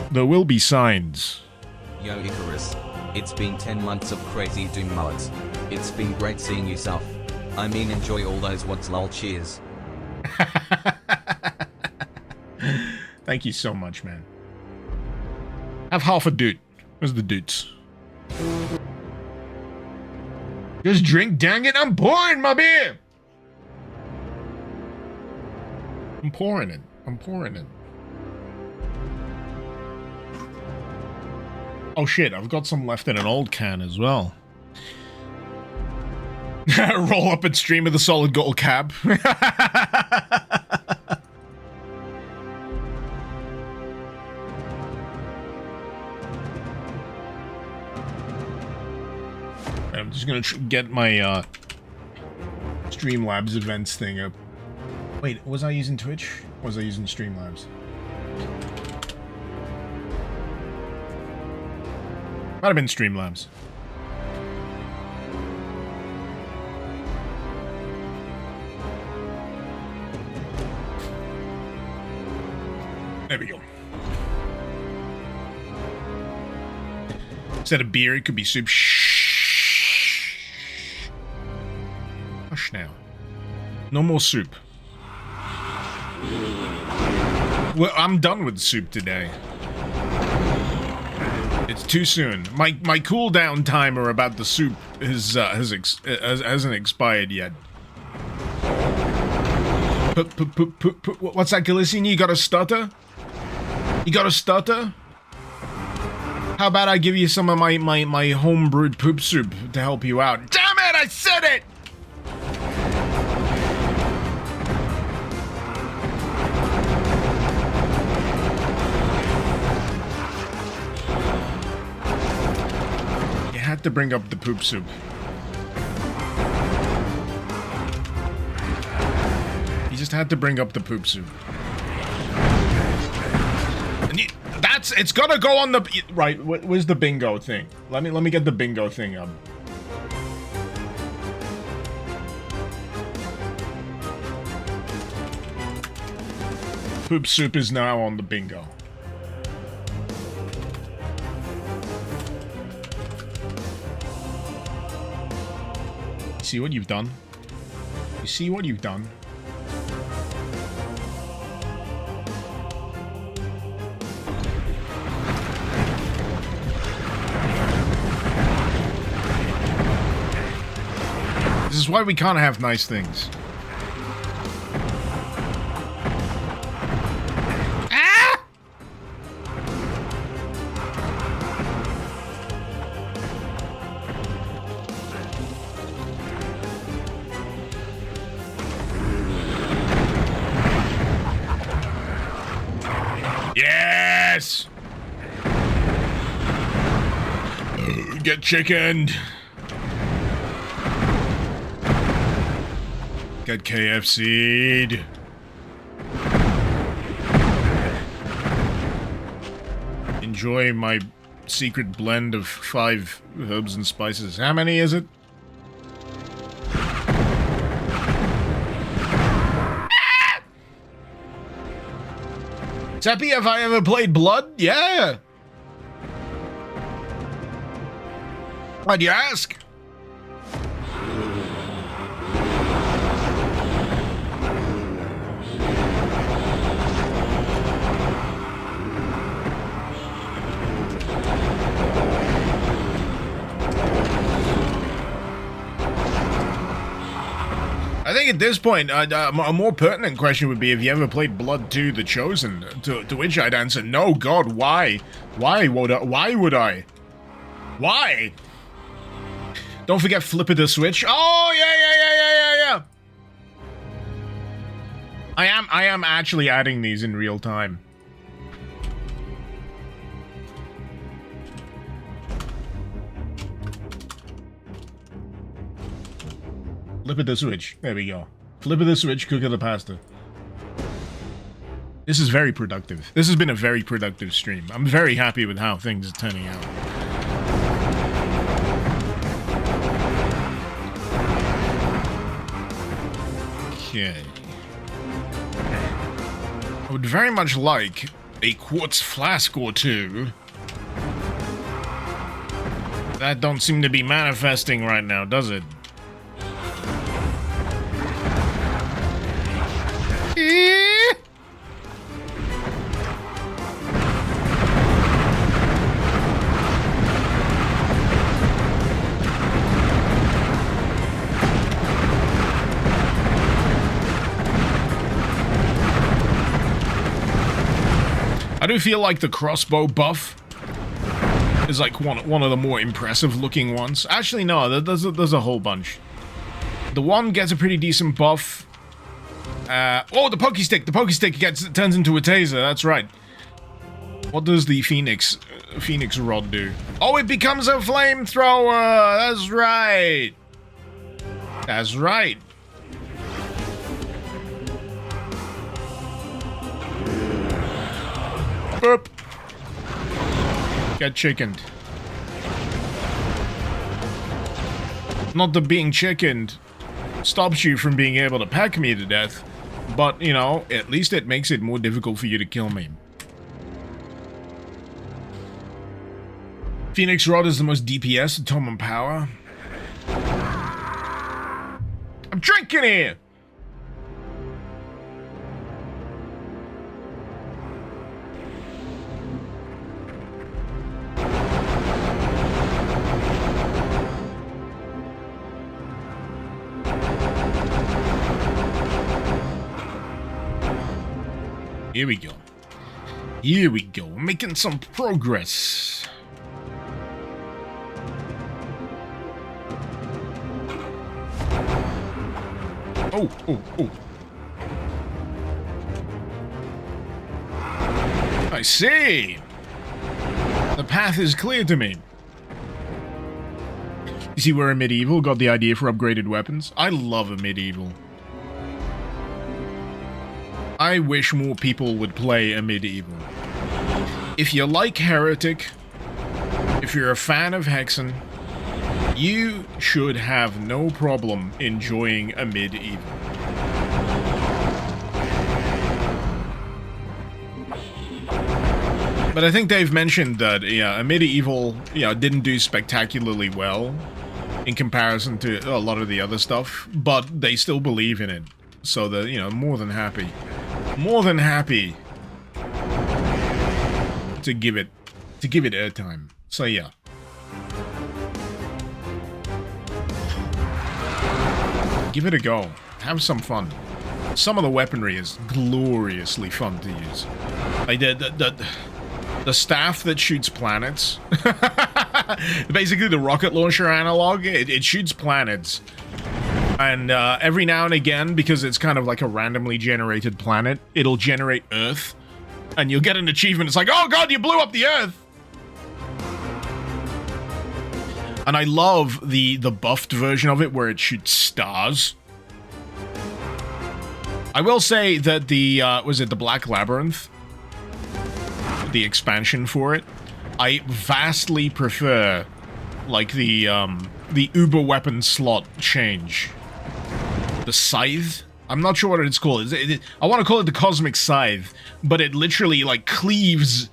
There will be signs. Yo Icarus, it's been 10 months of crazy doing mullets. It's been great seeing you, South. I mean, enjoy all those what's lol, cheers. Thank you so much, man. Have half a doot. Where's the doots? Just drink, dang it, I'm pouring my beer! I'm pouring it. I'm pouring it. Oh shit, I've got some left in an old can as well. Roll up and stream with a solid gold cab. I'm just gonna get my Streamlabs events thing up. Wait, was I using Twitch? Or was I using Streamlabs? Might have been Streamlabs. There we go. Instead of beer, it could be soup. Shh. Hush now. No more soup. Well, I'm done with soup today. It's too soon. My cooldown timer about the soup hasn't expired yet. What's that, Galician? You got a stutter? You got a stutter? How about I give you some of my homebrewed poop soup to help you out? Damn it! I said it! Had to bring up the poop soup. You just had to bring up the poop soup. And it's gotta go on the right. Where's the bingo thing? Let me get the bingo thing up. Poop soup is now on the bingo. See what you've done? You see what you've done? This is why we can't have nice things. Yes! Get chickened. Get KFC'd. Enjoy my secret blend of 5 herbs and spices. How many is it? Seppi, have I ever played Blood? Yeah. Why'd you ask? I think at this point, a more pertinent question would be if you ever played Blood 2: The Chosen, to which I'd answer, no, God, why? Why would I? Why? Don't forget Flipper the Switch. Oh, yeah. I am actually adding these in real time. Flip of the switch. There we go. Flip of the switch, cook of the pasta. This is very productive. This has been a very productive stream. I'm very happy with how things are turning out. Okay. I would very much like a quartz flask or two. That don't seem to be manifesting right now, does it? I do feel like the crossbow buff is like one of the more impressive looking ones. Actually, no, there's a whole bunch. The one gets a pretty decent buff. Oh, the pokey stick! The pokey stick turns into a taser. That's right. What does the phoenix rod do? Oh, it becomes a flamethrower. That's right. That's right. Boop. Get chickened. Not that being chickened stops you from being able to peck me to death, but, you know, at least it makes it more difficult for you to kill me. Phoenix Rod is the most DPS atom and power. I'm drinking here! Here we go. Here we go. We're making some progress. Oh. I see. The path is clear to me. You see where a medieval got the idea for upgraded weapons? I love a medieval. I wish more people would play a medieval. If you like Heretic, if you're a fan of Hexen, you should have no problem enjoying a medieval. But I think they've mentioned that, yeah, a medieval, didn't do spectacularly well in comparison to a lot of the other stuff, but they still believe in it. So they're, more than happy. More than happy to give it airtime. So yeah. Give it a go. Have some fun. Some of the weaponry is gloriously fun to use. Like the staff that shoots planets. Basically the rocket launcher analog, it shoots planets. And every now and again, because it's kind of like a randomly generated planet, it'll generate Earth. And you'll get an achievement. It's like, oh god, you blew up the Earth! And I love the buffed version of it where it shoots stars. I will say that the, was it the Black Labyrinth? The expansion for it. I vastly prefer, like, the Uber weapon slot change. The Scythe? I'm not sure what it's called. I want to call it the Cosmic Scythe, but it literally, like, cleaves,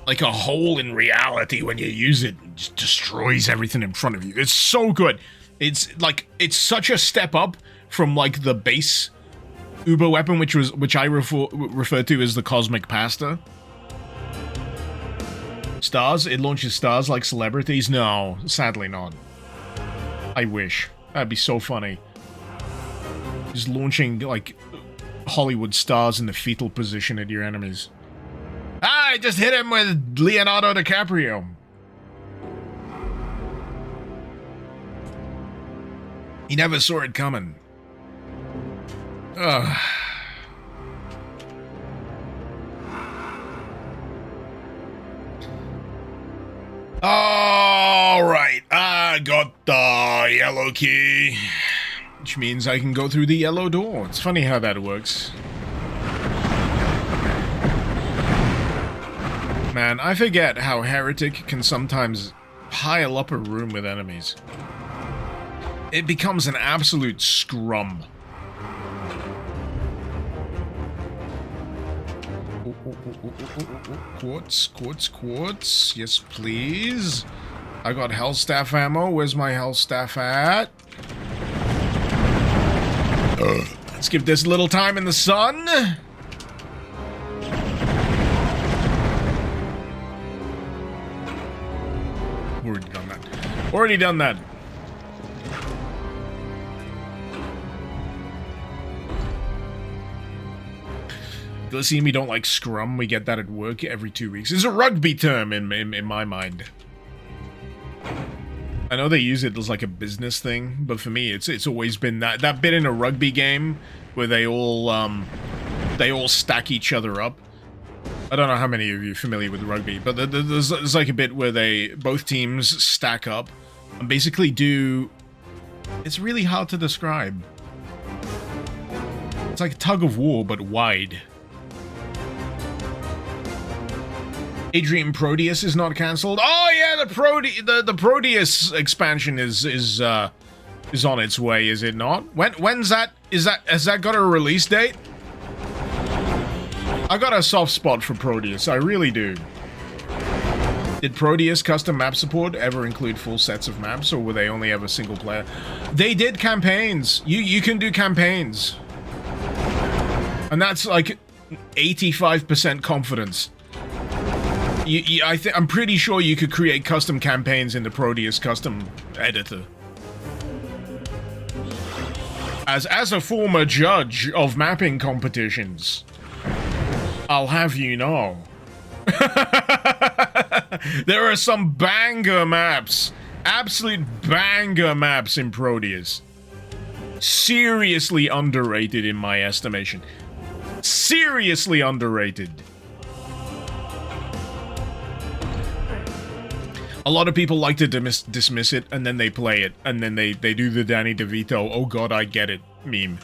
like, a hole in reality when you use it. It just destroys everything in front of you. It's so good. It's, like, it's such a step up from, like, the base Uber weapon, which I refer to as the Cosmic Pasta. Stars? It launches stars like celebrities? No, sadly not. I wish. That'd be so funny. Just launching, like, Hollywood stars in the fetal position at your enemies. Ah, I just hit him with Leonardo DiCaprio. He never saw it coming. Ugh. Alright, I got the yellow key. Which means I can go through the yellow door. It's funny how that works. Man, I forget how Heretic can sometimes pile up a room with enemies. It becomes an absolute scrum. Quartz, quartz, quartz. Yes, please. I got Hellstaff ammo. Where's my Hellstaff at? Let's give this a little time in the sun. Already done that. Already done that. Let's see, we don't like scrum. We get that at work every 2 weeks. It's a rugby term in my mind. I know they use it as like a business thing, but for me, it's always been that bit in a rugby game where they all stack each other up. I don't know how many of you are familiar with rugby, but there's like a bit where both teams stack up and basically do. It's really hard to describe. It's like a tug of war, but wide. Adrian Proteus is not cancelled. Oh yeah, the Proteus expansion is on its way, is it not? When's that? Has that got a release date? I got a soft spot for Proteus, I really do. Did Proteus custom map support ever include full sets of maps, or were they only ever single player? They did campaigns. You can do campaigns, and that's like 85% confidence. I'm pretty sure you could create custom campaigns in the Proteus custom editor. As a former judge of mapping competitions, I'll have you know. There are some banger maps. Absolute banger maps in Proteus. Seriously underrated in my estimation. Seriously underrated. A lot of people like to dismiss it, and then they play it, and then they do the Danny DeVito, oh god, I get it meme.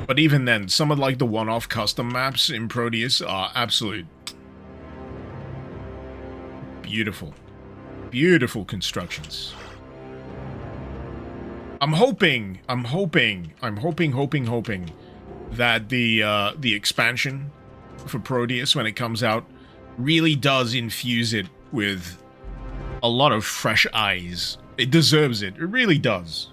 But even then, some of like the one-off custom maps in Proteus are absolute beautiful. Beautiful constructions. I'm hoping that the expansion for Proteus, when it comes out, really does infuse it with a lot of fresh eyes. It deserves it. It really does.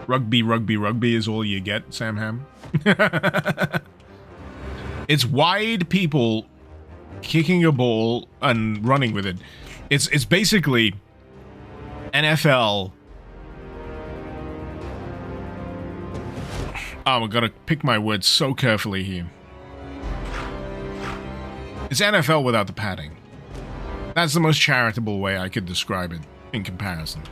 Rugby, rugby, rugby is all you get, Sam Ham. It's wide people kicking a ball and running with it. It's basically NFL. Oh, I've got to pick my words so carefully here. It's NFL without the padding. That's the most charitable way I could describe it in comparison.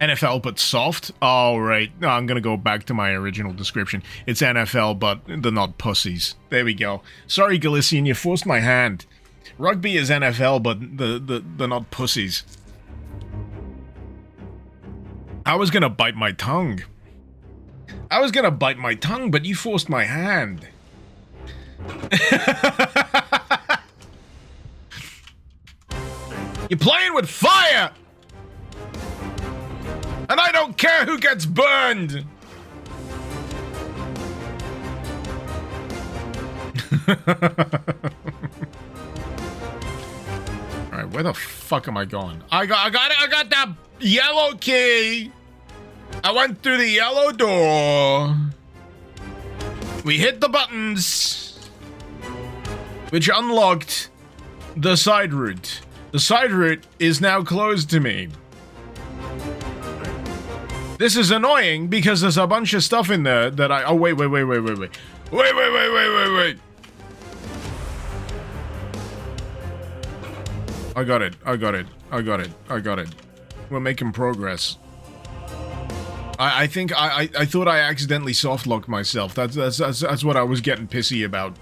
NFL but soft? Oh, right. No, I'm gonna go back to my original description. It's NFL, but they're not pussies. There we go. Sorry, Galician, you forced my hand. Rugby is NFL, but they're not pussies. I was gonna bite my tongue. But you forced my hand. You're playing with fire! And I don't care who gets burned! Alright, where the fuck am I going? I got that yellow key! I went through the yellow door. We hit the buttons, which unlocked the side route. The side route is now closed to me. This is annoying because there's a bunch of stuff in there that I... Oh, wait. Wait. I got it. We're making progress. I think I thought I accidentally softlocked myself. That's what I was getting pissy about.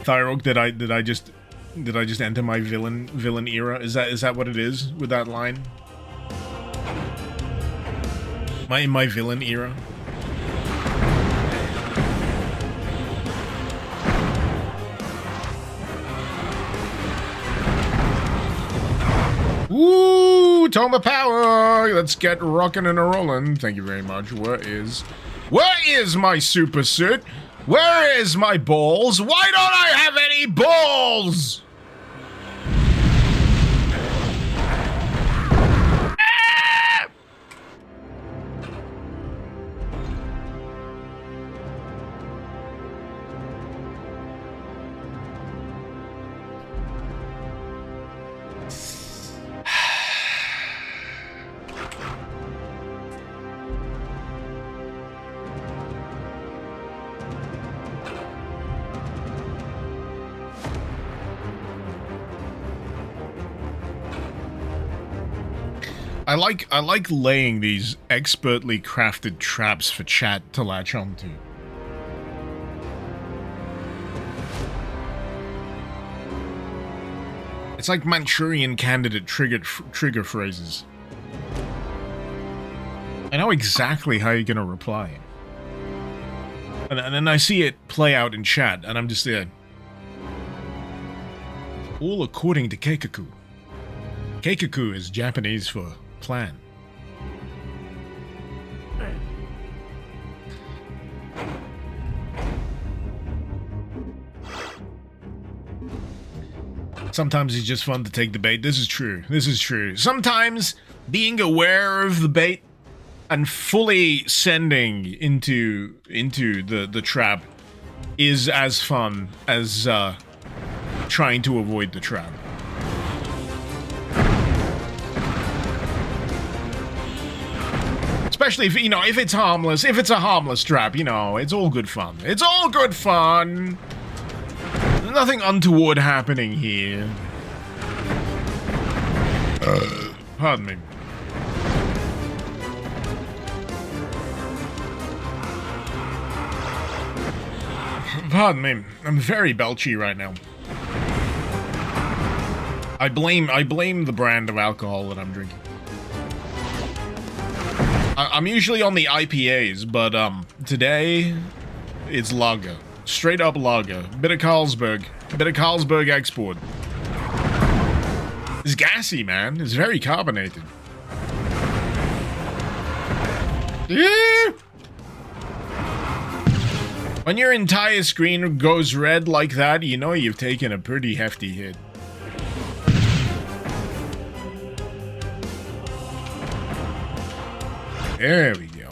Thyroid, did I just enter my villain era? Is that what it is with that line? Am I in my villain era? Ooh, Toma Power! Let's get rocking and a-rolling. Thank you very much. Where is my super suit? Where is my balls? Why don't I have any balls? I like laying these expertly crafted traps for chat to latch onto. It's like Manchurian Candidate trigger phrases. I know exactly how you're gonna reply. And then I see it play out in chat, and I'm just there. All according to Keikaku. Keikaku is Japanese for plan. Sometimes it's just fun to take the bait. This is true. Sometimes being aware of the bait and fully sending into the trap is as fun as trying to avoid the trap. Especially if it's harmless, if it's a harmless trap, it's all good fun. It's all good fun. There's nothing untoward happening here. Pardon me. Pardon me. I'm very belchy right now. I blame the brand of alcohol that I'm drinking. I'm usually on the IPAs, but today it's lager. Straight up lager. Bit of Carlsberg export. It's gassy, man. It's very carbonated. Yeah. When your entire screen goes red like that, you know you've taken a pretty hefty hit. There we go.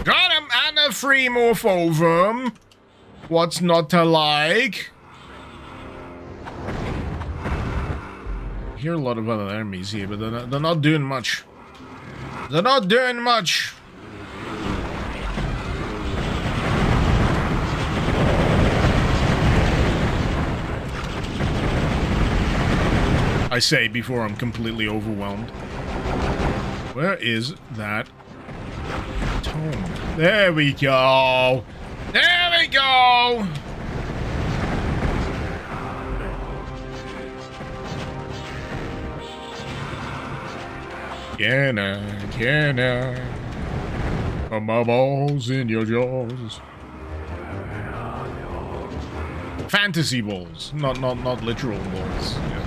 Got him! free morphovum. What's not to like? I hear a lot of other enemies here, but they're not doing much. They're not doing much. I say before I'm completely overwhelmed. Where is that tome? There we go. There we go. Can I put my balls in your jaws? Fantasy balls, not literal balls. Yeah.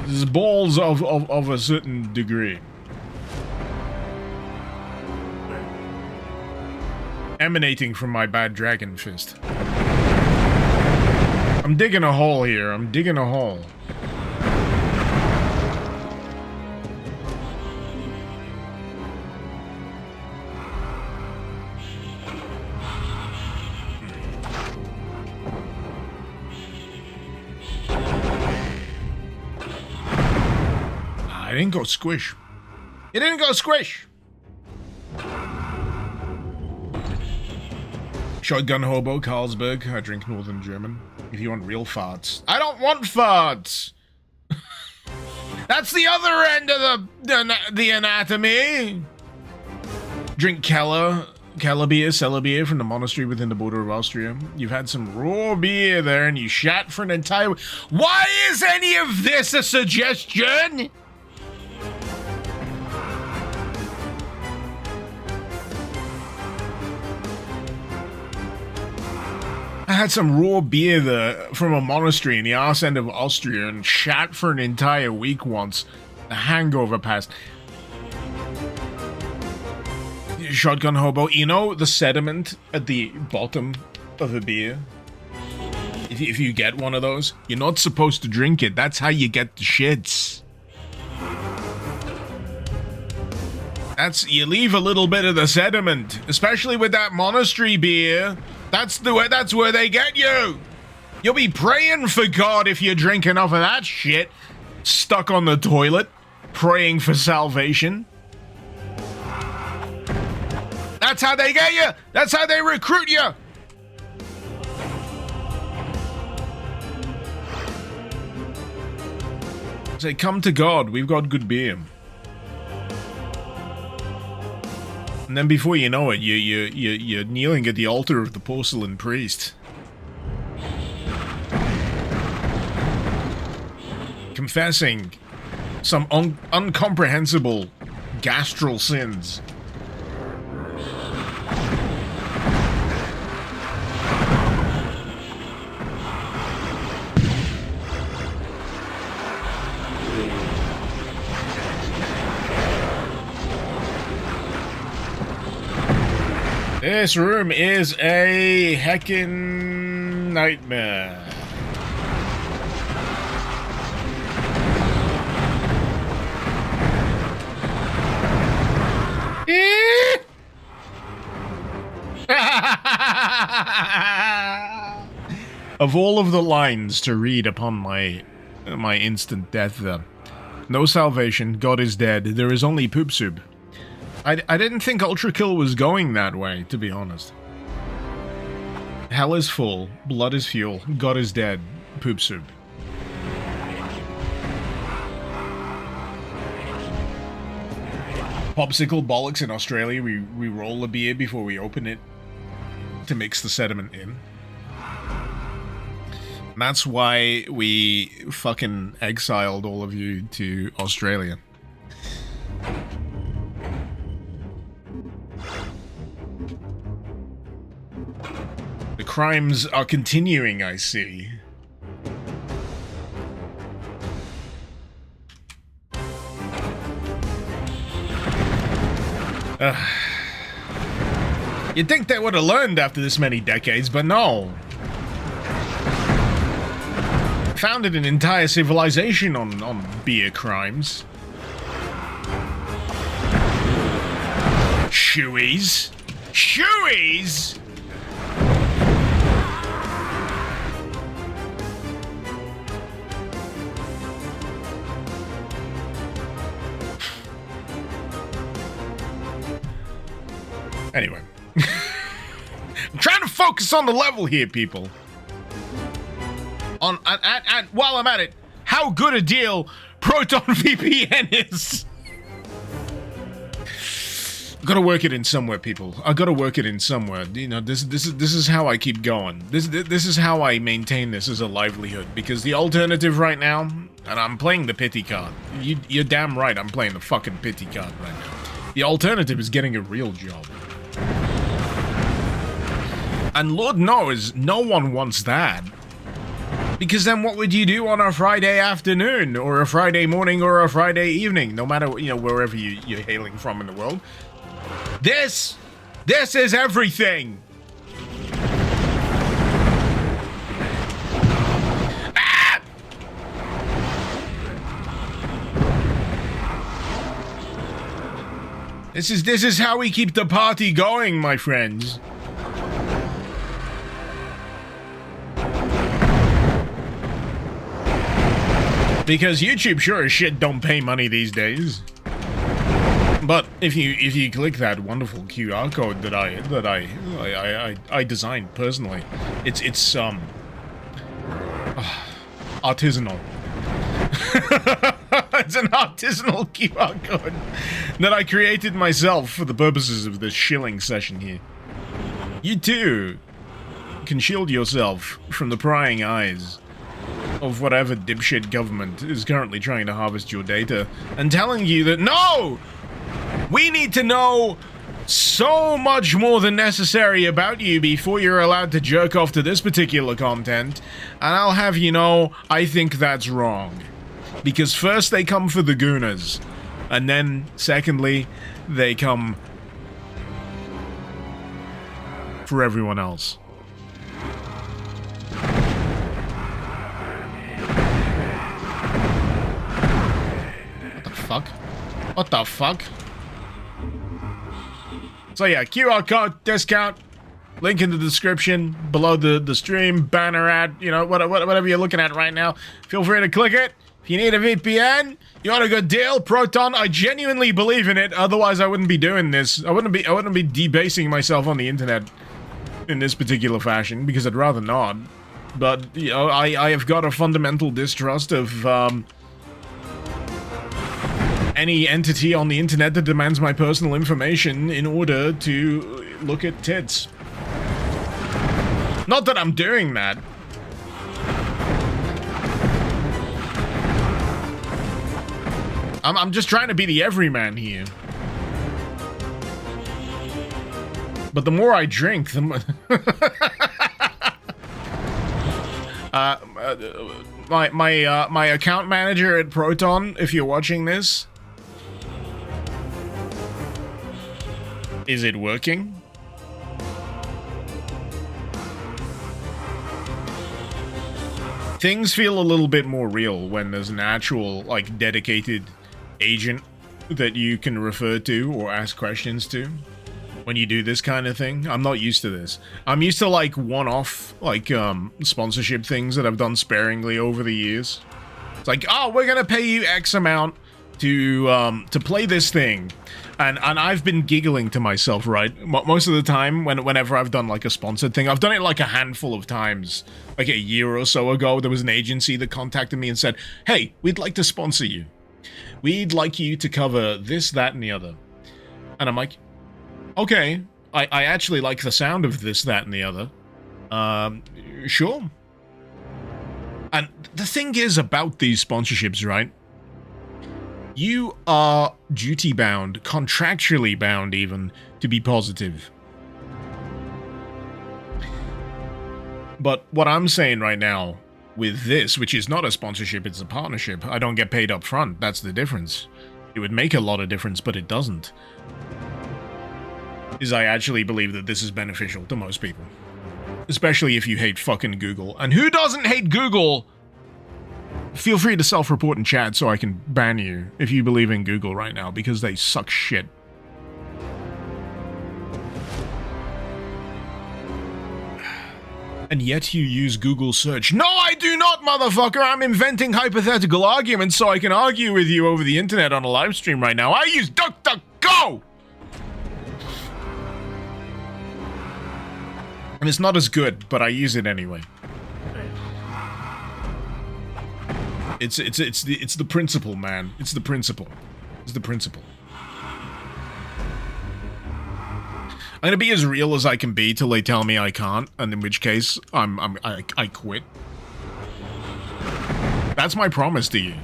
There's balls of a certain degree. Emanating from my bad dragon fist. I'm digging a hole here. I'm digging a hole. I didn't go squish. It didn't go squish. Shotgun hobo, Carlsberg. I drink Northern German. If you want real farts. I don't want farts! That's the other end of the anatomy! Drink Keller beer, cellar beer from the monastery within the border of Austria. You've had some raw beer there and you shat for an entire... Why is any of this a suggestion? I had some raw beer there from a monastery in the arse end of Austria and shat for an entire week once. The hangover passed. Shotgun hobo, you know the sediment at the bottom of a beer? If you get one of those, you're not supposed to drink it. That's how you get the shits. You leave a little bit of the sediment, especially with that monastery beer. That's where they get you. You'll be praying for God if you drink enough of that shit. Stuck on the toilet, praying for salvation. That's how they get you. That's how they recruit you. Say, come to God. We've got good beer. And then before you know it, you're kneeling at the altar of the porcelain priest. Confessing some incomprehensible gastral sins. This room is a heckin' nightmare. Of all of the lines to read upon my instant death there. No salvation, God is dead, there is only poop soup. I didn't think Ultra Kill was going that way, to be honest. Hell is full, blood is fuel, God is dead, poop soup. Popsicle bollocks in Australia, we roll a beer before we open it to mix the sediment in. And that's why we fucking exiled all of you to Australia. The crimes are continuing, I see. You'd think they would have learned after this many decades, but no. Founded an entire civilization on beer crimes. Shoeies. Shoeies? Anyway. I'm trying to focus on the level here, people. And while I'm at it, how good a deal Proton VPN is. I gotta work it in somewhere, people. I gotta work it in somewhere. You know, this is how I keep going. This is how I maintain this as a livelihood. Because the alternative right now, and I'm playing the pity card. You're damn right, I'm playing the fucking pity card right now. The alternative is getting a real job. And Lord knows, no one wants that. Because then what would you do on a Friday afternoon, or a Friday morning, or a Friday evening, no matter, you know, wherever you're hailing from in the world? This is everything! Ah! This is how we keep the party going, my friends. Because YouTube sure as shit don't pay money these days. But if you click that wonderful QR code that I designed personally, it's artisanal. It's an artisanal QR code that I created myself for the purposes of this shilling session here. You too can shield yourself from the prying eyes of whatever dipshit government is currently trying to harvest your data and telling you that, no! We need to know so much more than necessary about you before you're allowed to jerk off to this particular content, and I'll have you know, I think that's wrong. Because first they come for the gooners, and then, secondly, they come for everyone else. What the fuck? So yeah, QR code, discount, link in the description, below the stream, banner ad, you know, whatever you're looking at right now. Feel free to click it. If you need a VPN, you want a good deal, Proton, I genuinely believe in it, otherwise I wouldn't be doing this. I wouldn't be debasing myself on the internet in this particular fashion, because I'd rather not. But, you know, I have got a fundamental distrust of, any entity on the internet that demands my personal information in order to look at tits. Not that I'm doing that. I'm just trying to be the everyman here. But the more I drink, the more... my account manager at Proton, if you're watching this... Is it working? Things feel a little bit more real when there's an actual, like, dedicated agent that you can refer to or ask questions to when you do this kind of thing. I'm not used to this. I'm used to, like, one-off, like, sponsorship things that I've done sparingly over the years. It's like, oh, we're gonna pay you X amount to play this thing. And I've been giggling to myself, right? Most of the time, whenever I've done, like, a sponsored thing, I've done it, like, a handful of times. Like, a year or so ago, there was an agency that contacted me and said, hey, we'd like to sponsor you. We'd like you to cover this, that, and the other. And I'm like, okay, I actually like the sound of this, that, and the other. Sure. And the thing is about these sponsorships, right? You are duty-bound, contractually bound even, to be positive. But what I'm saying right now, with this, which is not a sponsorship, it's a partnership, I don't get paid up front, that's the difference. It would make a lot of difference, but it doesn't. Is I actually believe that this is beneficial to most people. Especially if you hate fucking Google. And who doesn't hate Google? Feel free to self-report in chat so I can ban you if you believe in Google right now, because they suck shit. And yet you use Google search. No, I do not, motherfucker! I'm inventing hypothetical arguments so I can argue with you over the internet on a live stream right now. I use DuckDuckGo! And it's not as good, but I use it anyway. It's the principle, man. It's the principle. It's the principle. I'm gonna be as real as I can be till they tell me I can't, and in which case I quit. That's my promise to you.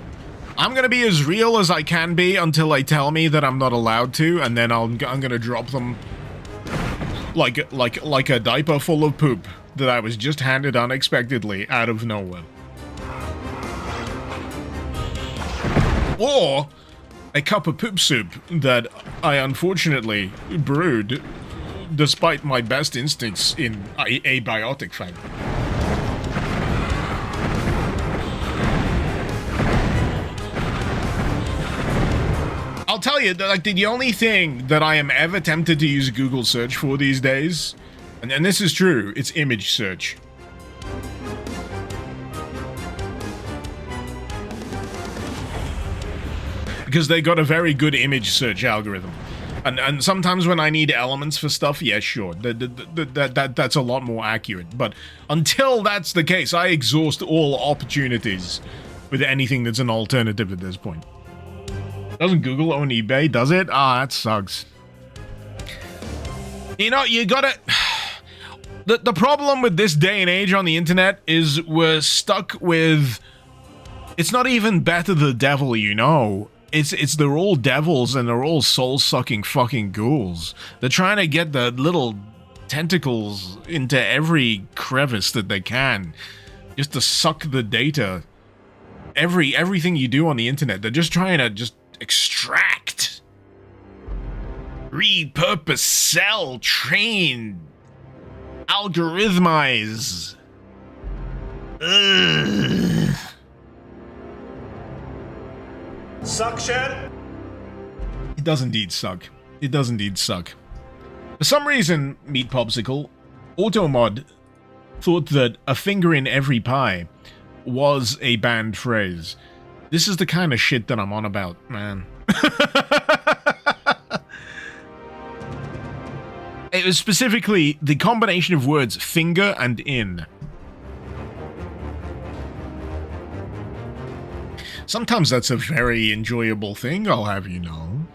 I'm gonna be as real as I can be until they tell me that I'm not allowed to, and then I'm gonna drop them like a diaper full of poop that I was just handed unexpectedly out of nowhere. Or a cup of poop soup that I unfortunately brewed despite my best instincts in abiotic fact. I'll tell you, like, the only thing that I am ever tempted to use Google search for these days, and this is true, it's image search. Because they got a very good image search algorithm. And sometimes when I need elements for stuff, yeah, sure, that's a lot more accurate. But until that's the case, I exhaust all opportunities with anything that's an alternative at this point. Doesn't Google own eBay, does it? Ah, that sucks. You know, you gotta... The problem with this day and age on the internet is we're stuck with... It's not even better the devil you know. It's they're all devils and they're all soul-sucking fucking ghouls. They're trying to get the little tentacles into every crevice that they can, just to suck the data. Everything you do on the internet, they're just trying to just extract, repurpose, sell, train, algorithmize. Ugh. Suction? It does indeed suck. It does indeed suck. For some reason, Meat Popsicle, Automod thought that a finger in every pie was a banned phrase. This is the kind of shit that I'm on about, man. It was specifically the combination of words finger and in. Sometimes that's a very enjoyable thing, I'll have you know.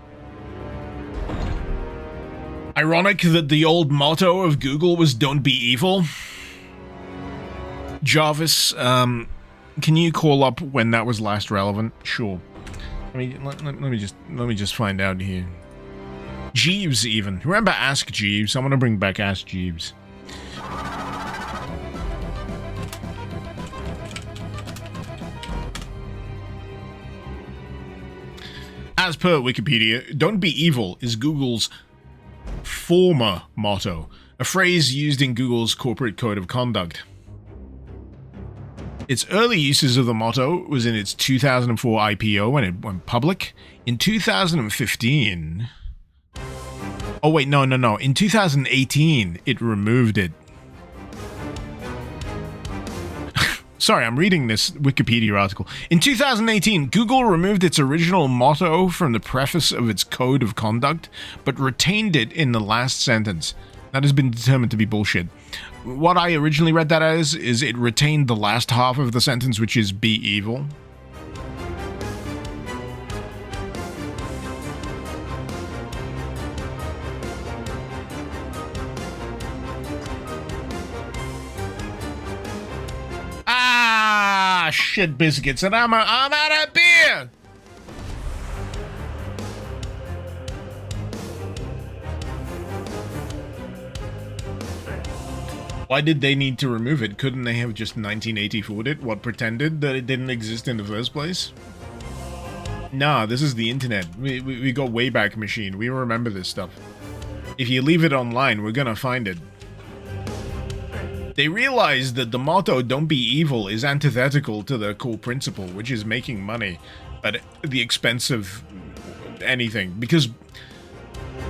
Ironic that the old motto of Google was "Don't be evil." Jarvis, can you call up when that was last relevant? Sure. Let me just find out here. Jeeves, even. Remember Ask Jeeves? I want to bring back Ask Jeeves. As per Wikipedia, "Don't be evil" is Google's former motto, a phrase used in Google's corporate code of conduct. Its early uses of the motto was in its 2004 IPO when it went public. In 2015... Oh wait, no. In 2018, it removed it. Sorry, I'm reading this Wikipedia article. In 2018, Google removed its original motto from the preface of its code of conduct, but retained it in the last sentence. That has been determined to be bullshit. What I originally read that as is it retained the last half of the sentence, which is "be evil." Ah, shit biscuits, and I'm out of beer! Why did they need to remove it? Couldn't they have just 1984'd it? What, pretended that it didn't exist in the first place? Nah, this is the internet. We got Wayback Machine. We remember this stuff. If you leave it online, we're gonna find it. They realized that the motto "Don't be evil" is antithetical to their core principle, which is making money at the expense of anything. Because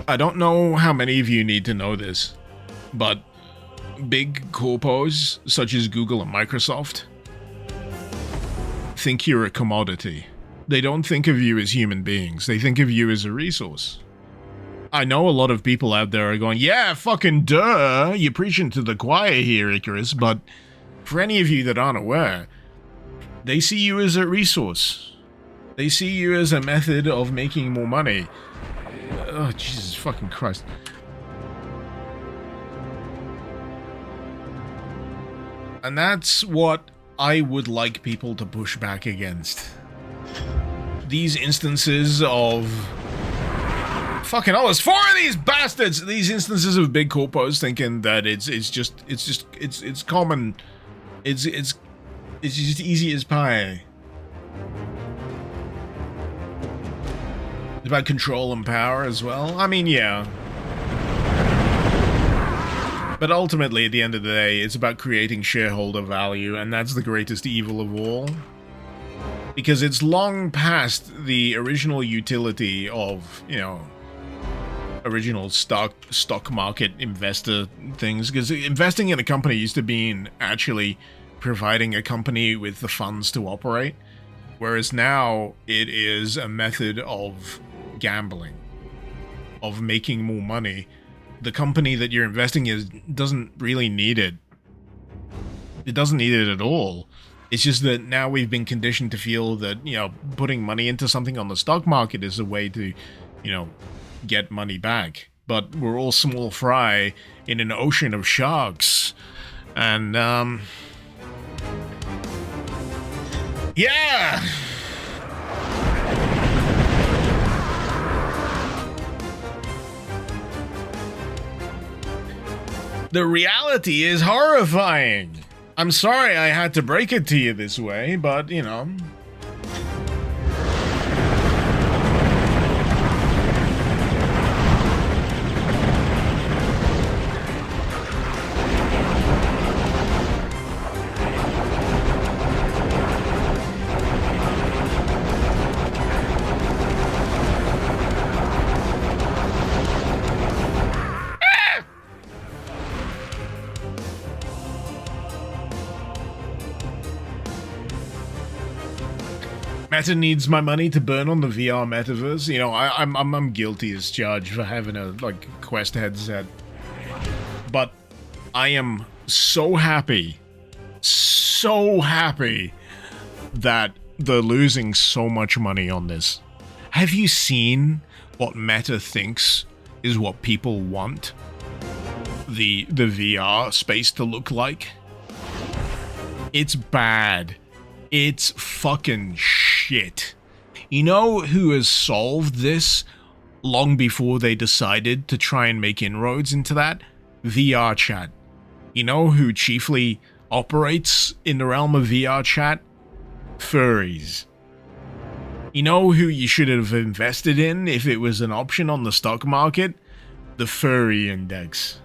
I don't know how many of you need to know this, but big corpos such as Google and Microsoft think you're a commodity. They don't think of you as human beings. They think of you as a resource. I know a lot of people out there are going, yeah, fucking duh, you're preaching to the choir here, Icarus, but for any of you that aren't aware, they see you as a resource. They see you as a method of making more money. Oh, Jesus fucking Christ. And that's what I would like people to push back against. These instances of... Fucking hell, there's 4 of these bastards! These instances of big corpos thinking that it's common. It's just easy as pie. It's about control and power as well. I mean, yeah. But ultimately, at the end of the day, it's about creating shareholder value, and that's the greatest evil of all. Because it's long past the original utility of, you know, original stock market investor things. Because investing in a company used to mean actually providing a company with the funds to operate. Whereas now, it is a method of gambling, of making more money. The company that you're investing in doesn't really need it. It doesn't need it at all. It's just that now we've been conditioned to feel that, you know, putting money into something on the stock market is a way to, you know, get money back. But we're all small fry in an ocean of sharks. And, yeah! The reality is horrifying. I'm sorry I had to break it to you this way, but, you know... Meta needs my money to burn on the VR metaverse. You know, I'm guilty as charged for having a like Quest headset, but I am so happy that they're losing so much money on this. Have you seen what Meta thinks is what people want the VR space to look like? It's bad. It's fucking shit. You know who has solved this long before they decided to try and make inroads into that? VR chat. You know who chiefly operates in the realm of VR chat? Furries. You know who you should have invested in if it was an option on the stock market? The furry index.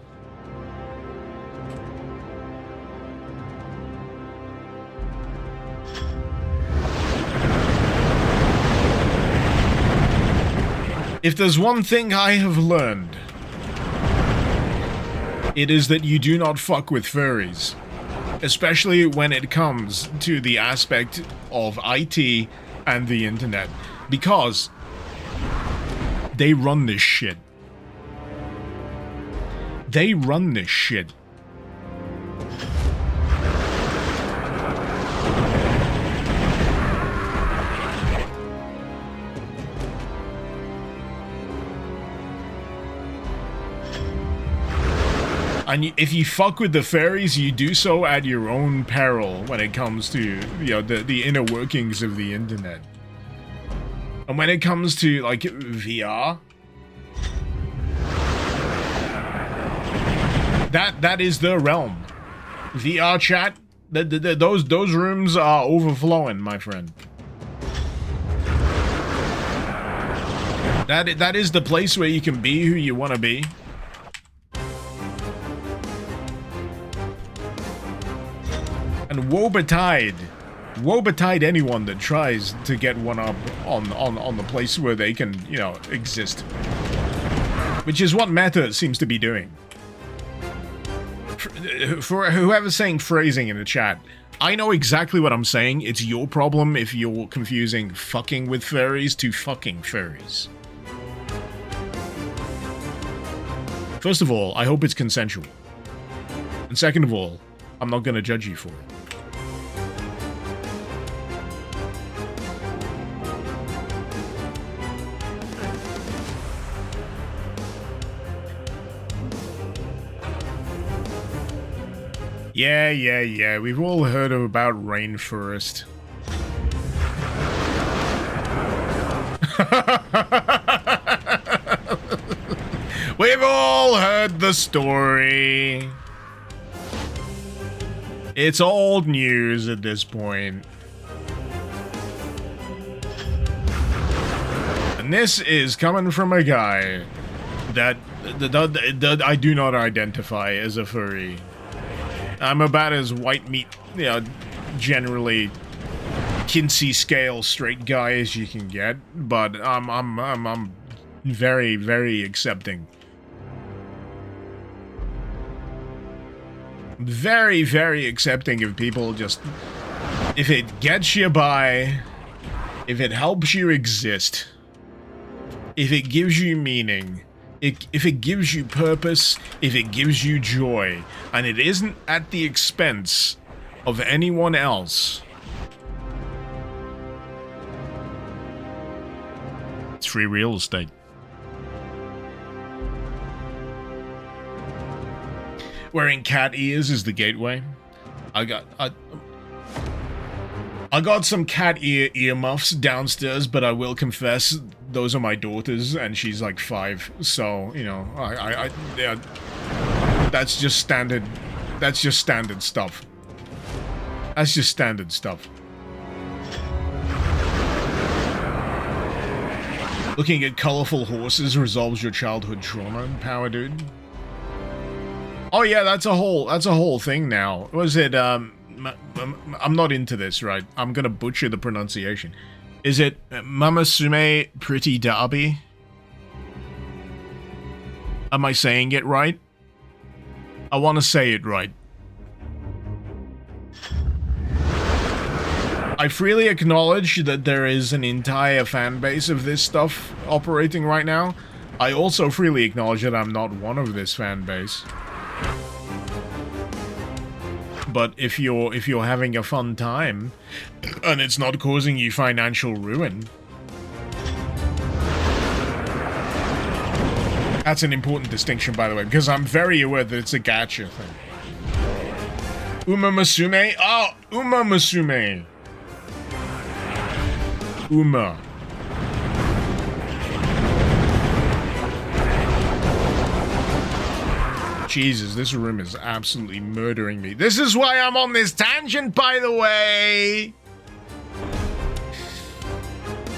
If there's one thing I have learned, it is that you do not fuck with furries. Especially when it comes to the aspect of IT and the internet. Because they run this shit. They run this shit. And if you fuck with the fairies, you do so at your own peril when it comes to, you know, the inner workings of the internet. And when it comes to, like, VR, that is the realm. VR chat, those rooms are overflowing, my friend. That is the place where you can be who you want to be. And woe betide anyone that tries to get one up on the place where they can, you know, exist. Which is what Meta seems to be doing. For whoever's saying phrasing in the chat, I know exactly what I'm saying. It's your problem if you're confusing fucking with furries to fucking furries. First of all, I hope it's consensual. And second of all, I'm not gonna judge you for it. Yeah, we've all heard about Rainforest. We've all heard the story. It's old news at this point. And this is coming from a guy that I do not identify as a furry. I'm about as white meat, you know, generally Kinsey scale straight guy as you can get, but I'm very, very accepting. Very, very accepting of people just, if it gets you by, if it helps you exist, if it gives you meaning, if it gives you purpose, if it gives you joy, and it isn't at the expense of anyone else, it's free real estate. Wearing cat ears is the gateway. I got some cat earmuffs downstairs, but I will confess those are my daughter's, and she's like 5. So you know, yeah, that's just standard. That's just standard stuff. That's just standard stuff. Looking at colorful horses resolves your childhood trauma, power dude. Oh yeah, that's a whole thing now. Was it I'm not into this, right? I'm gonna butcher the pronunciation. Is it Mamasume Pretty Derby? Am I saying it right? I want to say it right. I freely acknowledge that there is an entire fan base of this stuff operating right now. I also freely acknowledge that I'm not one of this fan base. But if you're having a fun time and it's not causing you financial ruin, that's an important distinction, by the way, because I'm very aware that it's a gacha thing. Uma Musume? Oh, Uma Musume. Uma. Jesus, this room is absolutely murdering me. This is why I'm on this tangent, by the way!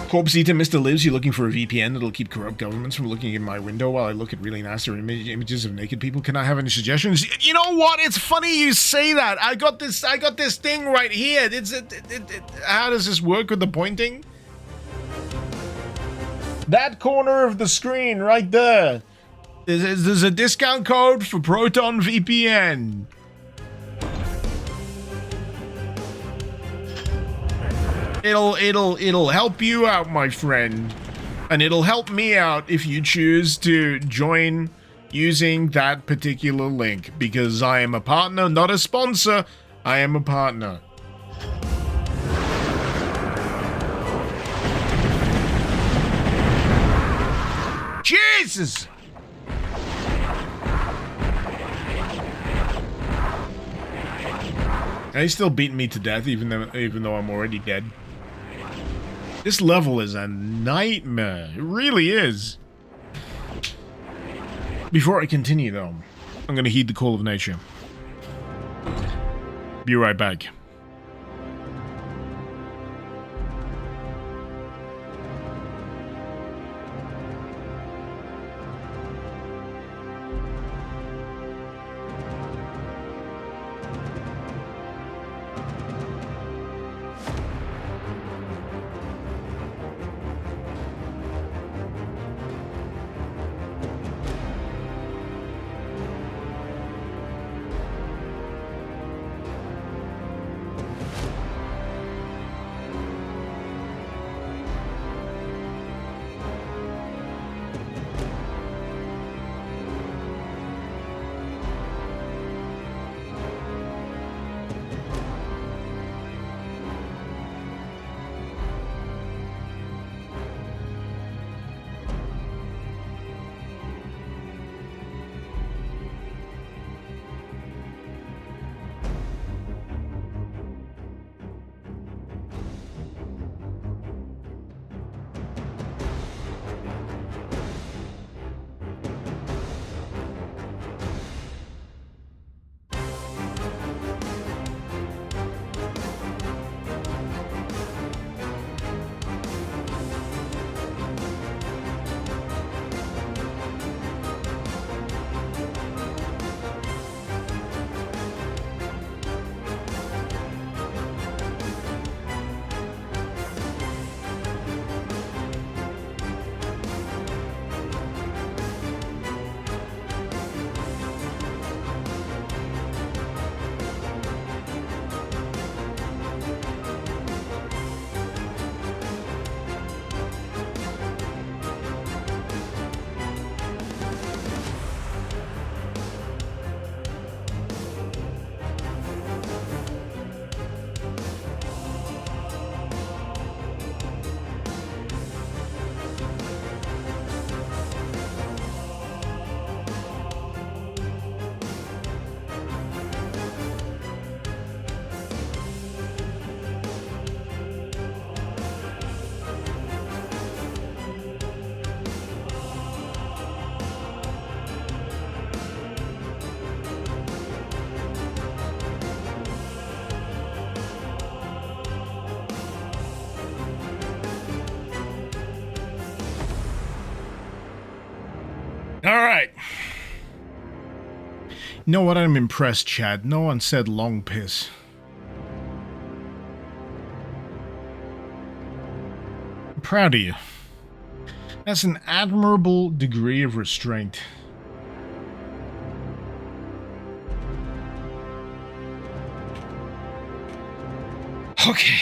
Corpse Eater Mr. Lives, you're looking for a VPN that'll keep corrupt governments from looking in my window while I look at really nasty images of naked people. Can I have any suggestions? You know what? It's funny you say that. I got this thing right here. How does this work with the pointing? That corner of the screen right there. There's a discount code for Proton VPN. It'll help you out, my friend. And it'll help me out if you choose to join using that particular link, because I am a partner, not a sponsor. I am a partner. Jesus! And he's still beating me to death, even though I'm already dead. This level is a nightmare. It really is. Before I continue, though, I'm going to heed the call of nature. Be right back. Alright. You know what? I'm impressed, Chad. No one said long piss. I'm proud of you. That's an admirable degree of restraint. Okay.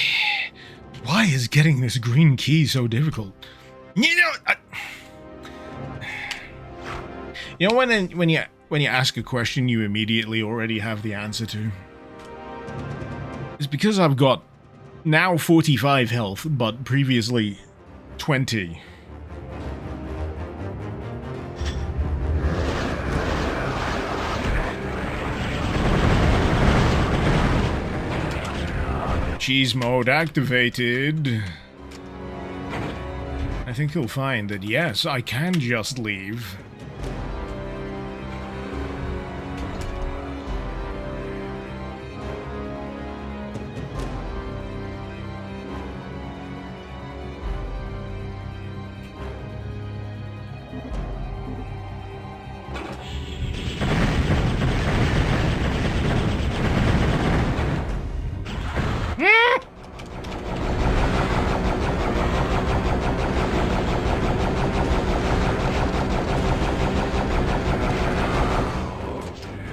Why is getting this green key so difficult? You know, when you ask a question you immediately already have the answer to? It's because I've got now 45 health, but previously 20. Cheese mode activated. I think you'll find that yes, I can just leave.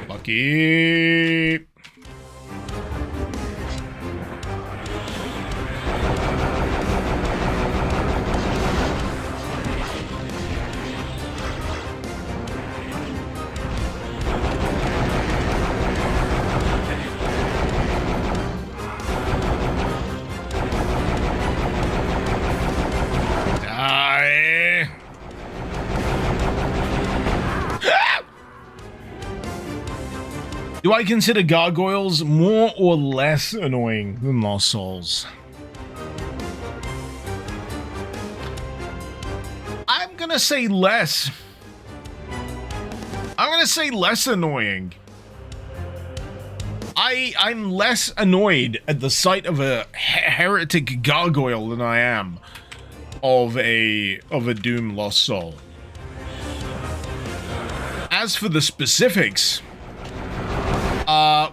Lucky. Do I consider gargoyles more or less annoying than Lost Souls? I'm gonna say less. I'm gonna say less annoying. I'm less annoyed at the sight of a heretic gargoyle than I am of a Doom Lost Soul. As for the specifics,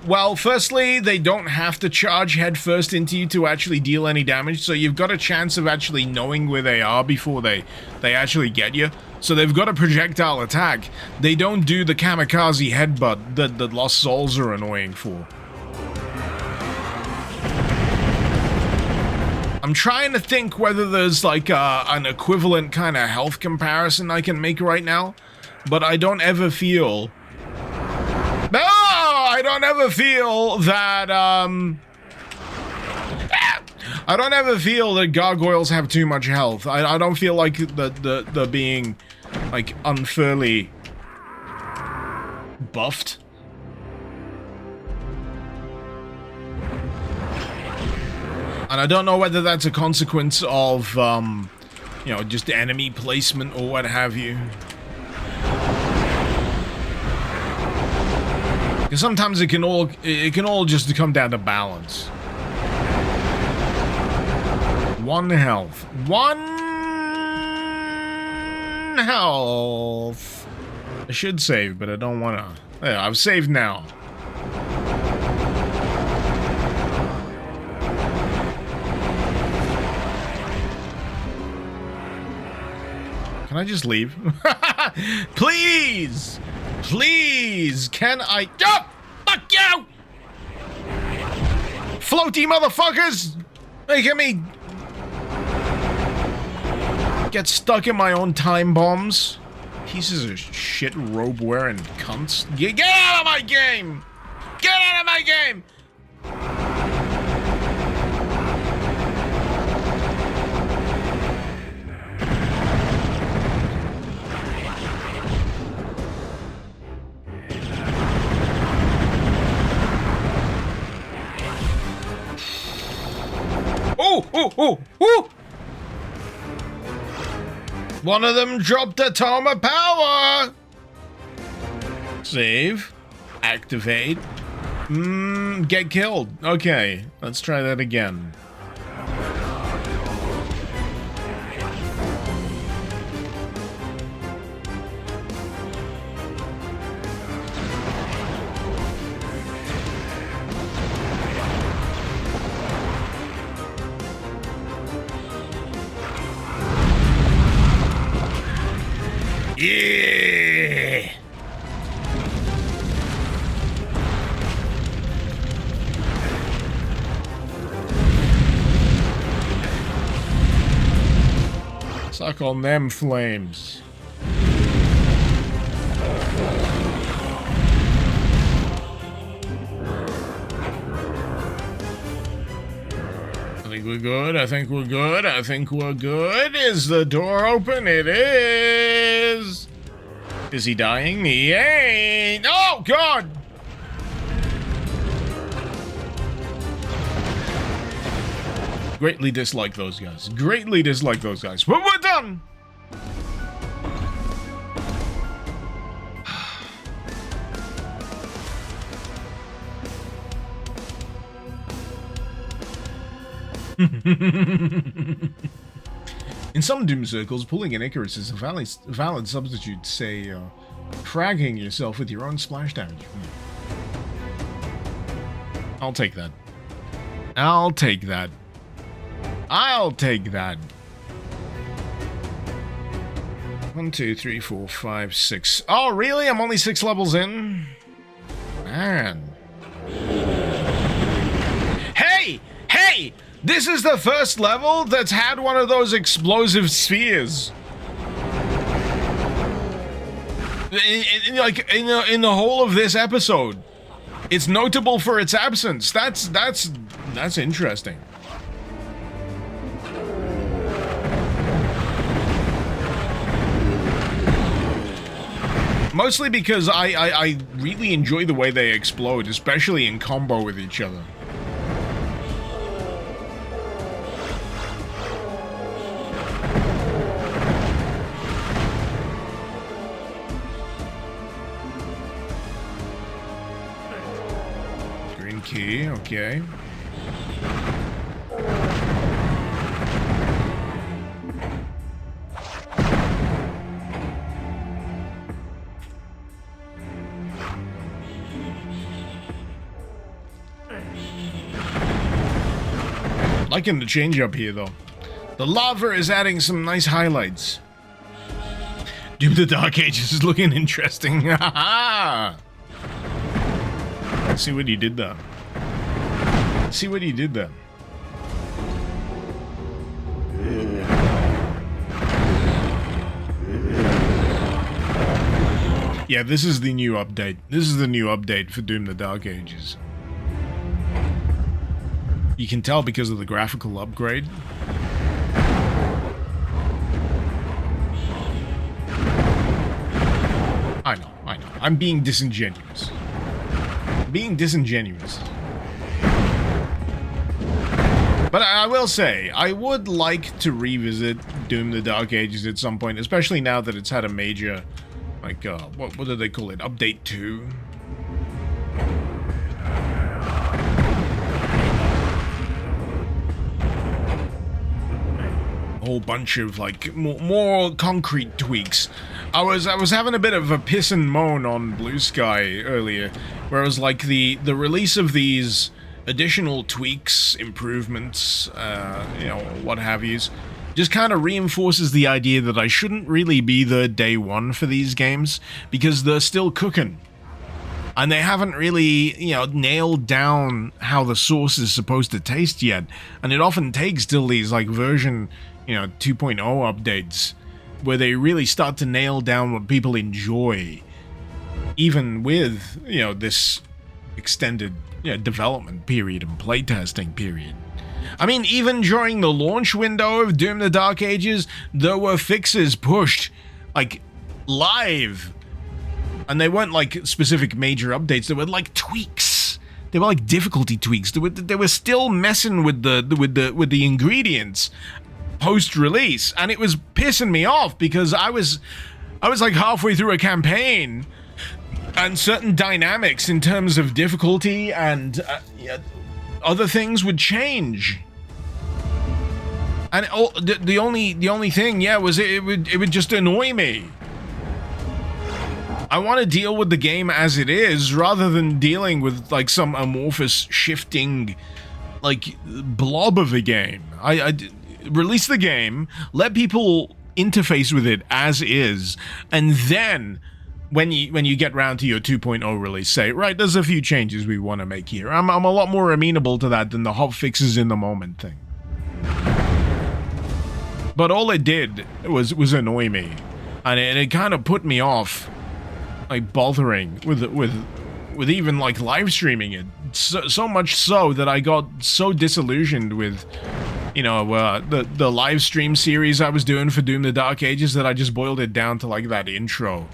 well, firstly, they don't have to charge headfirst into you to actually deal any damage, so you've got a chance of actually knowing where they are before they actually get you. So they've got a projectile attack. They don't do the kamikaze headbutt that Lost Souls are annoying for. I'm trying to think whether there's like an equivalent kind of health comparison I can make right now, but I don't ever feel... No! I don't ever feel that, I don't ever feel that gargoyles have too much health. I don't feel like they're being, like, unfairly buffed. And I don't know whether that's a consequence of, you know, just enemy placement or what have you. Because sometimes it can all just come down to balance. 1 health. 1 health. I should save, but I don't want to. Yeah, I've saved now. Can I just leave? Please! Please! Can I... Oh! Fuck you! Floaty motherfuckers! Making me... get stuck in my own time bombs. Pieces of shit robe-wearing cunts. Get out of my game! Get out of my game! Oh! One of them dropped a tome of power! Save. Activate. Get killed. Okay, let's try that again. Yeah! Suck on them flames. I think we're good. I think we're good. I think we're good. Is the door open? It is. Is he dying? He ain't. Oh, God! Greatly dislike those guys. Greatly dislike those guys. But we're done! In some Doom circles, pulling an Icarus is a valid substitute, say, fragging yourself with your own splash damage. I'll take that. I'll take that. I'll take that. 1, 2, 3, 4, 5, 6. Oh, really? I'm only 6 levels in? Man. Hey! Hey! This is the first level that's had one of those explosive spheres. In the whole of this episode. It's notable for its absence. That's interesting. Mostly because I really enjoy the way they explode, especially in combo with each other. Green key, okay. Liking the change up here, though. The lava is adding some nice highlights. Doom the Dark Ages is looking interesting. See what he did there. See what he did there. Yeah, this is the new update. This is the new update for Doom the Dark Ages. You can tell because of the graphical upgrade. I know. I'm being disingenuous. But I will say, I would like to revisit Doom the Dark Ages at some point, especially now that it's had a major, like, what do they call it? Update 2? Whole bunch of like more concrete tweaks. I was having a bit of a piss and moan on Bluesky earlier, where it was like the release of these additional tweaks, improvements, what have yous, just kind of reinforces the idea that I shouldn't really be the day one for these games, because they're still cooking. And they haven't really, nailed down how the sauce is supposed to taste yet. And it often takes till these, like, version, 2.0 updates where they really start to nail down what people enjoy. Even with, this extended development period and playtesting period. I mean, even during the launch window of Doom the Dark Ages, there were fixes pushed, like, live. And they weren't like specific major updates. They were like tweaks. They were like difficulty tweaks. They were still messing with the ingredients post-release, and it was pissing me off because I was like halfway through a campaign, and certain dynamics in terms of difficulty and other things would change. And the only thing, was it would just annoy me. I want to deal with the game as it is, rather than dealing with, like, some amorphous, shifting, like, blob of a game. I release the game, let people interface with it as is, and then when you get round to your 2.0 release, say, right, there's a few changes we want to make here. I'm a lot more amenable to that than the hot fixes in the moment thing. But all it did was annoy me, and it kind of put me off, like, bothering with even like live streaming it. So much so that I got so disillusioned with, you know, the live stream series I was doing for Doom the Dark Ages that I just boiled it down to like that intro.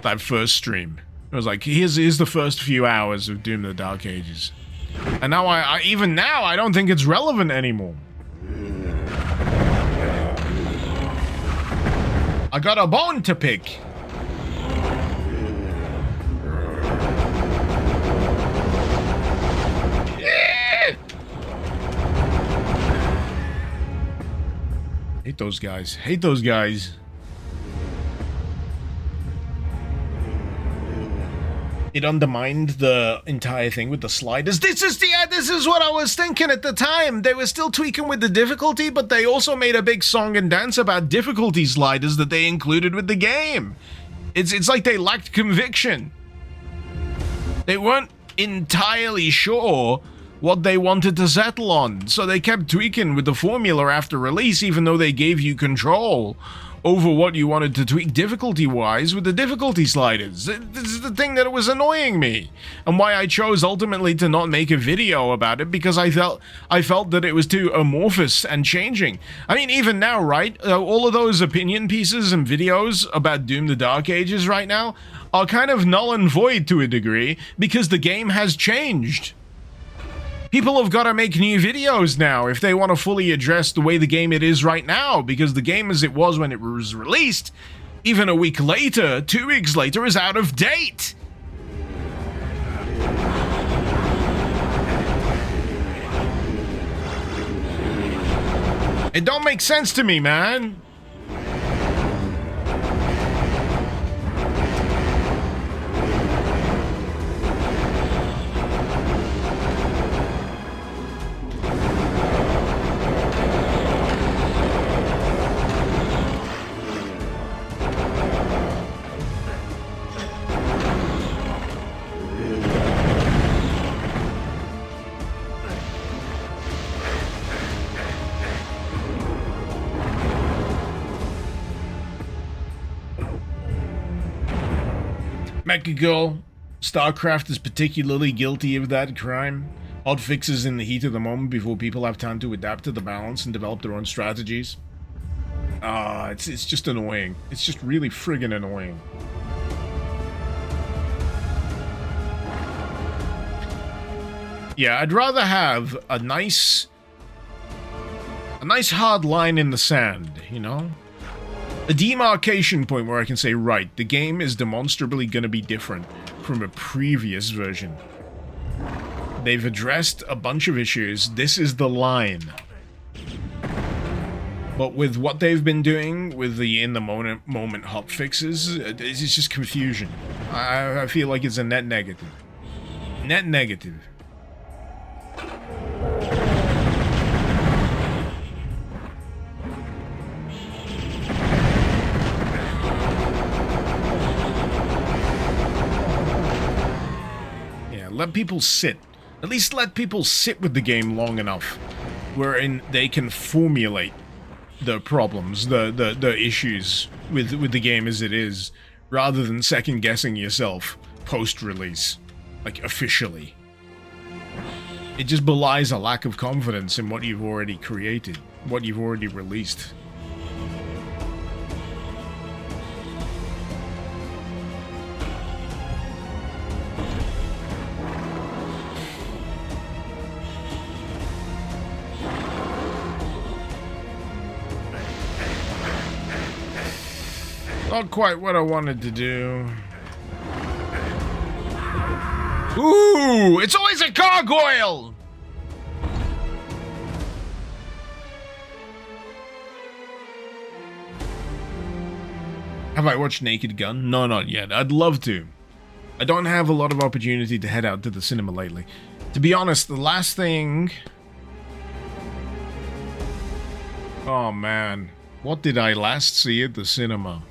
That first stream. It was like, here's the first few hours of Doom the Dark Ages. And now even now, I don't think it's relevant anymore. I got a bone to pick. Yeah! Hate those guys. Hate those guys. It undermined the entire thing with the sliders. This is what I was thinking at the time. They were still tweaking with the difficulty, but they also made a big song and dance about difficulty sliders that they included with the game. It's like they lacked conviction. They weren't entirely sure what they wanted to settle on, so they kept tweaking with the formula after release, even though they gave you control over what you wanted to tweak difficulty-wise with the difficulty sliders. This is the thing that was annoying me, and why I chose ultimately to not make a video about it, because I felt that it was too amorphous and changing. I mean, even now, right, all of those opinion pieces and videos about Doom the Dark Ages right now are kind of null and void to a degree, because the game has changed. People have got to make new videos now if they want to fully address the way the game it is right now, because the game as it was when it was released, even a week later, 2 weeks later, is out of date. It don't make sense to me, man. Mecha StarCraft is particularly guilty of that crime. Odd fixes in the heat of the moment before people have time to adapt to the balance and develop their own strategies. It's just annoying. It's just really friggin' annoying. Yeah, I'd rather have a nice hard line in the sand, you know? A demarcation point where I can say, right, the game is demonstrably going to be different from a previous version. They've addressed a bunch of issues. This is the line. But with what they've been doing with the in-the-moment hotfixes, it's just confusion. I feel like it's a net negative. Net negative. Let people sit. At least let people sit with the game long enough wherein they can formulate the problems, the issues with the game as it is, rather than second-guessing yourself post-release, like officially. It just belies a lack of confidence in what you've already created, what you've already released. Not quite what I wanted to do. Ooh, it's always a gargoyle! Have I watched Naked Gun? No, not yet. I'd love to. I don't have a lot of opportunity to head out to the cinema lately. To be honest, the last thing... Oh, man. What did I last see at the cinema?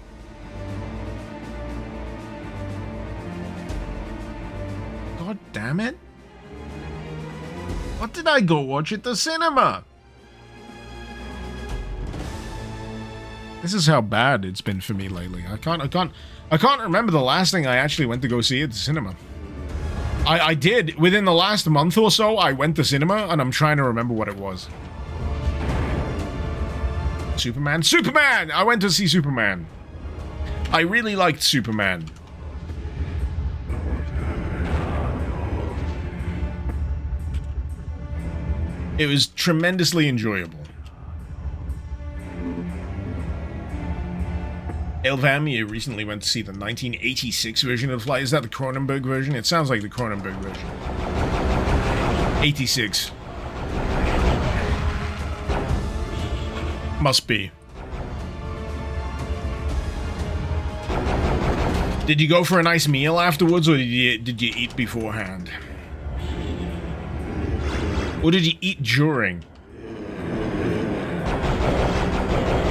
God damn it. What did I go watch at the cinema? This is how bad it's been for me lately. I can't remember the last thing I actually went to go see at the cinema. I did within the last month or so. I went to cinema, and I'm trying to remember what it was. Superman? Superman! I went to see Superman. I really liked Superman. It was tremendously enjoyable. Elvam, you recently went to see the 1986 version of Flight. Is that the Cronenberg version? It sounds like the Cronenberg version. 86. Must be. Did you go for a nice meal afterwards, or did you eat beforehand? Or did you eat during?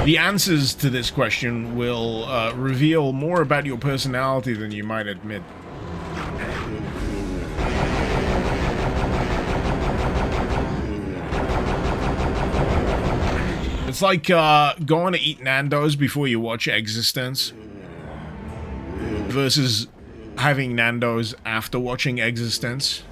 The answers to this question will reveal more about your personality than you might admit. It's like going to eat Nando's before you watch Existence versus having Nando's after watching Existence.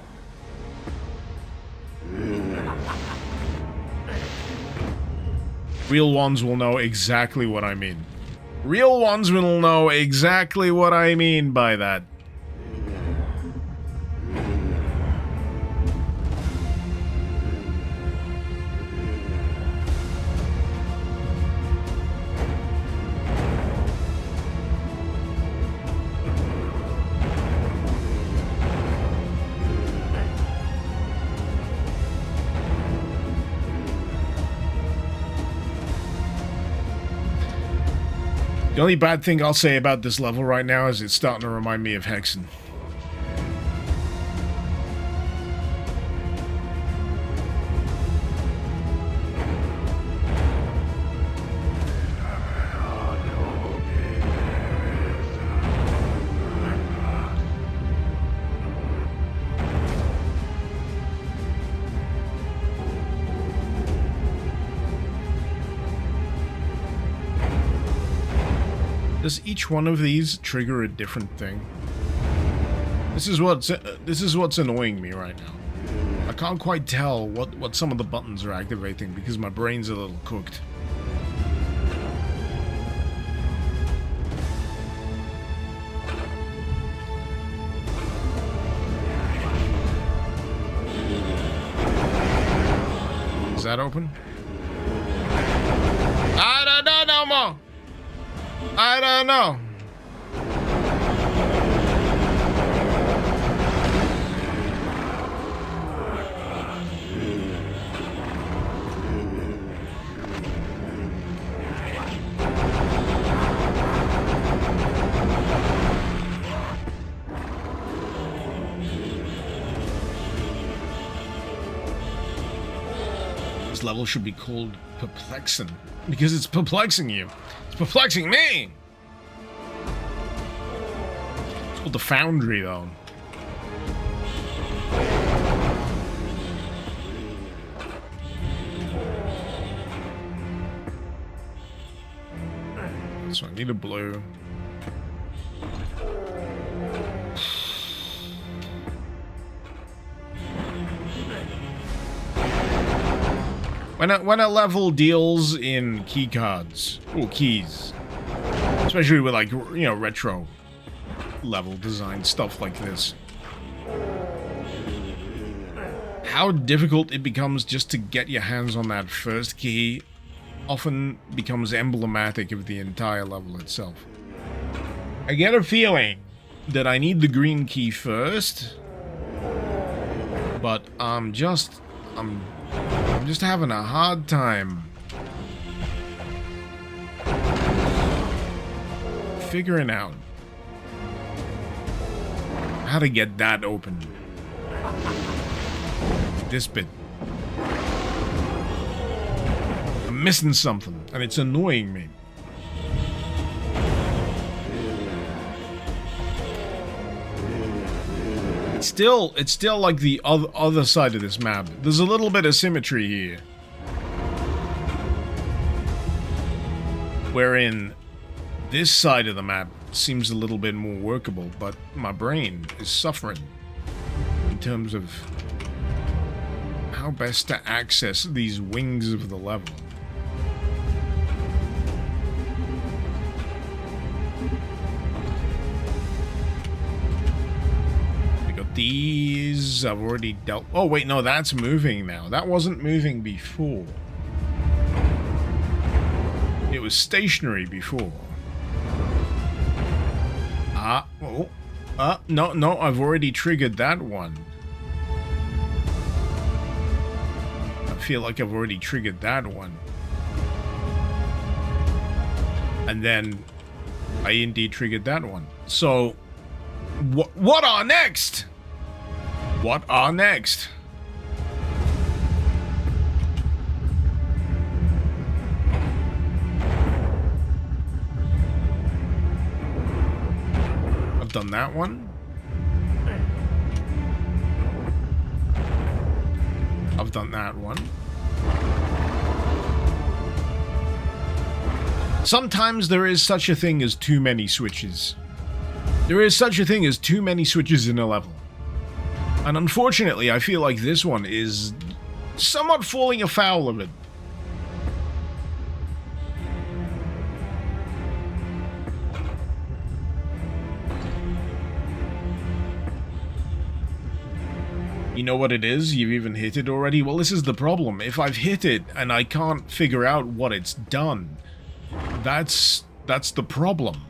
Real ones will know exactly what I mean. Real ones will know exactly what I mean by that. The only bad thing I'll say about this level right now is it's starting to remind me of Hexen. Does each one of these trigger a different thing? This is what's annoying me right now. I can't quite tell what some of the buttons are activating because my brain's a little cooked. Is that open? I don't know no more. I don't know. This level should be called Perplexing because it's perplexing you. It's perplexing me. It's called the Foundry, though. So I need a blue. When a level deals in key cards or keys, especially with, like, you know, retro level design stuff like this, how difficult it becomes just to get your hands on that first key often becomes emblematic of the entire level itself. I get a feeling that I need the green key first, but I'm just having a hard time figuring out how to get that open. This bit. I'm missing something. and it's annoying me. It's still like the other side of this map. There's a little bit of symmetry here. Wherein this side of the map seems a little bit more workable, but my brain is suffering in terms of how best to access these wings of the level. We got these. I've already dealt. Oh wait, no, that's moving now. That wasn't moving before. It was stationary before. No, I've already triggered that one. I feel like I've already triggered that one. And then I indeed triggered that one. So, what are next? What are next? I've done that one. I've done that one. Sometimes there is such a thing as too many switches. There is such a thing as too many switches in a level. And unfortunately, I feel like this one is somewhat falling afoul of it. You know what it is? You've even hit it already? Well, this is the problem. If I've hit it and I can't figure out what it's done, that's the problem.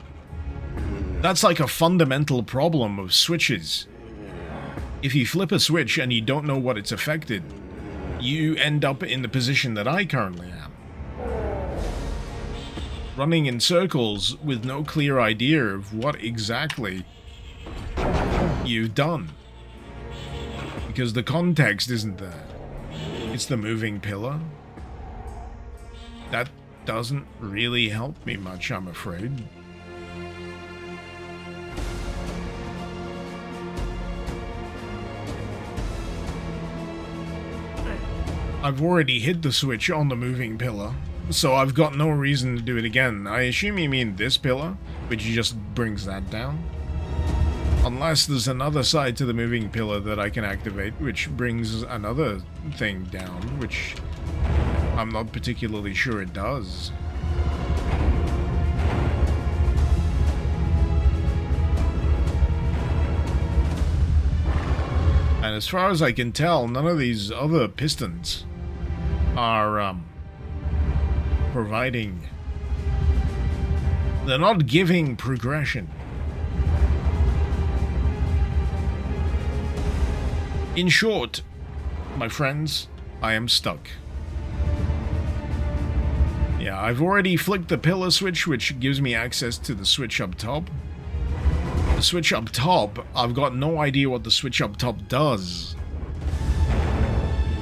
That's like a fundamental problem of switches. If you flip a switch and you don't know what it's affected, you end up in the position that I currently am. Running in circles with no clear idea of what exactly you've done. Because the context isn't there. It's the moving pillar. That doesn't really help me much, I'm afraid. I've already hit the switch on the moving pillar, so I've got no reason to do it again. I assume you mean this pillar, which just brings that down. Unless there's another side to the moving pillar that I can activate, which brings another thing down, which I'm not particularly sure it does. And as far as I can tell, none of these other pistons are providing... They're not giving progression. In short, my friends, I am stuck. Yeah, I've already flicked the pillar switch, which gives me access to the switch up top. The switch up top, I've got no idea what the switch up top does.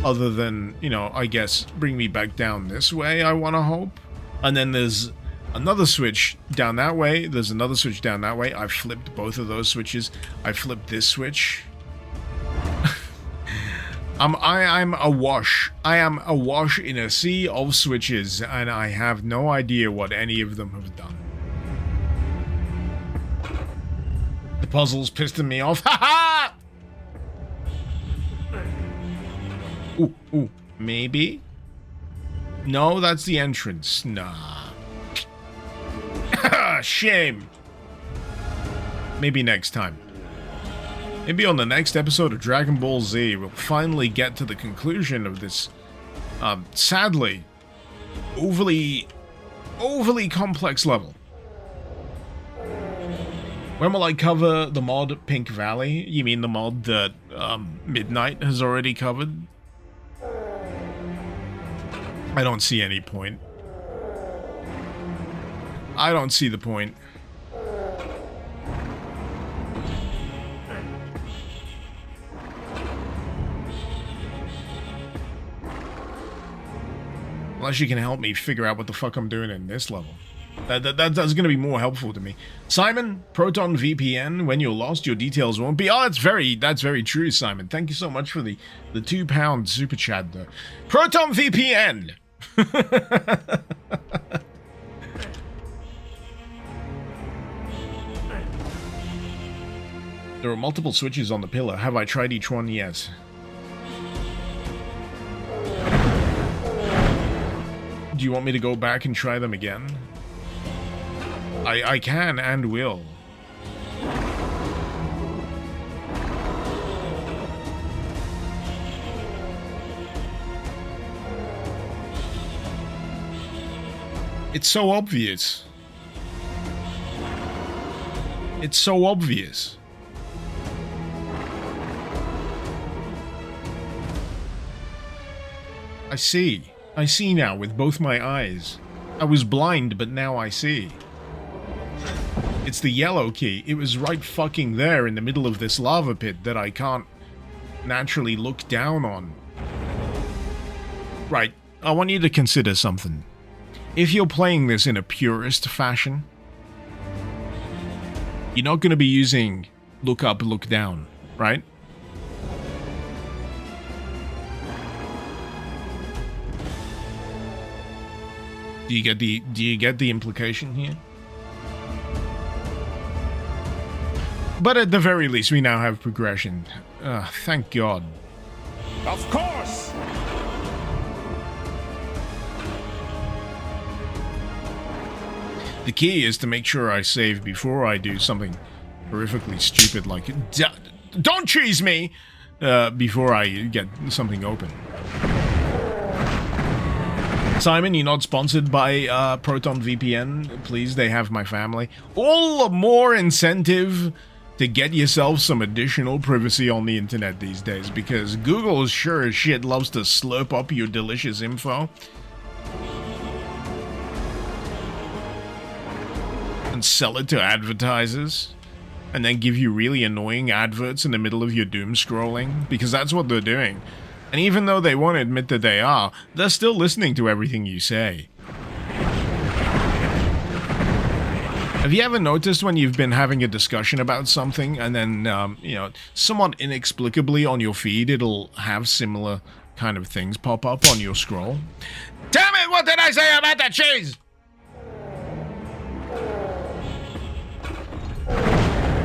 Other than, you know, I guess bring me back down this way, I want to hope. And then there's another switch down that way. There's another switch down that way. I've flipped both of those switches. I flipped this switch. I'm awash. I am awash in a sea of switches, and I have no idea what any of them have done. The puzzle's pissing me off. Ha ha! Ooh, maybe? No, that's the entrance. Nah. Shame. Maybe next time. Maybe on the next episode of Dragon Ball Z, we'll finally get to the conclusion of this, sadly, overly complex level. When will I cover the mod Pink Valley? You mean the mod that Midnight has already covered? I don't see any point. I don't see the point. Unless you can help me figure out what the fuck I'm doing in this level. That's going to be more helpful to me. Simon, Proton VPN, when you're lost, your details won't be... Oh, that's very true, Simon. Thank you so much for the £2 super chat, though. Proton VPN! There are multiple switches on the pillar. Have I tried each one? Yes. Do you want me to go back and try them again? I can and will. It's so obvious. It's so obvious. I see. I see now with both my eyes. I was blind, but now I see. It's the yellow key. It was right fucking there in the middle of this lava pit that I can't naturally look down on. Right, I want you to consider something. If you're playing this in a purist fashion, you're not going to be using look up, look down, right? Do you get the implication here? But at the very least, we now have progression. Thank God. Of course! The key is to make sure I save before I do something horrifically stupid like... Don't cheese me! Before I get something open. Simon, you're not sponsored by Proton VPN. Please, they have my family. All the more incentive to get yourself some additional privacy on the internet these days, because Google sure as shit loves to slurp up your delicious info. And sell it to advertisers. And then give you really annoying adverts in the middle of your doom scrolling, because that's what they're doing. And even though they won't admit that they are, they're still listening to everything you say. Have you ever noticed when you've been having a discussion about something and then, you know, somewhat inexplicably on your feed, it'll have similar kind of things pop up on your scroll? Damn it, what did I say about that cheese?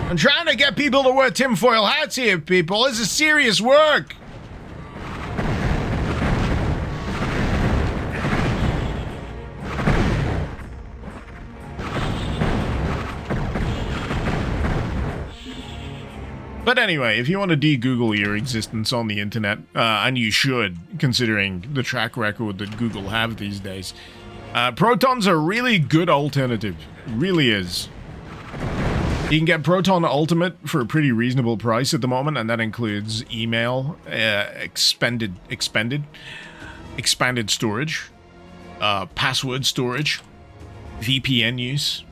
I'm trying to get people to wear tinfoil hats here, people. This is serious work. But anyway, if you want to de-Google your existence on the internet, and you should, considering the track record that Google have these days, Proton's a really good alternative. Really is. You can get Proton Ultimate for a pretty reasonable price at the moment, and that includes email, expanded storage, password storage, VPN use,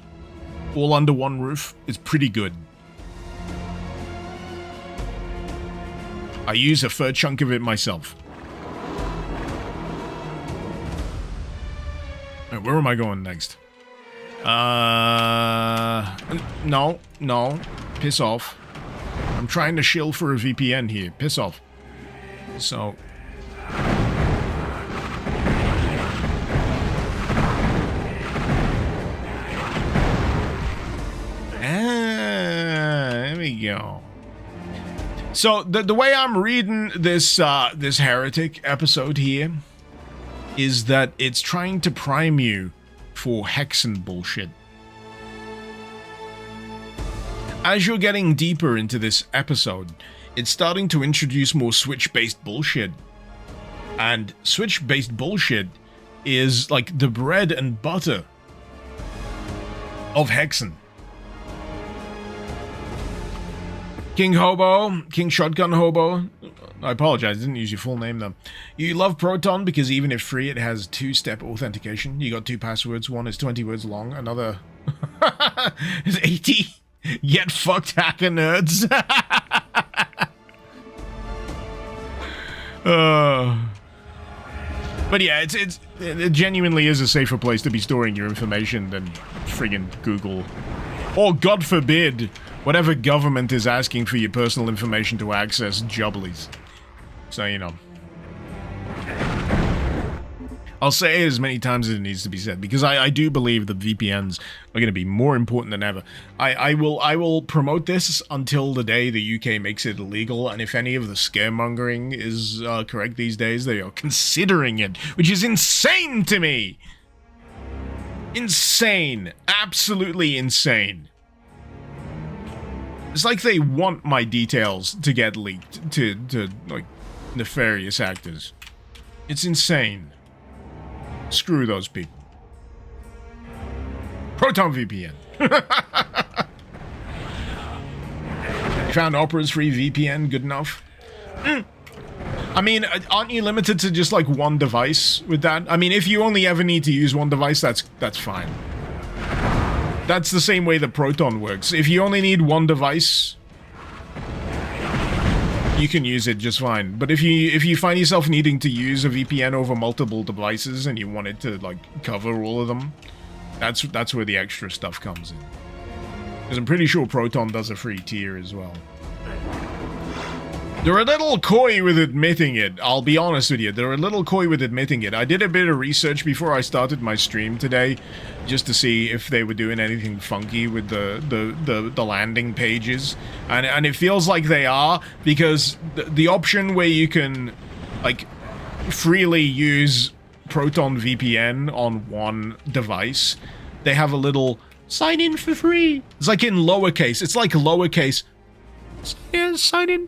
all under one roof. It's pretty good. I use a fair chunk of it myself. Right, where am I going next? No. Piss off. I'm trying to shill for a VPN here. Piss off. So... there we go. So the way I'm reading this this Heretic episode here is that it's trying to prime you for hexen bullshit. As you're getting deeper into this episode, it's starting to introduce more switch-based bullshit. And switch-based bullshit is like the bread and butter of hexen. King Hobo, King Shotgun Hobo, I apologize, I didn't use your full name though. You love Proton because even if free, it has two-step authentication. You got 2 passwords, one is 20 words long, another is 80. Get fucked, hacker nerds. But yeah, it genuinely is a safer place to be storing your information than friggin' Google. Or, God forbid, whatever government is asking for your personal information to access jubblies. So, you know. I'll say it as many times as it needs to be said, because I do believe that VPNs are going to be more important than ever. I will promote this until the day the UK makes it illegal, and if any of the scaremongering is correct these days, they are considering it, which is insane to me! Insane. Absolutely insane. It's like they want my details to get leaked to like, nefarious actors. It's insane. Screw those people. Proton VPN. You found Opera's free VPN good enough? I mean, aren't you limited to just like one device with that? I mean, if you only ever need to use one device, that's fine. That's the same way that Proton works. If you only need one device, you can use it just fine. But if you find yourself needing to use a VPN over multiple devices and you want it to like cover all of them, that's where the extra stuff comes in. Because I'm pretty sure Proton does a free tier as well. They're a little coy with admitting it, I'll be honest with you. They're a little coy with admitting it. I did a bit of research before I started my stream today, just to see if they were doing anything funky with the landing pages. And it feels like they are, because the option where you can, like, freely use Proton VPN on one device, they have a little sign in for free. It's like in lowercase. It's like lowercase. Yeah, sign in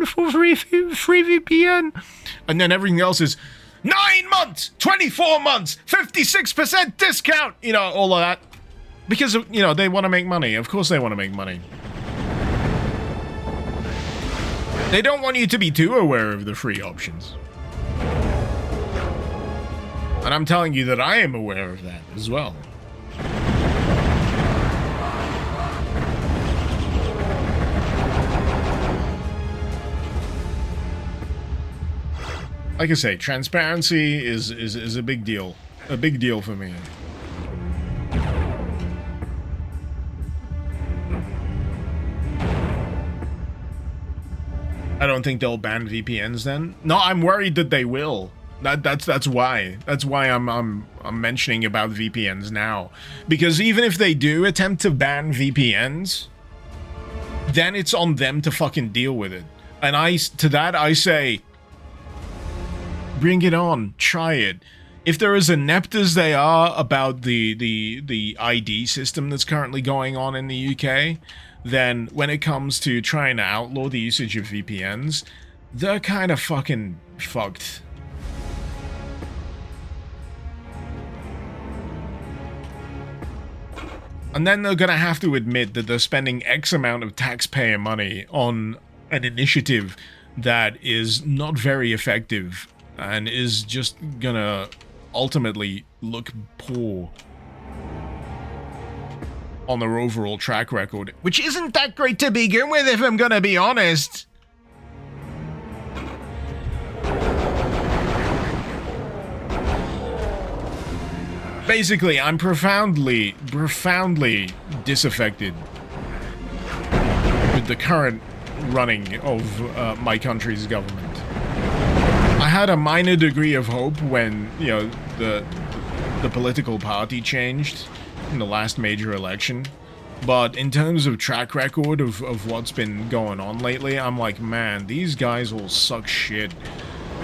for free VPN. And then everything else is 9 months, 24 months, 56% discount, you know, all of that. Because, you know, they want to make money. Of course they want to make money. They don't want you to be too aware of the free options. And I'm telling you that I am aware of that as well. Like I say, transparency is a big deal. A big deal for me. I don't think they'll ban VPNs then. No, I'm worried that they will. That's why. That's why I'm mentioning about VPNs now. Because even if they do attempt to ban VPNs, then it's on them to fucking deal with it. And I say, bring it on, try it. If they're as inept as they are about the ID system that's currently going on in the UK, then when it comes to trying to outlaw the usage of VPNs, they're kind of fucking fucked. And then they're gonna have to admit that they're spending X amount of taxpayer money on an initiative that is not very effective and is just gonna ultimately look poor on their overall track record, which isn't that great to begin with, if I'm gonna be honest. Basically, I'm profoundly disaffected with the current running of my country's government. I had a minor degree of hope when, you know, the political party changed in the last major election, but in terms of track record of what's been going on lately, I'm like, man, these guys all suck shit.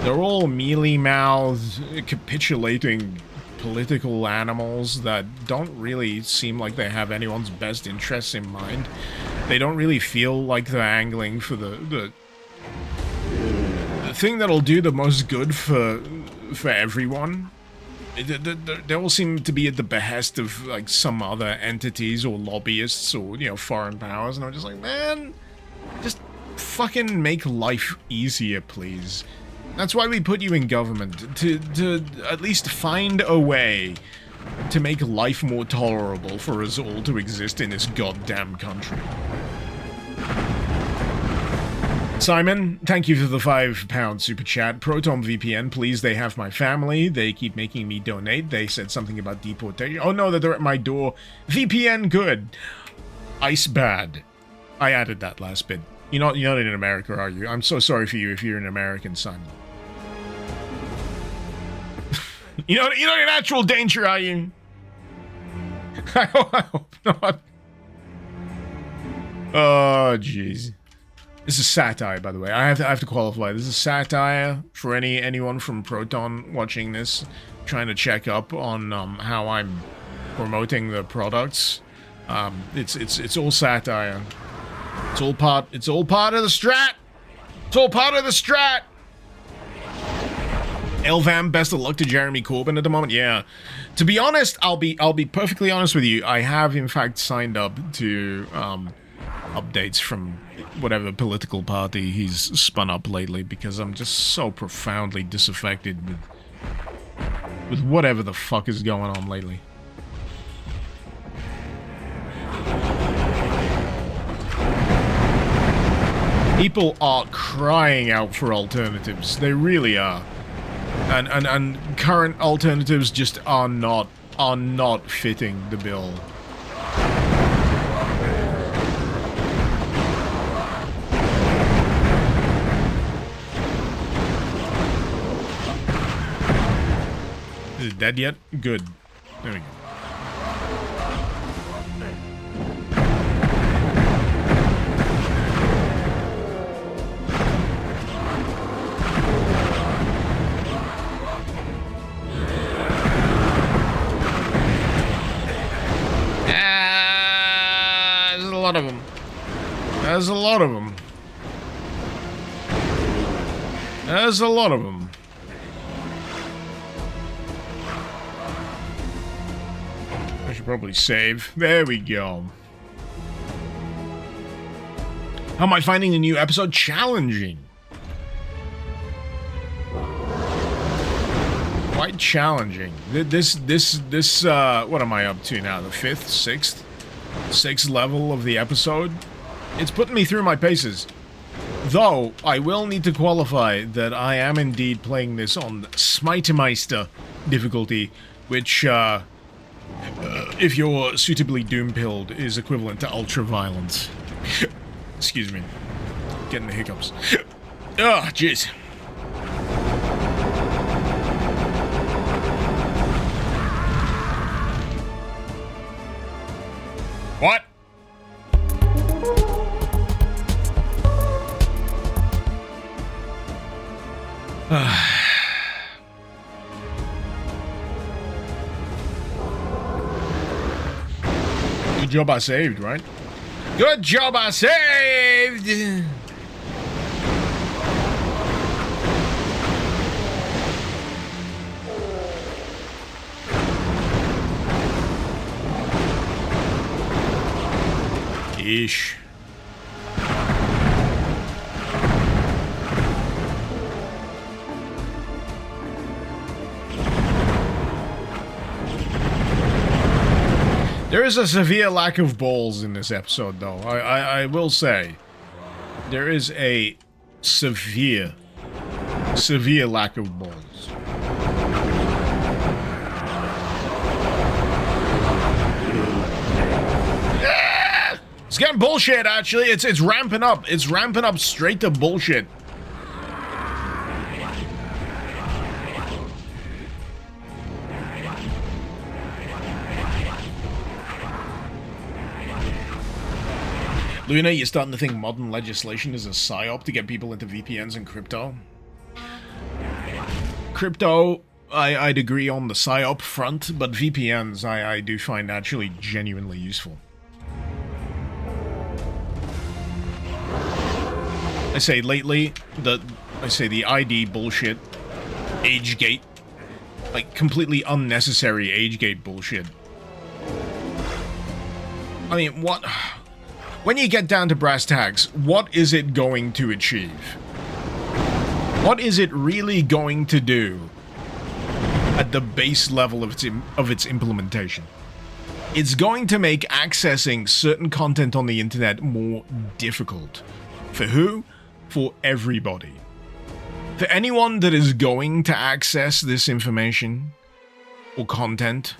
They're all mealy-mouthed, capitulating political animals that don't really seem like they have anyone's best interests in mind. They don't really feel like they're angling for the thing that'll do the most good for everyone. They all seem to be at the behest of like some other entities or lobbyists or, you know, foreign powers, and I'm just like, man, just fucking make life easier, please. That's why we put you in government, to at least find a way to make life more tolerable for us all to exist in this goddamn country. Simon, thank you for the £5 super chat. Proton VPN, please. They have my family. They keep making me donate. They said something about deportation. Oh no, that they're at my door. VPN, good. Ice bad. I added that last bit. You're not in America, are you? I'm so sorry for you if you're an American, Simon. You're not in actual danger, are you? I hope not. Oh, jeez. This is satire, by the way. I have to qualify. This is satire for anyone from Proton watching this, trying to check up on how I'm promoting the products. It's all satire. It's all part of the strat. It's all part of the strat. Elvam, best of luck to Jeremy Corbyn at the moment. Yeah. To be honest, I'll be perfectly honest with you. I have in fact signed up to updates from whatever political party he's spun up lately, because I'm just so profoundly disaffected with whatever the fuck is going on lately. People are crying out for alternatives. They really are. And current alternatives just are not fitting the bill. Is it dead yet? Good. There we go. There's a lot of them. There's a lot of them. There's a lot of them. I should probably save. There we go. How am I finding the new episode? Challenging. Quite challenging. This what am I up to now? The sixth level of the episode? It's putting me through my paces. Though, I will need to qualify that I am indeed playing this on Smitermeister difficulty, which, if you're suitably doom-pilled, is equivalent to ultra-violence. Excuse me. Getting the hiccups. Oh, jeez. What? Good job I saved, right? Good job I saved! Ish. There is a severe lack of balls in this episode, though. I will say. There is a severe lack of balls. It's getting bullshit, actually. It's ramping up. It's ramping up straight to bullshit. Luna, you're starting to think modern legislation is a psyop to get people into VPNs and crypto? Crypto, I'd agree on the psyop front, but VPNs I do find actually genuinely useful. I say lately, the ID bullshit, age gate, like completely unnecessary age gate bullshit. I mean, what? When you get down to brass tacks, what is it going to achieve? What is it really going to do at the base level of its implementation? It's going to make accessing certain content on the internet more difficult. For who? for everybody. For anyone that is going to access this information or content,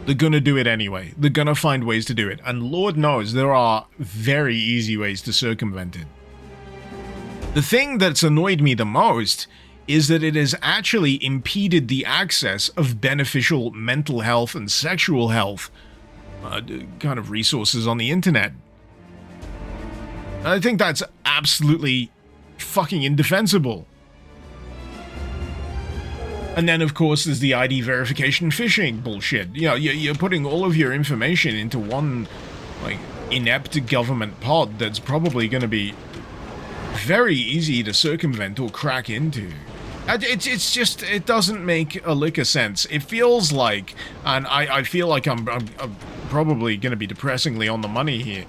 they're gonna do it anyway. They're gonna find ways to do it. And Lord knows there are very easy ways to circumvent it. The thing that's annoyed me the most is that it has actually impeded the access of beneficial mental health and sexual health kind of resources on the internet. I think that's absolutely fucking indefensible. And then, of course, there's the ID verification phishing bullshit. You know, you're putting all of your information into one, like, inept government pod that's probably going to be very easy to circumvent or crack into. It's just, it doesn't make a lick of sense. It feels like, and I feel like I'm probably going to be depressingly on the money here,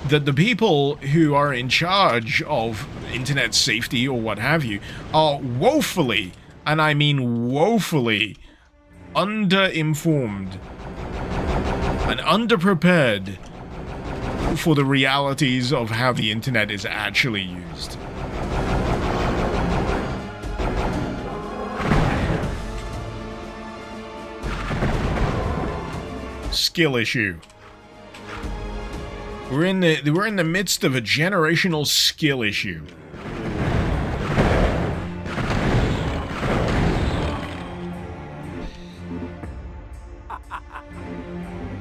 that the people who are in charge of internet safety or what have you are woefully, and I mean woefully, underinformed and underprepared for the realities of how the internet is actually used. Skill issue. We're in the midst of a generational skill issue.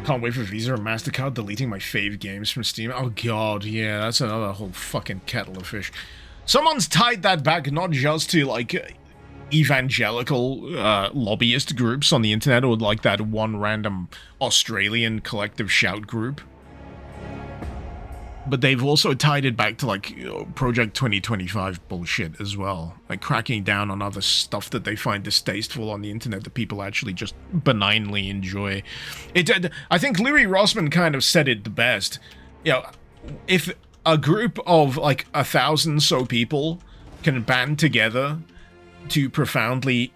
Can't wait for Visa or MasterCard deleting my fave games from Steam. Oh god, yeah, that's another whole fucking kettle of fish. Someone's tied that back not just to, like, evangelical lobbyist groups on the internet, or like that one random Australian collective shout group, but they've also tied it back to, like, Project 2025 bullshit as well, like cracking down on other stuff that they find distasteful on the internet that people actually just benignly enjoy. I think Louis Rossman kind of said it the best. You know, if a group of like 1,000 so people can band together to profoundly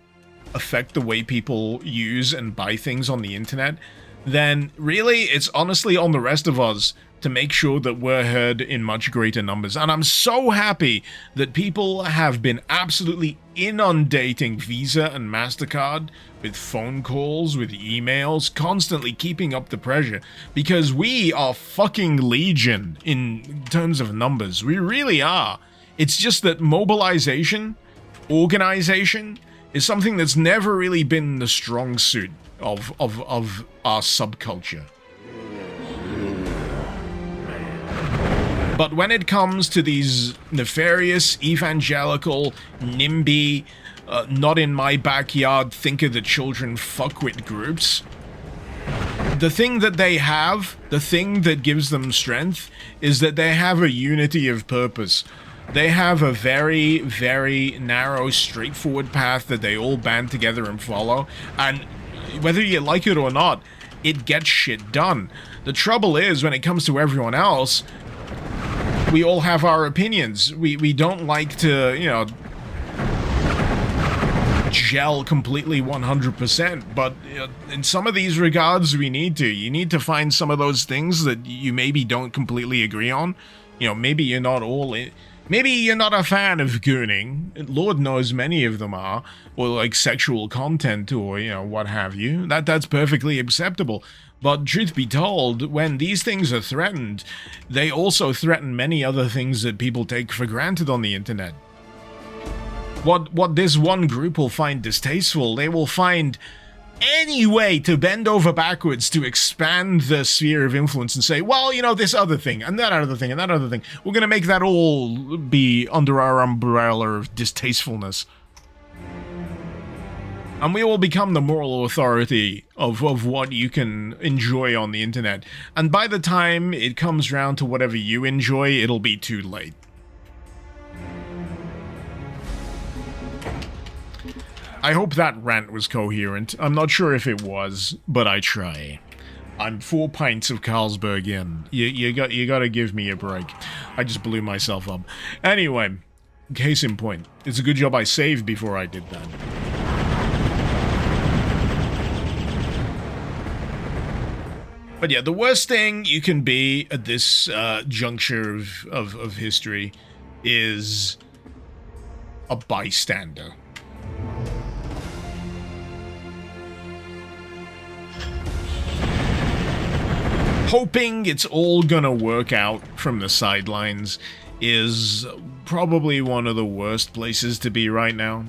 affect the way people use and buy things on the internet, then really it's honestly on the rest of us to make sure that we're heard in much greater numbers. And I'm so happy that people have been absolutely inundating Visa and MasterCard with phone calls, with emails, constantly keeping up the pressure, because we are fucking legion in terms of numbers. We really are. It's just that mobilization, organization, is something that's never really been the strong suit of our subculture. But when it comes to these nefarious, evangelical, NIMBY, not in my backyard, think of the children fuckwit groups, the thing that they have, the thing that gives them strength, is that they have a unity of purpose. They have a very, very narrow, straightforward path that they all band together and follow, and whether you like it or not, it gets shit done. The trouble is, when it comes to everyone else, we all have our opinions. We don't like to, you know, gel completely 100%, but in some of these regards we need to. You need to find some of those things that you maybe don't completely agree on. You know, maybe you're not all in. Maybe you're not a fan of gooning. Lord knows many of them are, or like sexual content, or, you know, what have you. That's perfectly acceptable. But truth be told, when these things are threatened, they also threaten many other things that people take for granted on the internet. What this one group will find distasteful, they will find any way to bend over backwards to expand the sphere of influence and say, well, you know, this other thing, and that other thing, and that other thing. We're going to make that all be under our umbrella of distastefulness. And we will become the moral authority of what you can enjoy on the internet. And by the time it comes round to whatever you enjoy, it'll be too late. I hope that rant was coherent. I'm not sure if it was, but I try. I'm 4 pints of Carlsberg in. You gotta give me a break. I just blew myself up. Anyway, case in point. It's a good job I saved before I did that. But yeah, the worst thing you can be at this juncture of history is a bystander. Hoping it's all gonna work out from the sidelines is probably one of the worst places to be right now.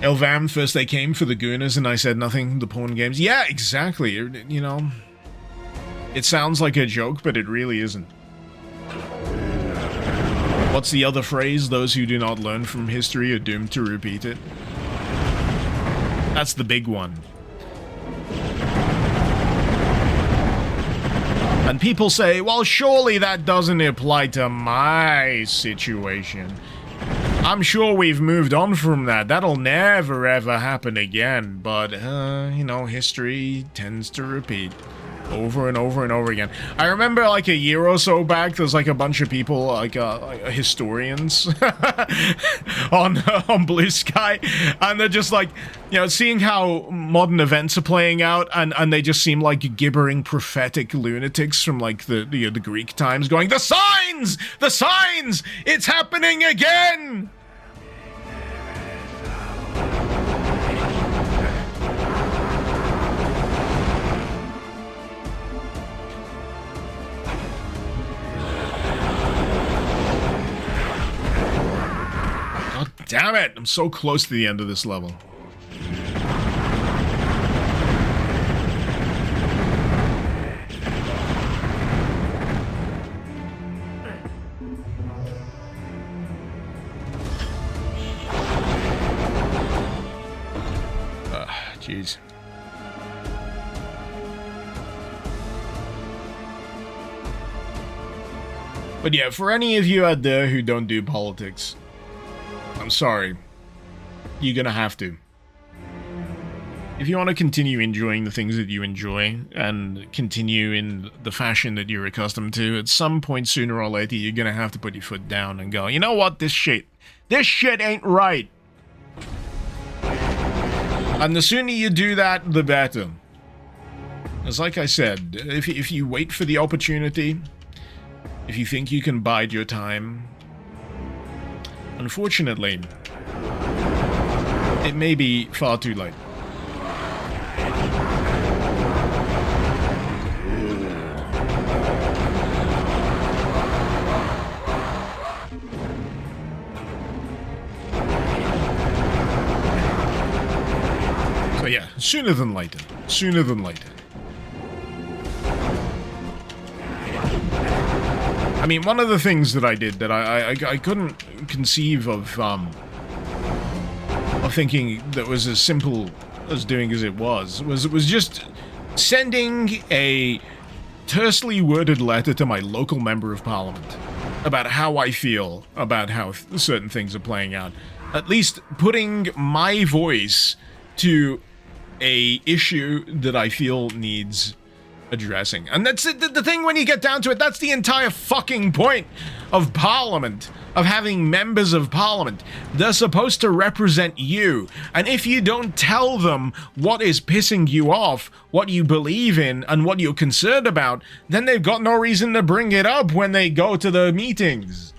Elvam, first they came for the Gooners and I said nothing, the porn games. Yeah, exactly, you know. It sounds like a joke, but it really isn't. What's the other phrase? Those who do not learn from history are doomed to repeat it. That's the big one. And people say, well, surely that doesn't apply to my situation. I'm sure we've moved on from that. That'll never ever happen again. But, you know, history tends to repeat over and over and over again. I remember like a year or so back, there's like a bunch of people, like historians on Bluesky, and they're just like, you know, seeing how modern events are playing out, and they just seem like gibbering prophetic lunatics from like the Greek times, going, the signs, it's happening again. Damn it! I'm so close to the end of this level. Jeez. But yeah, for any of you out there who don't do politics, I'm sorry. You're gonna have to. If you want to continue enjoying the things that you enjoy and continue in the fashion that you're accustomed to, at some point sooner or later you're gonna have to put your foot down and go, you know what, this shit ain't right. And the sooner you do that, the better. As like I said, if you wait for the opportunity, if you think you can bide your time, unfortunately, it may be far too late. So yeah, sooner than later. Sooner than later. I mean, one of the things that I did that I couldn't conceive of thinking that was as simple as doing as it was just sending a tersely worded letter to my local member of parliament about how I feel about how certain things are playing out. At least putting my voice to a issue that I feel needs addressing. And that's the thing when you get down to it, that's the entire fucking point of Parliament, of having members of Parliament. They're supposed to represent you, and if you don't tell them what is pissing you off, what you believe in, and what you're concerned about, then they've got no reason to bring it up when they go to the meetings.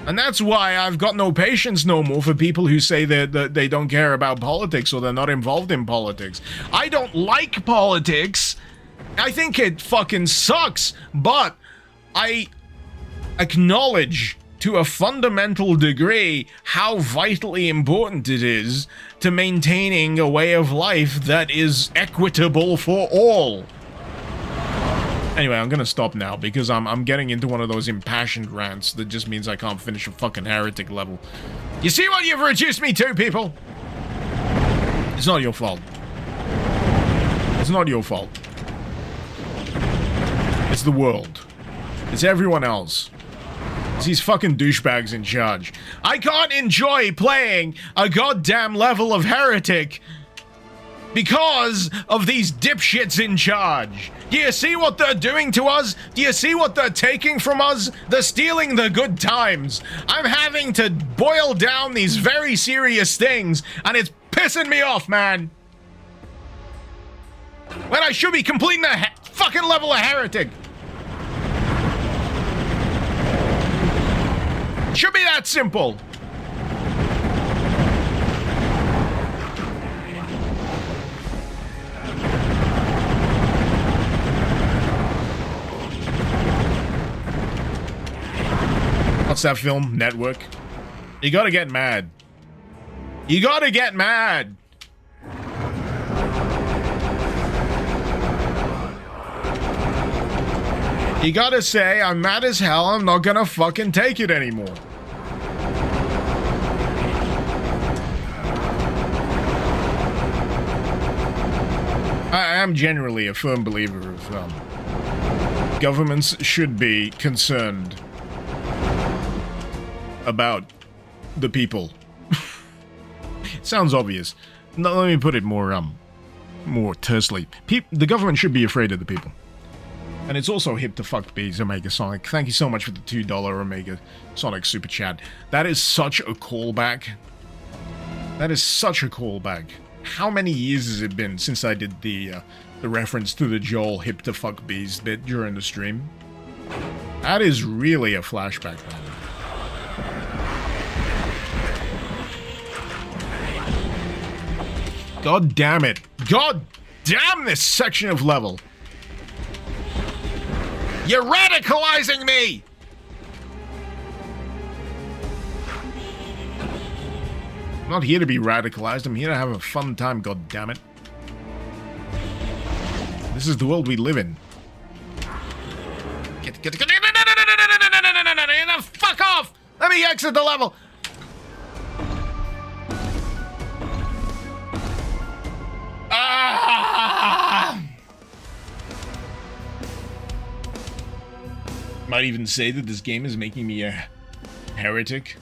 And that's why I've got no patience no more for people who say that they don't care about politics or they're not involved in politics. I don't like politics. I think it fucking sucks, but I acknowledge to a fundamental degree how vitally important it is to maintaining a way of life that is equitable for all. Anyway, I'm gonna stop now because I'm getting into one of those impassioned rants that just means I can't finish a fucking heretic level. You see what you've reduced me to, people? It's not your fault. It's not your fault. It's the world. It's everyone else. It's these fucking douchebags in charge. I can't enjoy playing a goddamn level of Heretic because of these dipshits in charge. Do you see what they're doing to us? Do you see what they're taking from us? They're stealing the good times. I'm having to boil down these very serious things, and it's pissing me off, man. When I should be completing the fucking level of Heretic. Should be that simple. What's that film? Network. You gotta get mad. You gotta get mad. You gotta say, I'm mad as hell, I'm not gonna fucking take it anymore. I am generally a firm believer of governments should be concerned about the people. Sounds obvious. No, let me put it more tersely. The government should be afraid of the people. And it's also hip to fuck bees, Omega Sonic. Thank you so much for the $2 Omega Sonic Super Chat. That is such a callback. That is such a callback. How many years has it been since I did the reference to the Joel hip to fuck bees bit during the stream? That is really a flashback, man. God damn it. God damn this section of level. You're radicalizing me! I'm not here to be radicalized, I'm here to have a fun time, god damn it. This is the world we live in. Get fuck off! Let me exit the level! Ah! Might even say that this game is making me a heretic.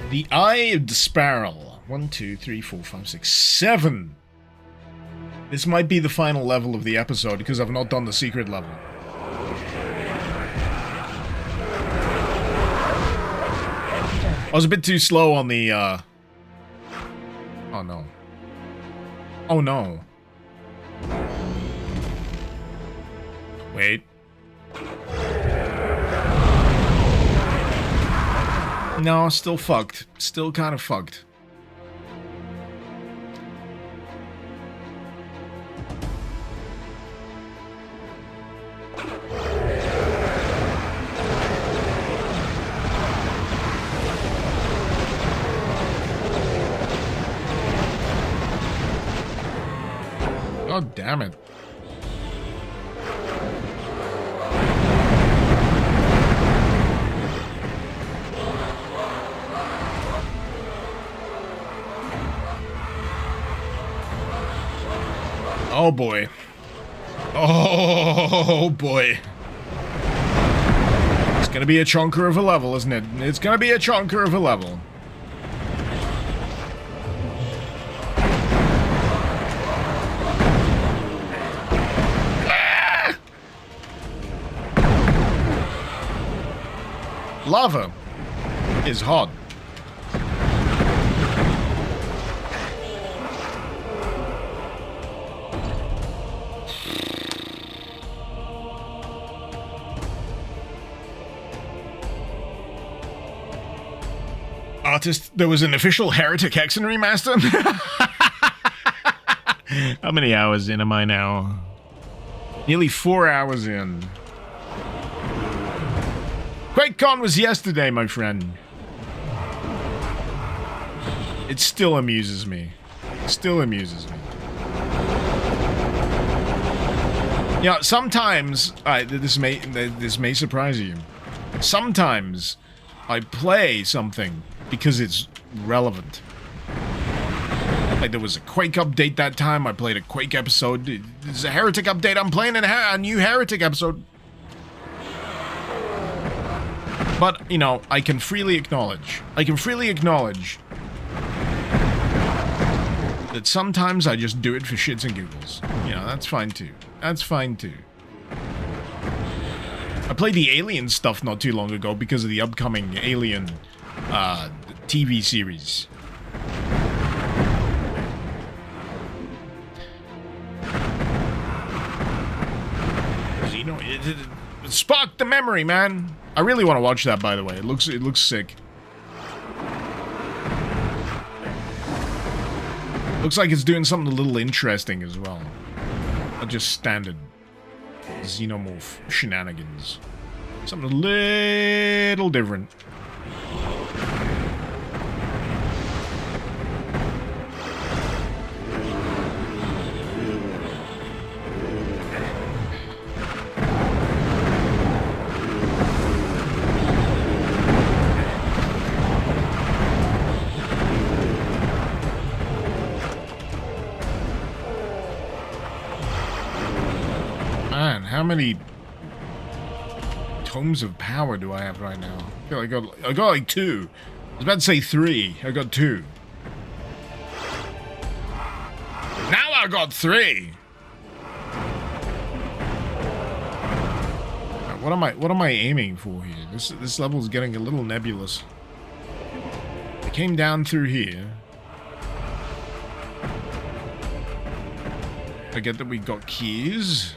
The Eye of the Sparrow. 1, 2, 3, 4, 5, 6, 7. This might be the final level of the episode because I've not done the secret level. I was a bit too slow on the, Oh no. Oh no. Wait. No, still fucked. Still kind of fucked. God damn it. Oh boy. Oh boy. It's gonna be a chunker of a level, isn't it? It's gonna be a chunker of a level. Lava is hot. Artist, there was an official Heretic Hexen remaster? How many hours in am I now? Nearly 4 hours in. QuakeCon was yesterday, my friend. It still amuses me. Still amuses me. Yeah, sometimes this may surprise you. Sometimes I play something because it's relevant. Like there was a Quake update that time. I played a Quake episode. There's a Heretic update. I'm playing a new Heretic episode. But, you know, I can freely acknowledge that sometimes I just do it for shits and giggles. You know, that's fine too. That's fine too. I played the Alien stuff not too long ago because of the upcoming Alien TV series. You know, it sparked the memory, man. I really want to watch that, by the way. It looks sick. Looks like it's doing something a little interesting as well. Not just standard xenomorph shenanigans. Something a little different. Man, how many tomes of power do I have right now? I feel like I got like 2. I was about to say 3. I got 2. Now I got 3. What am I aiming for here? This level is getting a little nebulous. I came down through here. I get that we got keys.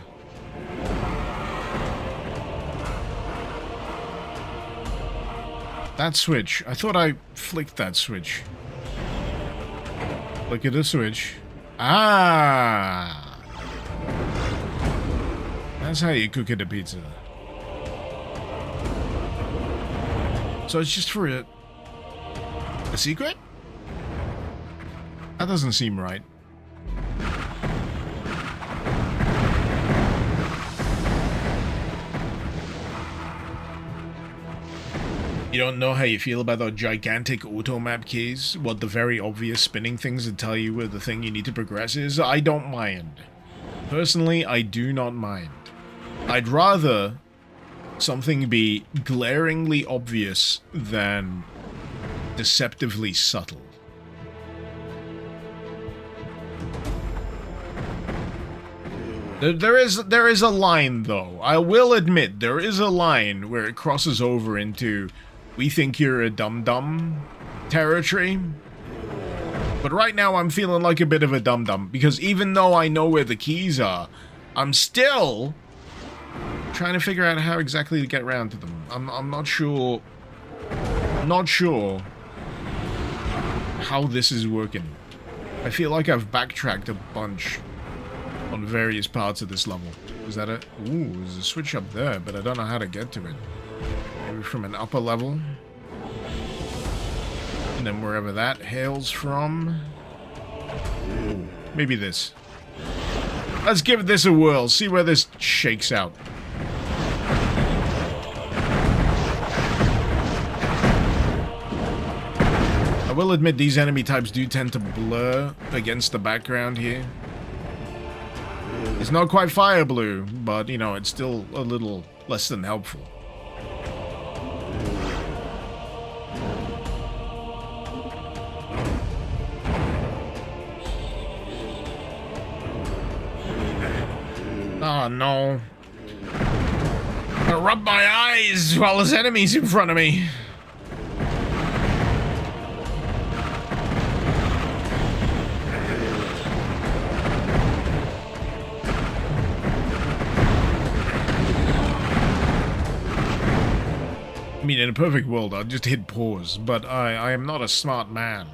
That switch. I thought I flicked that switch. Look at the switch. Ah! That's how you cook it a pizza. So it's just for a secret? That doesn't seem right. You don't know how you feel about those gigantic auto-map keys? What the very obvious spinning things that tell you where the thing you need to progress is? I don't mind. Personally, I do not mind. I'd rather something be glaringly obvious than deceptively subtle. There is a line, though. I will admit, there is a line where it crosses over into "we think you're a dum-dum" territory. But right now I'm feeling like a bit of a dum-dum, because even though I know where the keys are, I'm still trying to figure out how exactly to get around to them. I'm not sure. Not sure how this is working. I feel like I've backtracked a bunch on various parts of this level. Is that it? Ooh, there's a switch up there, but I don't know how to get to it. Maybe from an upper level. And then wherever that hails from. Ooh, maybe this. Let's give this a whirl, see where this shakes out. I will admit these enemy types do tend to blur against the background here. It's not quite fire blue, but, you know, it's still a little less than helpful. Oh, no. I rub my eyes while there's enemies in front of me. I mean, in a perfect world, I'd just hit pause, but I am not a smart man.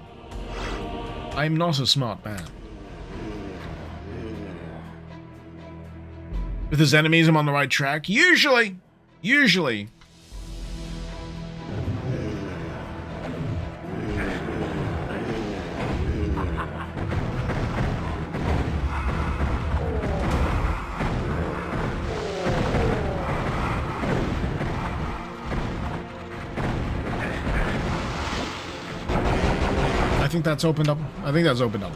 I am not a smart man. If there's enemies, I'm on the right track. Usually. I think that's opened up. I think that's opened up.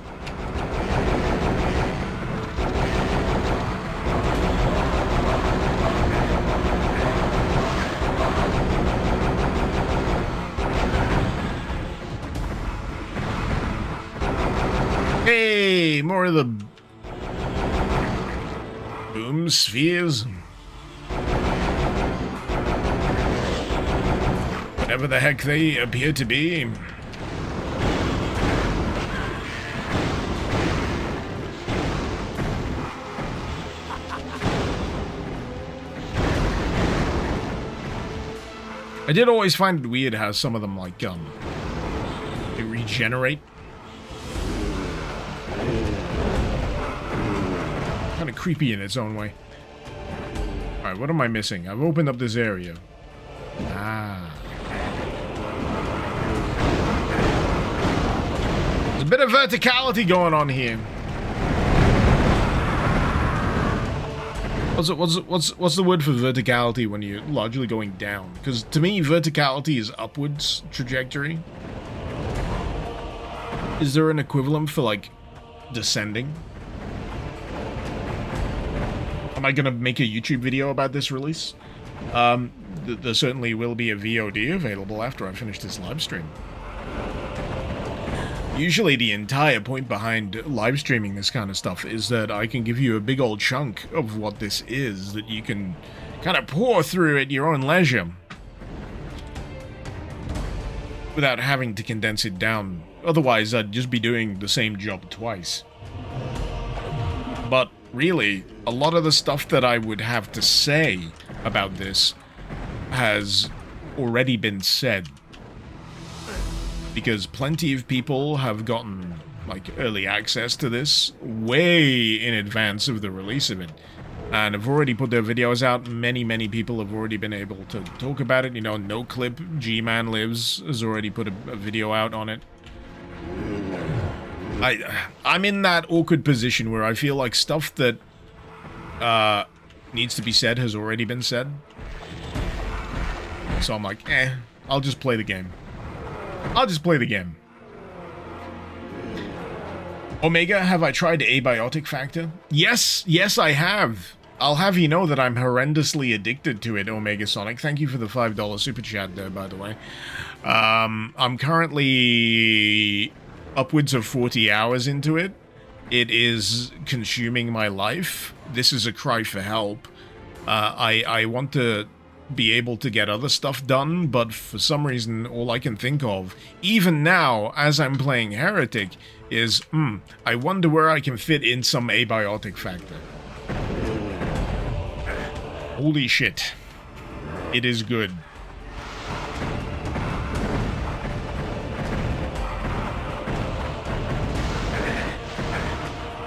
Hey, more of the boom spheres. Whatever the heck they appear to be. I did always find it weird how some of them, like, they regenerate. Kind of creepy in its own way. Alright, what am I missing? I've opened up this area. Ah. There's a bit of verticality going on here. What's the word for verticality when you're largely going down? Because to me, verticality is upwards trajectory. Is there an equivalent for, like, descending? Am I gonna make a YouTube video about this release? There certainly will be a VOD available after I finish this live stream. Usually the entire point behind live streaming this kind of stuff is that I can give you a big old chunk of what this is that you can kind of pour through at your own leisure without having to condense it down. Otherwise, I'd just be doing the same job twice. But really, a lot of the stuff that I would have to say about this has already been said. Because plenty of people have gotten, like, early access to this way in advance of the release of it. And have already put their videos out. Many people have already been able to talk about it. You know, No Clip, G-Man Lives has already put a video out on it. I'm in that awkward position where I feel like stuff that needs to be said has already been said. So I'm like, I'll just play the game. I'll just play the game. Omega, have I tried Abiotic Factor? Yes, I have. I'll have you know that I'm horrendously addicted to it, Omega Sonic. Thank you for the $5 super chat there, by the way. I'm currently upwards of 40 hours into it. It is consuming my life. This is a cry for help. I want to be able to get other stuff done, but for some reason, all I can think of, even now, as I'm playing Heretic, is, I wonder where I can fit in some Abiotic Factor. Holy shit. It is good.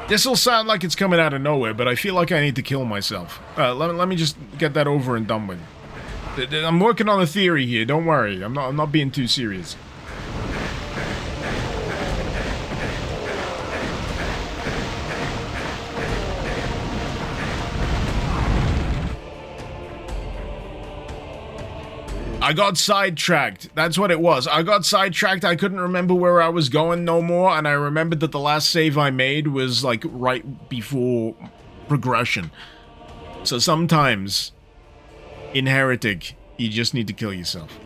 This'll sound like it's coming out of nowhere, but I feel like I need to kill myself. Let me just get that over and done with. I'm working on a theory here, don't worry. I'm not being too serious. I got sidetracked. That's what it was. I got sidetracked. I couldn't remember where I was going no more, and I remembered that the last save I made was, like, right before progression. So sometimes, in Heretic, you just need to kill yourself.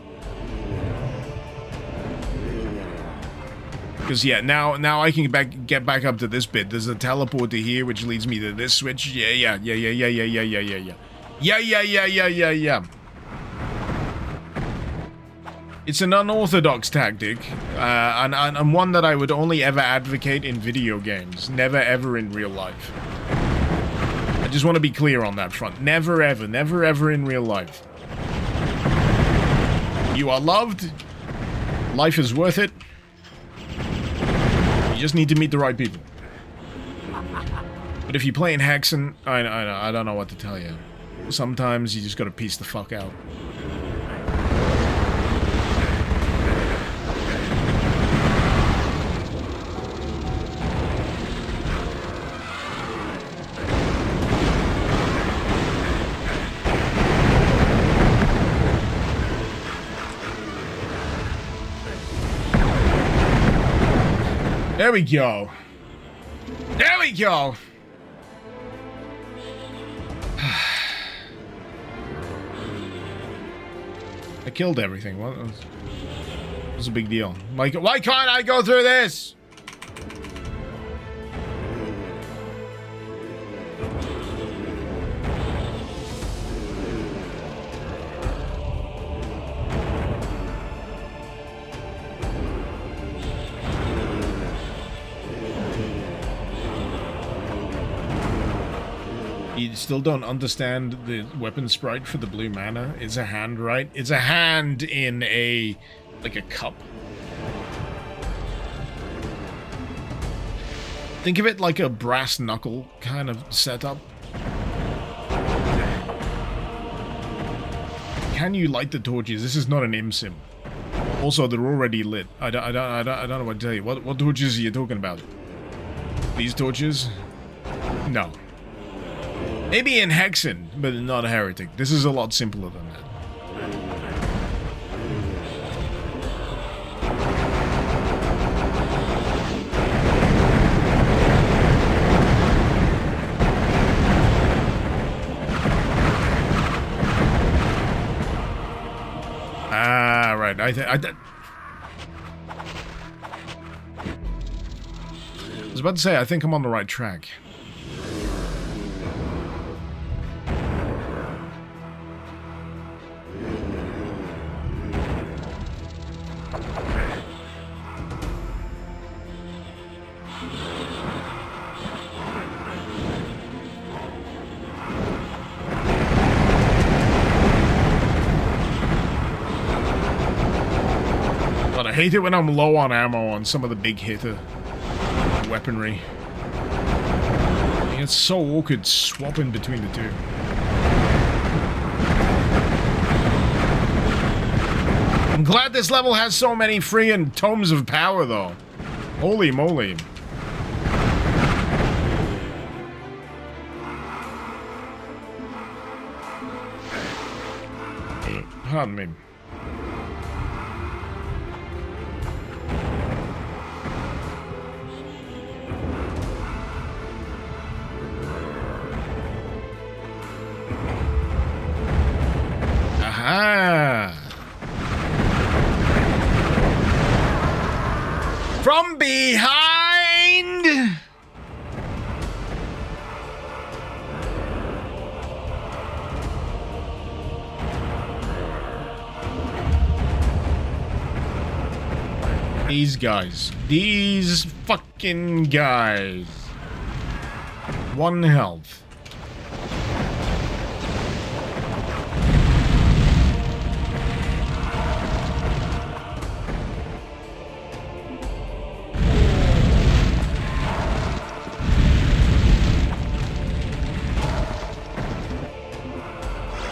Because, yeah, now I can get back up to this bit. There's a teleporter here, which leads me to this switch. Yeah. It's an unorthodox tactic, and one that I would only ever advocate in video games, never ever in real life. I just want to be clear on that front. Never ever in real life. You are loved. Life is worth it. You just need to meet the right people. But if you play in Hexen, I don't know what to tell you. Sometimes you just gotta piece the fuck out. There we go. There we go. I killed everything. What's a big deal? Like, why can't I go through this? You still don't understand the weapon sprite for the blue mana? It's a hand, right? It's a hand in a... like a cup. Think of it like a brass knuckle kind of setup. Can you light the torches? This is not an imsim. Also, they're already lit. I don't know what to tell you. What torches are you talking about? These torches? No. Maybe in Hexen, but not Heretic. This is a lot simpler than that. Ah, right. I was about to say, I think I'm on the right track. But I hate it when I'm low on ammo on some of the big hitter weaponry. It's so awkward swapping between the two. I'm glad this level has so many freaking tomes of power, though. Holy moly. Pardon me. Aha! From behind! These guys. These fucking guys. 1 health.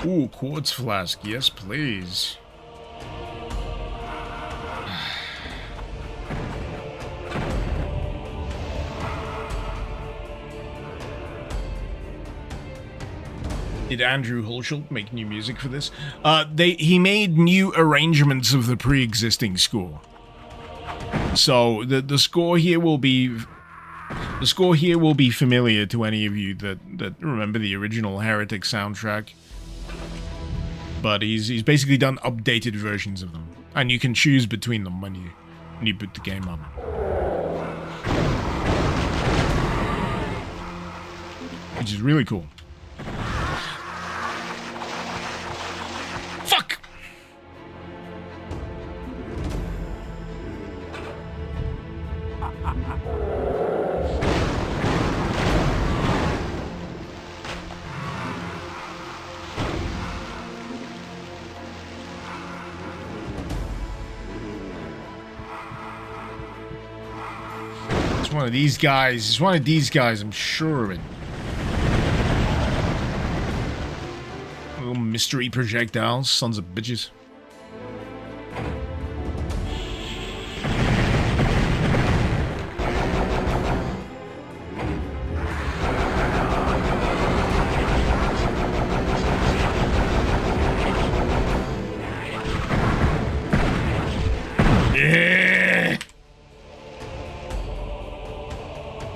Ooh, quartz flask. Yes, please. Did Andrew Hulshult make new music for this? He made new arrangements of the pre-existing score. So the score here will be familiar to any of you that remember the original Heretic soundtrack. But he's basically done updated versions of them, and you can choose between them when you boot the game up. Which is really cool. Fuck! It's one of these guys. It's one of these guys, I'm sure of it. Little mystery projectiles, sons of bitches. Yeah.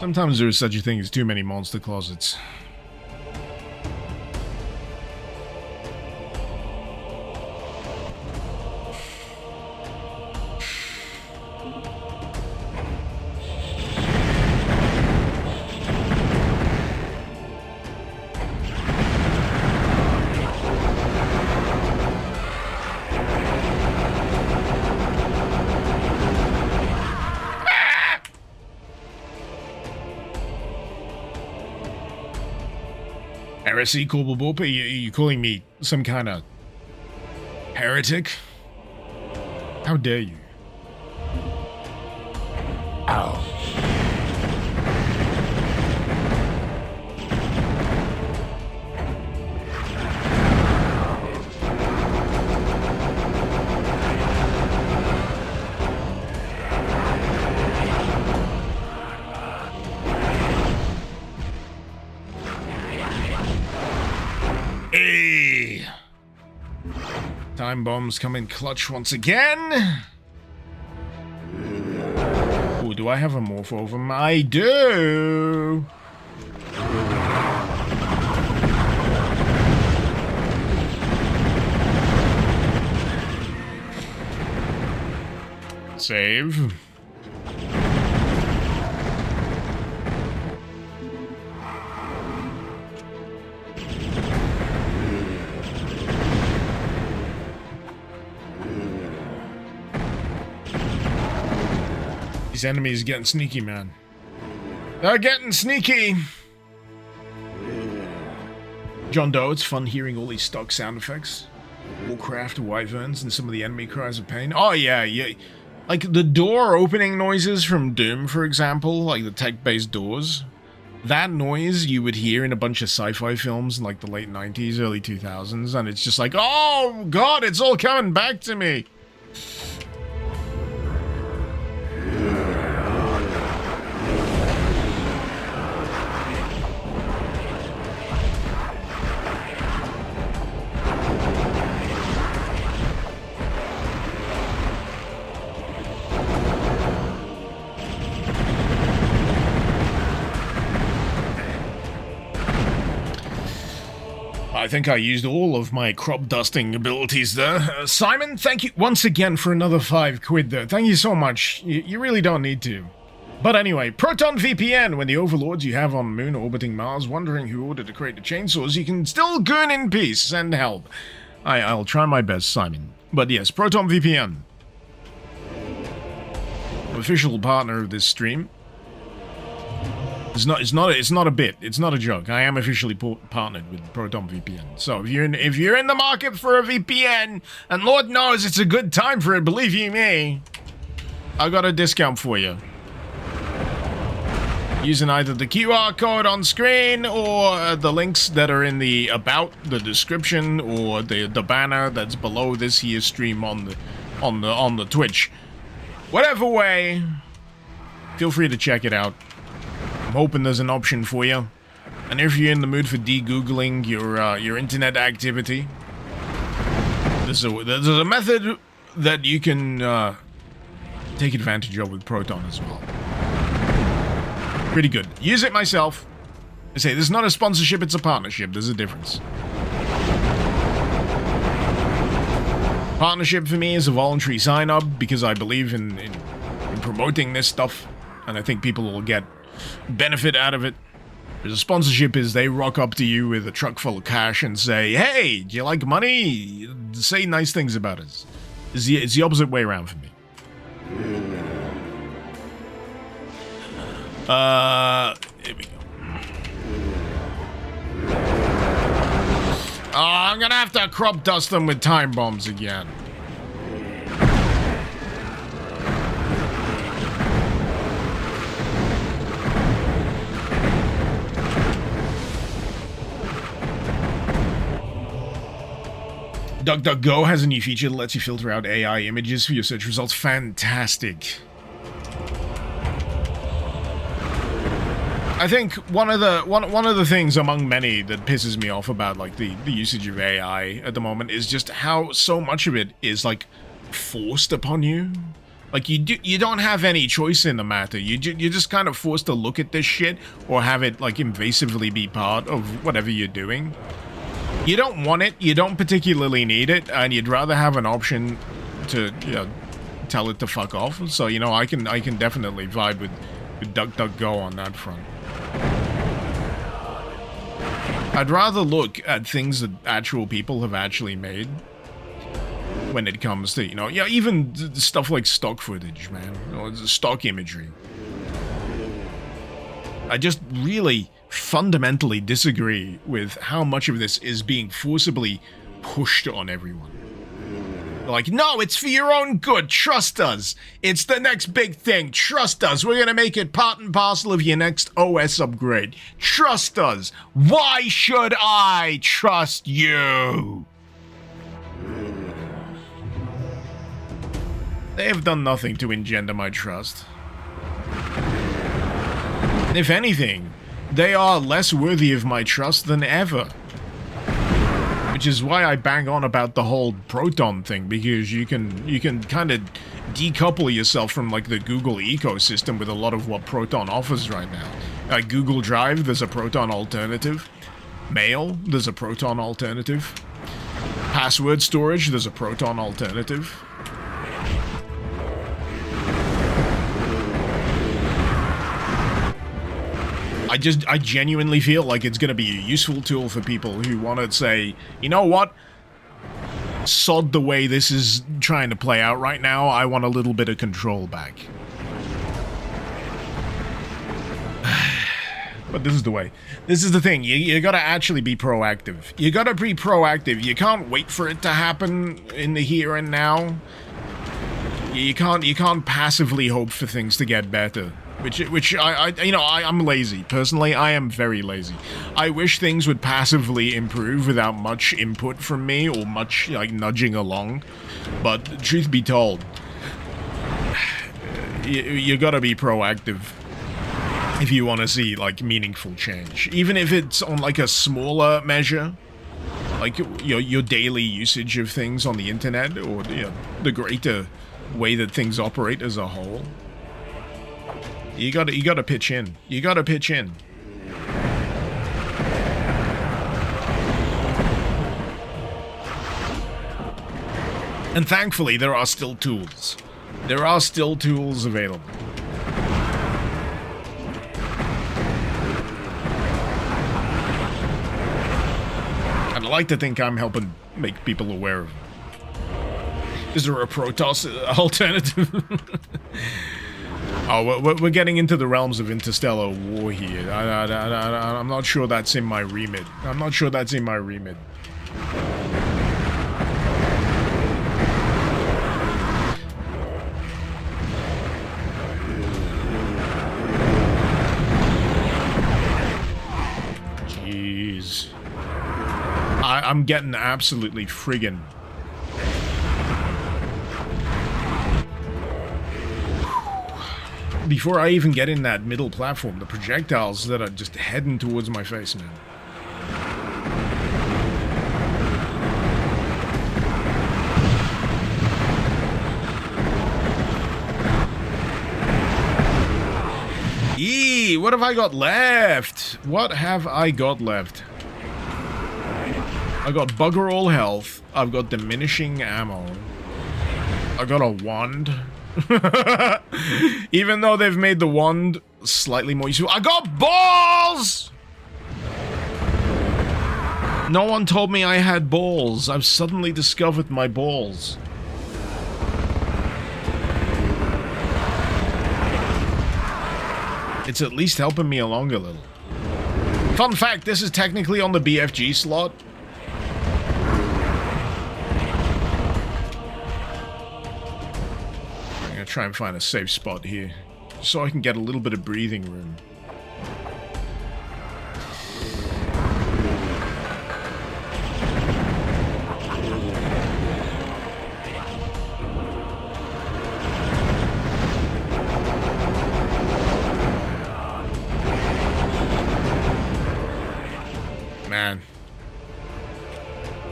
Sometimes there is such a thing as too many monster closets. Heresy, Corvus, are you calling me some kind of heretic? How dare you? Ow. Hey! Time bombs come in clutch once again. Ooh, do I have a morph of them? I do! Save. These enemies are getting sneaky, man. They're getting sneaky! John Doe, it's fun hearing all these stock sound effects. Warcraft, wyverns, and some of the enemy cries of pain. Oh yeah. Like the door opening noises from Doom, for example, like the tech-based doors. That noise you would hear in a bunch of sci-fi films in like the late 90s, early 2000s, and it's just like, oh god, it's all coming back to me! I think I used all of my crop dusting abilities there. Simon, thank you once again for another 5 quid there. Thank you so much. You really don't need to. But anyway, Proton VPN. When the overlords you have on the moon orbiting Mars wondering who ordered to create the chainsaws, you can still goon in peace. Send help. I'll try my best, Simon. But yes, Proton VPN. Official partner of this stream. It's not a bit. It's not a joke. I am officially partnered with Proton VPN. So if you're in the market for a VPN, and Lord knows it's a good time for it, believe you me, I got a discount for you. Using either the QR code on screen or the links that are in the about, the description, or the banner that's below this here stream on the Twitch. Whatever way, feel free to check it out. I'm hoping there's an option for you. And if you're in the mood for de-googling your internet activity, there's a method that you can take advantage of with Proton as well. Pretty good. Use it myself. I say, this is not a sponsorship, it's a partnership. There's a difference. Partnership for me is a voluntary sign-up because I believe in promoting this stuff. And I think people will get benefit out of it. Whereas a sponsorship is they rock up to you with a truck full of cash and say, hey, do you like money? Say nice things about us. It's the opposite way around for me. Here we go. Oh, I'm gonna have to crop dust them with time bombs again. DuckDuckGo has a new feature that lets you filter out AI images for your search results. Fantastic. I think one of the things among many that pisses me off about like the usage of AI at the moment is just how so much of it is like forced upon you. Like you don't have any choice in the matter. You're just kind of forced to look at this shit or have it like invasively be part of whatever you're doing. You don't want it, you don't particularly need it, and you'd rather have an option to, you know, tell it to fuck off. So, you know, I can definitely vibe with DuckDuckGo on that front. I'd rather look at things that actual people have actually made when it comes to, you know, yeah, even stuff like stock footage, man, or stock imagery. I just really fundamentally disagree with how much of this is being forcibly pushed on everyone. Like, no, it's for your own good. Trust us. It's the next big thing. Trust us. We're going to make it part and parcel of your next OS upgrade. Trust us. Why should I trust you? They have done nothing to engender my trust. If anything, they are less worthy of my trust than ever. Which is why I bang on about the whole Proton thing, because you can kind of decouple yourself from like the Google ecosystem with a lot of what Proton offers right now. Like Google Drive, there's a Proton alternative. Mail, there's a Proton alternative. Password storage, there's a Proton alternative. I genuinely feel like it's going to be a useful tool for people who want to say, you know what? Sod the way this is trying to play out right now. I want a little bit of control back. But this is the way. This is the thing. You got to actually be proactive. You got to be proactive. You can't wait for it to happen in the here and now. You can't passively hope for things to get better. Which I'm lazy. Personally, I am very lazy. I wish things would passively improve without much input from me or much, like, nudging along. But, truth be told, you gotta be proactive if you want to see, like, meaningful change. Even if it's on, like, a smaller measure. Like, your daily usage of things on the internet, or, the greater way that things operate as a whole. You gotta pitch in. You gotta pitch in. And thankfully, there are still tools. There are still tools available. I'd like to think I'm helping make people aware of it. Is there a Protoss alternative? Oh, we're getting into the realms of interstellar war here. I'm not sure that's in my remit. I'm not sure that's in my remit. Jeez. I'm getting absolutely friggin'... Before I even get in that middle platform, the projectiles that are just heading towards my face, man. Eee, what have I got left? What have I got left? I got bugger all health. I've got diminishing ammo. I got a wand. Even though they've made the wand slightly more useful. I got balls! No one told me I had balls. I've suddenly discovered my balls. It's at least helping me along a little. Fun fact, this is technically on the BFG slot. Try and find a safe spot here so I can get a little bit of breathing room. Man,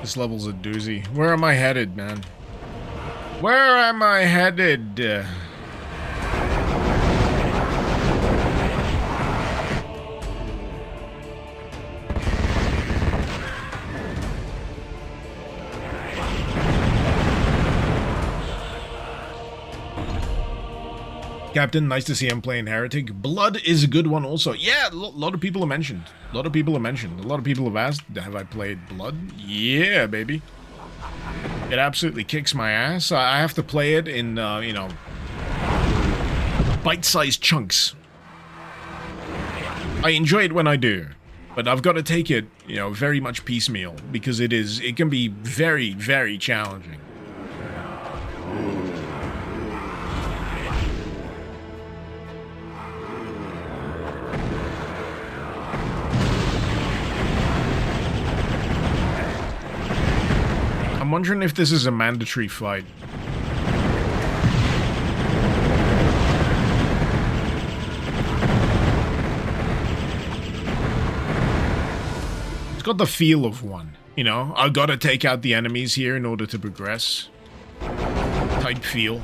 this level's a doozy. Where am I headed, man? Where am I headed? Captain, nice to see him playing Heretic. Blood is a good one also. Yeah, a lot of people have mentioned. A lot of people have asked, have I played Blood? Yeah, baby. It absolutely kicks my ass. I have to play it in, bite-sized chunks. I enjoy it when I do, but I've got to take it, you know, very much piecemeal, because it can be very, very challenging. I'm wondering if this is a mandatory fight. It's got the feel of one, you know? I've got to take out the enemies here in order to progress. Type feel.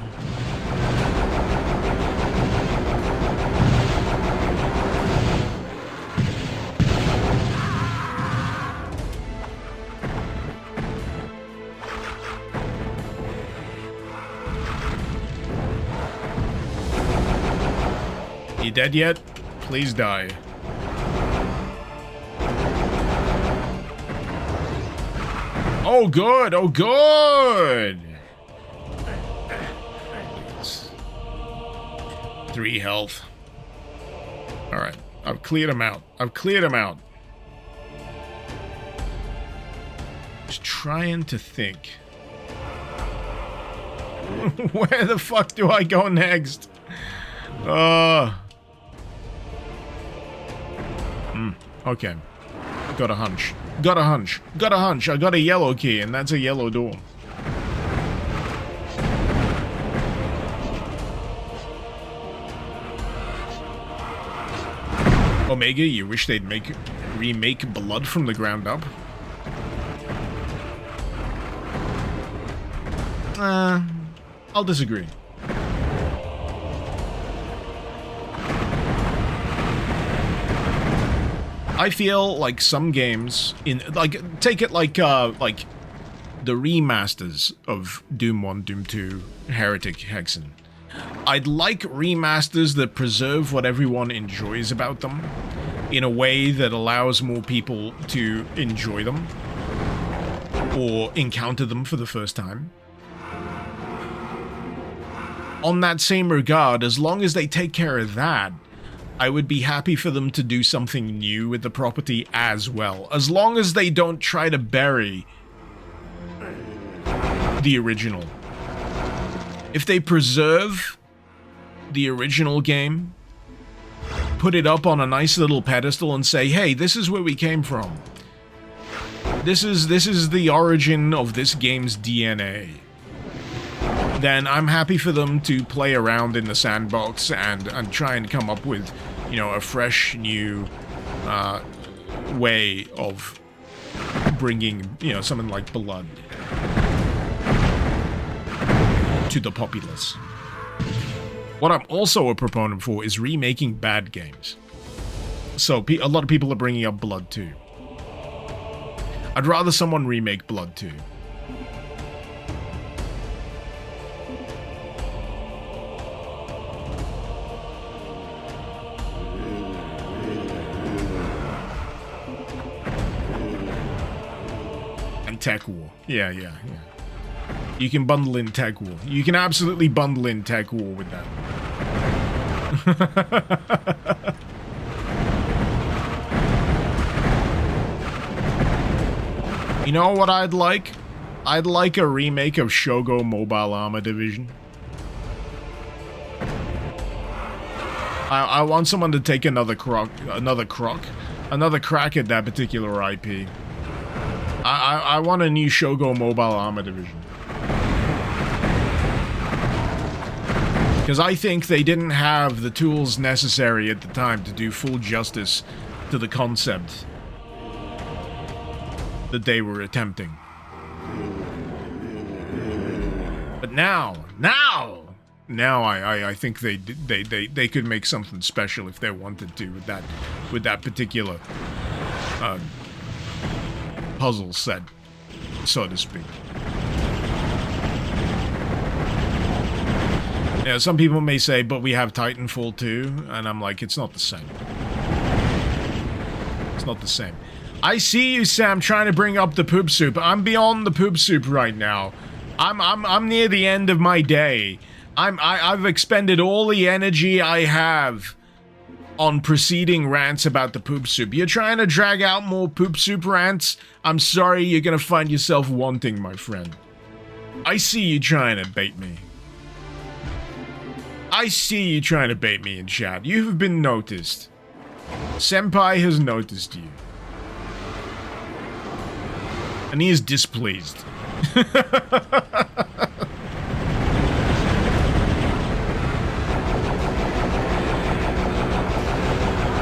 You dead yet? Please die. Oh, good! Oh, good! 3 health. Alright. I've cleared him out. I've cleared him out. Just trying to think. Where the fuck do I go next? Okay. Got a hunch. Got a hunch. Got a hunch. I got a yellow key, and that's a yellow door. Omega, you wish they'd remake Blood from the ground up? I'll disagree. I feel like some games take it like the remasters of Doom 1, Doom 2, Heretic, Hexen. I'd like remasters that preserve what everyone enjoys about them in a way that allows more people to enjoy them or encounter them for the first time. On that same regard, as long as they take care of that, I would be happy for them to do something new with the property as well. As long as they don't try to bury the original. If they preserve the original game, put it up on a nice little pedestal and say, hey, this is where we came from. This is the origin of this game's DNA. Then I'm happy for them to play around in the sandbox and try and come up with, you know, a fresh new way of bringing, you know, something like Blood to the populace. What I'm also a proponent for is remaking bad games. So a lot of people are bringing up Blood 2. I'd rather someone remake Blood 2. Tech War. Yeah. You can bundle in Tech War. You can absolutely bundle in Tech War with that. You know what I'd like? I'd like a remake of Shogo Mobile Armor Division. I want someone to take another crack at that particular IP. I want a new Shogo Mobile Armor Division. Because I think they didn't have the tools necessary at the time to do full justice to the concept that they were attempting. But now I think they could make something special if they wanted to with that particular puzzle set, so to speak. Yeah, some people may say, but we have Titanfall 2, and I'm like, it's not the same. It's not the same. I see you, Sam, trying to bring up the poop soup. I'm beyond the poop soup right now. I'm near the end of my day. I've expended all the energy I have on preceding rants about the poop soup. You're trying to drag out more poop soup rants? I'm sorry, you're gonna find yourself wanting, my friend. I see you trying to bait me. I see you trying to bait me in chat. You have been noticed. Senpai has noticed you. And he is displeased.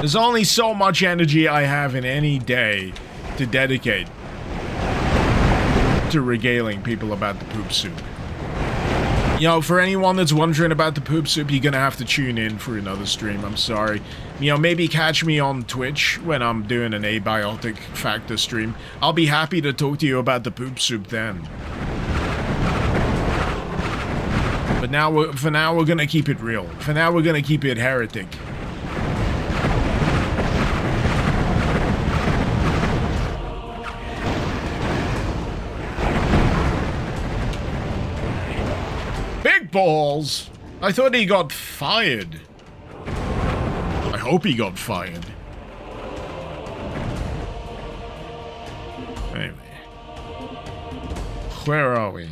There's only so much energy I have in any day to dedicate to regaling people about the poop soup. You know, for anyone that's wondering about the poop soup, you're gonna have to tune in for another stream. I'm sorry. You know, maybe catch me on Twitch when I'm doing an abiotic factor stream. I'll be happy to talk to you about the poop soup then. But now, for now, we're gonna keep it real. For now, we're gonna keep it heretic. Big balls! I thought he got fired. I hope he got fired. Anyway. Where are we?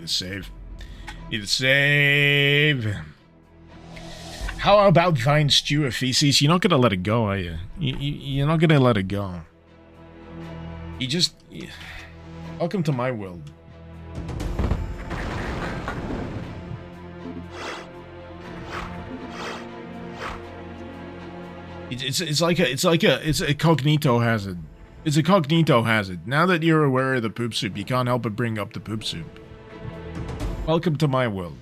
Save. Need to save. How about thine stew of feces? You're not gonna let it go, are you? You're not gonna let it go. You just... Welcome to my world. It's a cognito hazard. It's a cognito hazard. Now that you're aware of the poop soup, you can't help but bring up the poop soup. Welcome to my world.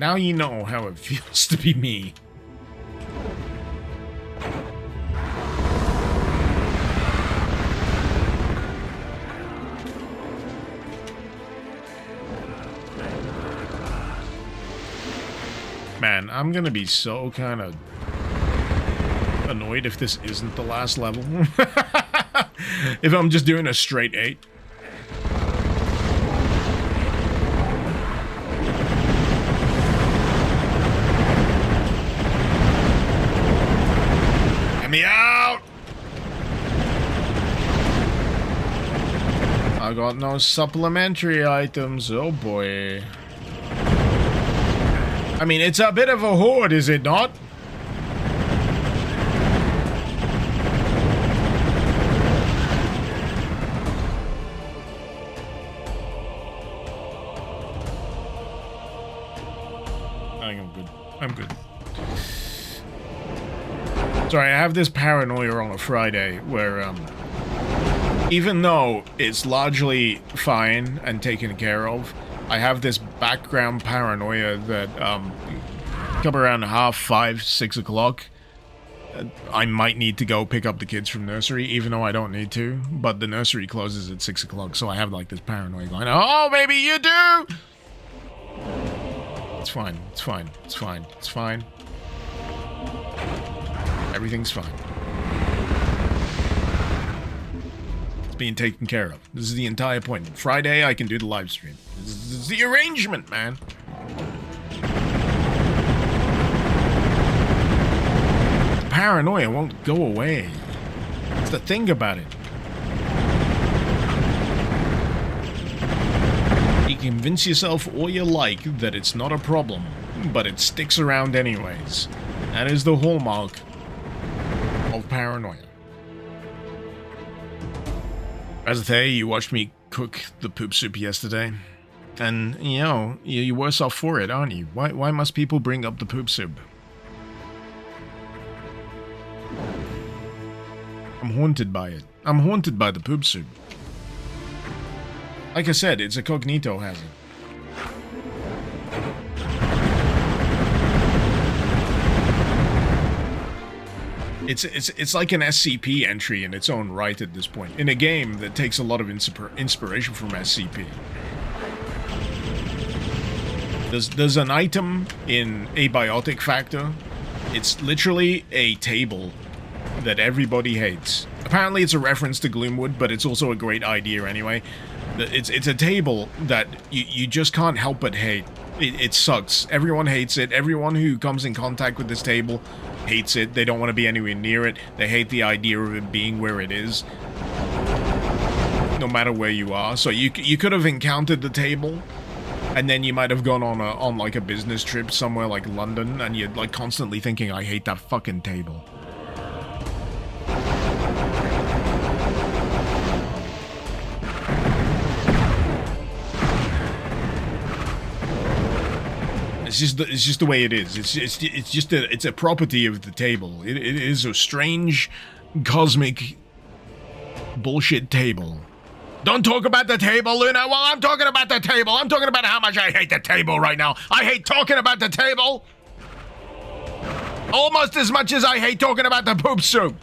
Now you know how it feels to be me. Man, I'm gonna be so kind of annoyed if this isn't the last level. If I'm just doing a straight 8. Get me out! I got no supplementary items, oh boy. I mean, it's a bit of a horde, is it not? I'm good. Sorry, I have this paranoia on a Friday where, even though it's largely fine and taken care of, I have this background paranoia that, come around 5:30, 6 o'clock, I might need to go pick up the kids from nursery, even though I don't need to, but the nursery closes at 6 o'clock, so I have, like, this paranoia going, oh, maybe you do! It's fine. It's fine. It's fine. It's fine. Everything's fine. It's being taken care of. This is the entire point. Friday, I can do the live stream. This is the arrangement, man. The paranoia won't go away. That's the thing about it. You convince yourself all you like that it's not a problem, but it sticks around anyways. That is the hallmark of paranoia. As I say, you watched me cook the poop soup yesterday, and, you know, you're worse off for it, aren't you? Why must people bring up the poop soup? I'm haunted by it. I'm haunted by the poop soup. Like I said, it's a cognito hazard. It's like an SCP entry in its own right at this point, in a game that takes a lot of inspiration from SCP. There's an item in Abiotic Factor. It's literally a table that everybody hates. Apparently it's a reference to Gloomwood, but it's also a great idea anyway. It's a table that you just can't help but hate. It sucks. Everyone hates it. Everyone who comes in contact with this table hates it. They don't want to be anywhere near it. They hate the idea of it being where it is, no matter where you are. So you could have encountered the table, and then you might have gone on like a business trip somewhere like London, and you're like constantly thinking, I hate that fucking table. It's just the way it is. It's a property of the table. It is a strange, cosmic, bullshit table. Don't talk about the table, Luna. Well, I'm talking about the table. I'm talking about how much I hate the table right now. I hate talking about the table almost as much as I hate talking about the poop soup.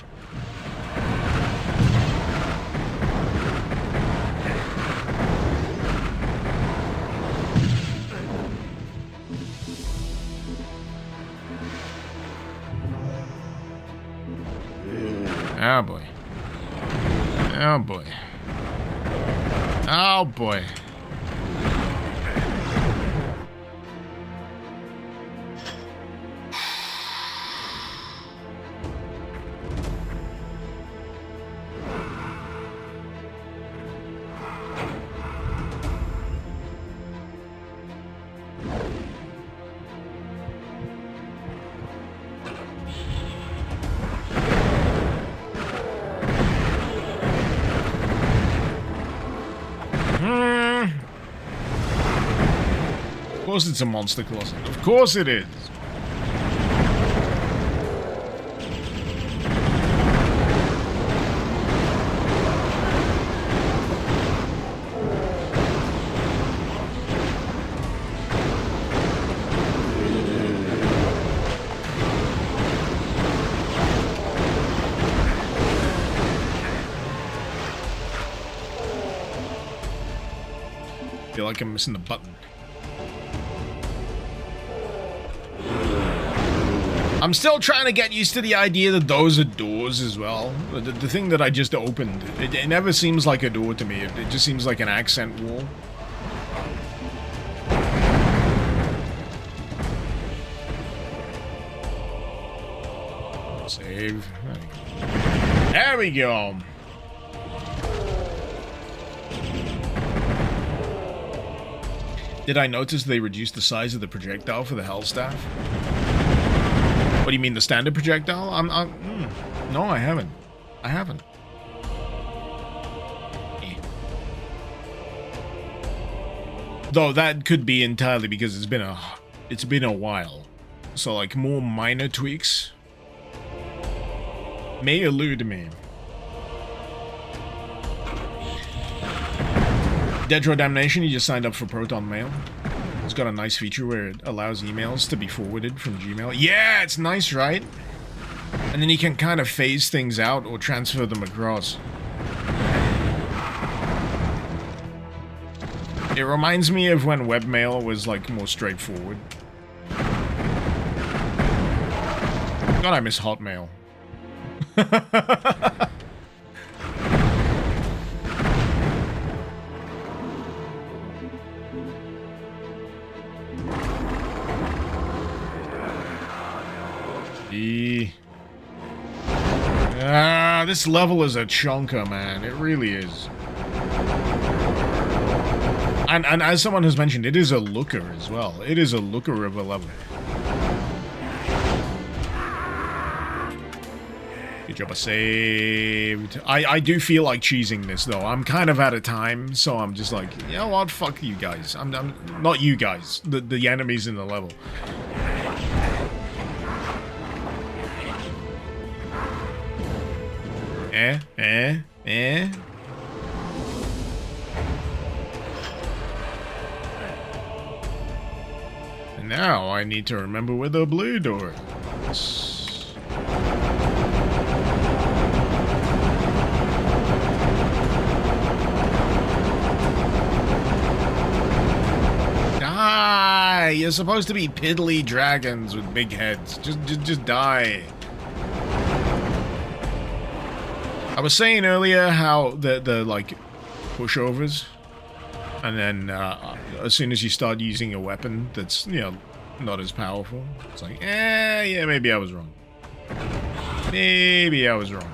Oh boy. Oh boy. Oh boy. Of course it's a monster closet. Of course it is. I feel like I'm missing the button. I'm still trying to get used to the idea that those are doors as well. The thing that I just opened, it never seems like a door to me. It just seems like an accent wall. Save. There we go. Did I notice they reduced the size of the projectile for the Hellstaff? What do you mean, the standard projectile? No, I haven't. I haven't. Though that could be entirely because it's been a while. So like more minor tweaks may elude me. Dead Row Damnation, you just signed up for Proton Mail. It's got a nice feature where it allows emails to be forwarded from Gmail. Yeah, it's nice, right? And then you can kind of phase things out or transfer them across. It reminds me of when webmail was like more straightforward. God, I miss Hotmail. This level is a chunker, man. It really is. And as someone has mentioned, it is a looker as well. It is a looker of a level. Good job, I saved. I do feel like cheesing this, though. I'm kind of out of time, so I'm just like, you know what? Fuck you guys. I'm not you guys. The enemies in the level. And now I need to remember where the blue door is. You're supposed to be piddly dragons with big heads. Just die. I was saying earlier how the like pushovers, and then as soon as you start using a weapon that's, you know, not as powerful, it's like, yeah, maybe I was wrong. Maybe I was wrong.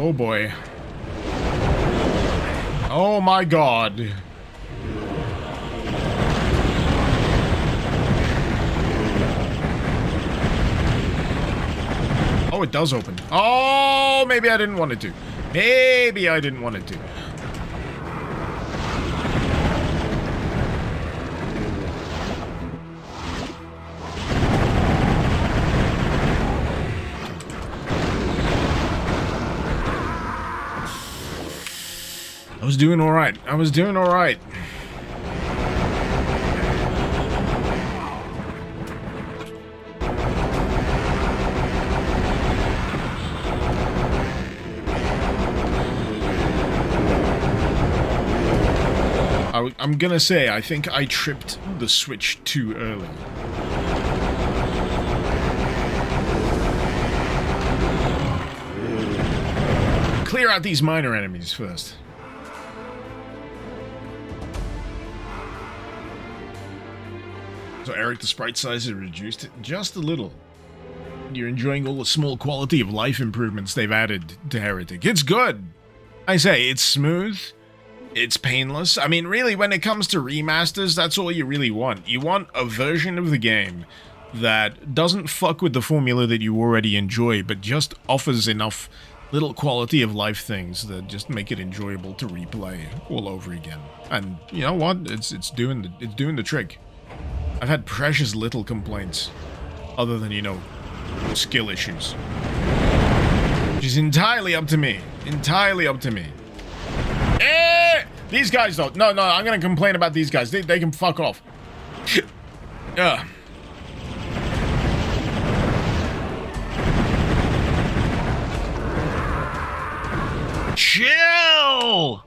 Oh boy. Oh my god. Oh, it does open. Oh, maybe I didn't want it to. Maybe I didn't want it to. I was doing alright. I was doing alright. I'm gonna say, I think I tripped the switch too early. Clear out these minor enemies first. So Eric, the sprite size is reduced just a little. You're enjoying all the small quality of life improvements they've added to Heretic. It's good. I say, it's smooth. It's painless. I mean, really, when it comes to remasters, that's all you really want. You want a version of the game that doesn't fuck with the formula that you already enjoy, but just offers enough little quality of life things that just make it enjoyable to replay all over again. And you know what? It's doing the trick. I've had precious little complaints, other than, you know, skill issues, which is entirely up to me. Entirely up to me. These guys don't. No, I'm gonna complain about these guys. They can fuck off. Chill!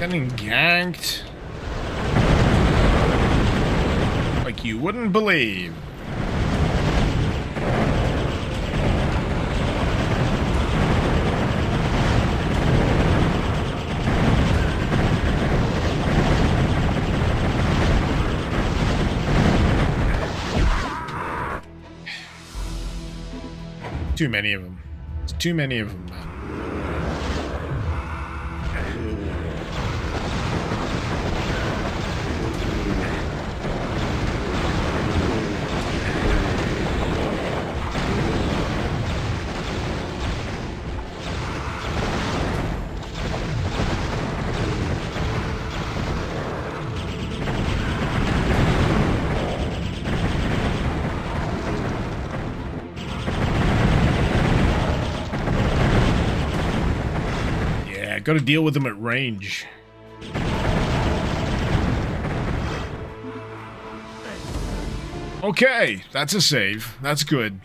Getting ganked. Like you wouldn't believe. Too many of them. It's too many of them, man. Got to deal with them at range. Okay, that's a save. That's good.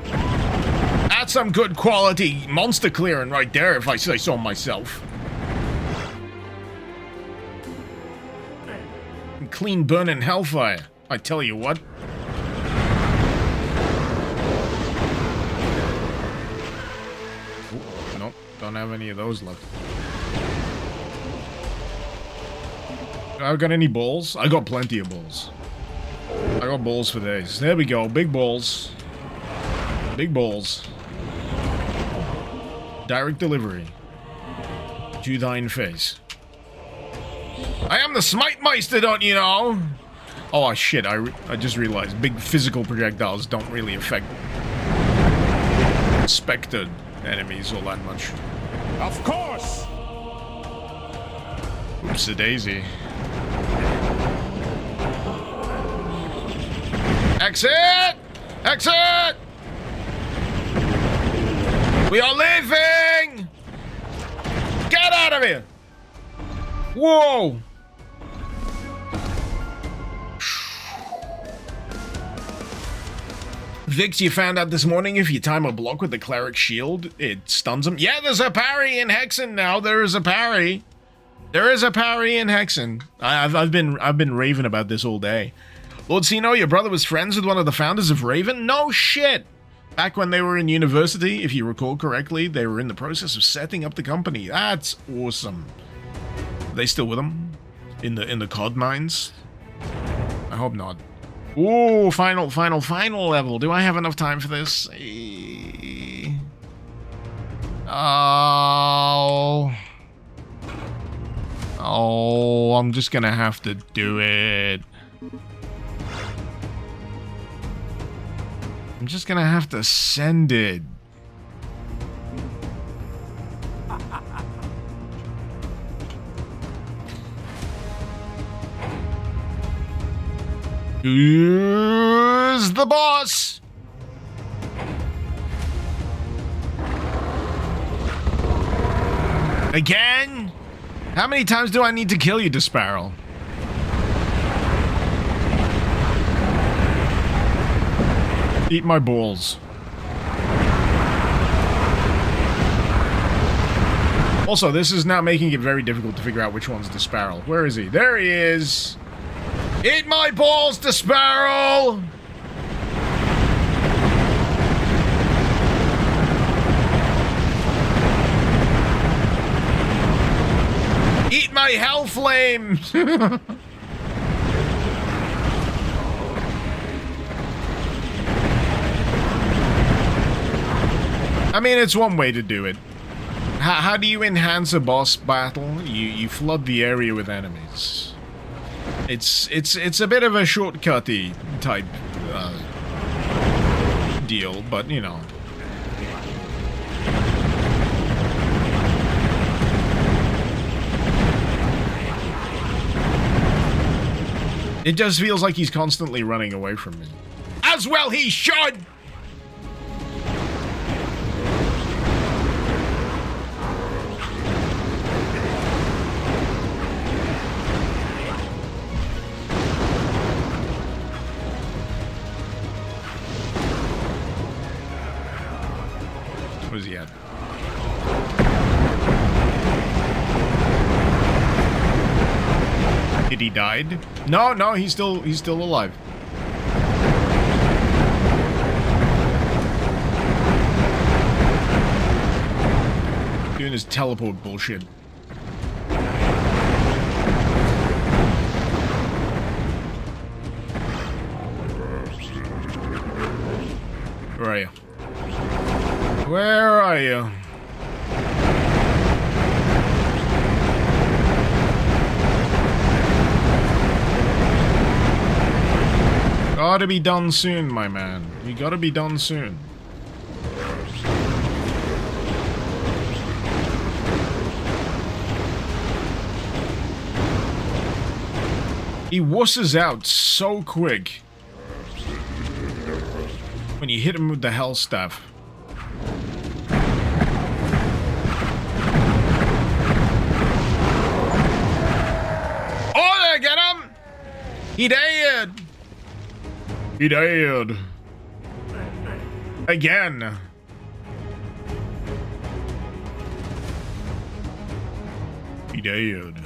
That's some good quality monster clearing right there, if I say so myself. And clean burning hellfire, I tell you what. Don't have any of those left. I got any balls? I got plenty of balls. I got balls for days. There we go. Big balls. Big balls. Direct delivery. To thine face. I am the Smite Meister, don't you know? Oh shit, I just realized big physical projectiles don't really affect Spectre enemies all that much. Of course! Oops, a daisy. Exit! Exit! We are leaving! Get out of here! Whoa! Vix, you found out this morning if you time a block with the cleric shield, it stuns him. Yeah, there's a parry in Hexen now. There is a parry. There is a parry in Hexen. I've been raving about this all day. Lord Sino, your brother was friends with one of the founders of Raven? No shit! Back when they were in university, if you recall correctly, they were in the process of setting up the company. That's awesome. Are they still with them? In the COD mines? I hope not. Ooh, final level. Do I have enough time for this? Oh, I'm just gonna have to do it. I'm just gonna have to send it. Who's the boss? Again? How many times do I need to kill you, Disparrow? Eat my balls. Also, this is now making it very difficult to figure out which one's Disparrow. Where is he? There he is! Eat my balls, Disparrow! Eat my hell flame! I mean, it's one way to do it. How do you enhance a boss battle? You flood the area with enemies. It's a bit of a shortcutty type deal, but you know. It just feels like he's constantly running away from me. As well he should! Where's he at? Did he died? No, he's still alive. Doing his teleport bullshit. Where are you? Where are you? Gotta be done soon, my man. You gotta be done soon. He wusses out so quick when you hit him with the hell staff. Oh, get him! He died! He died. Again. He died.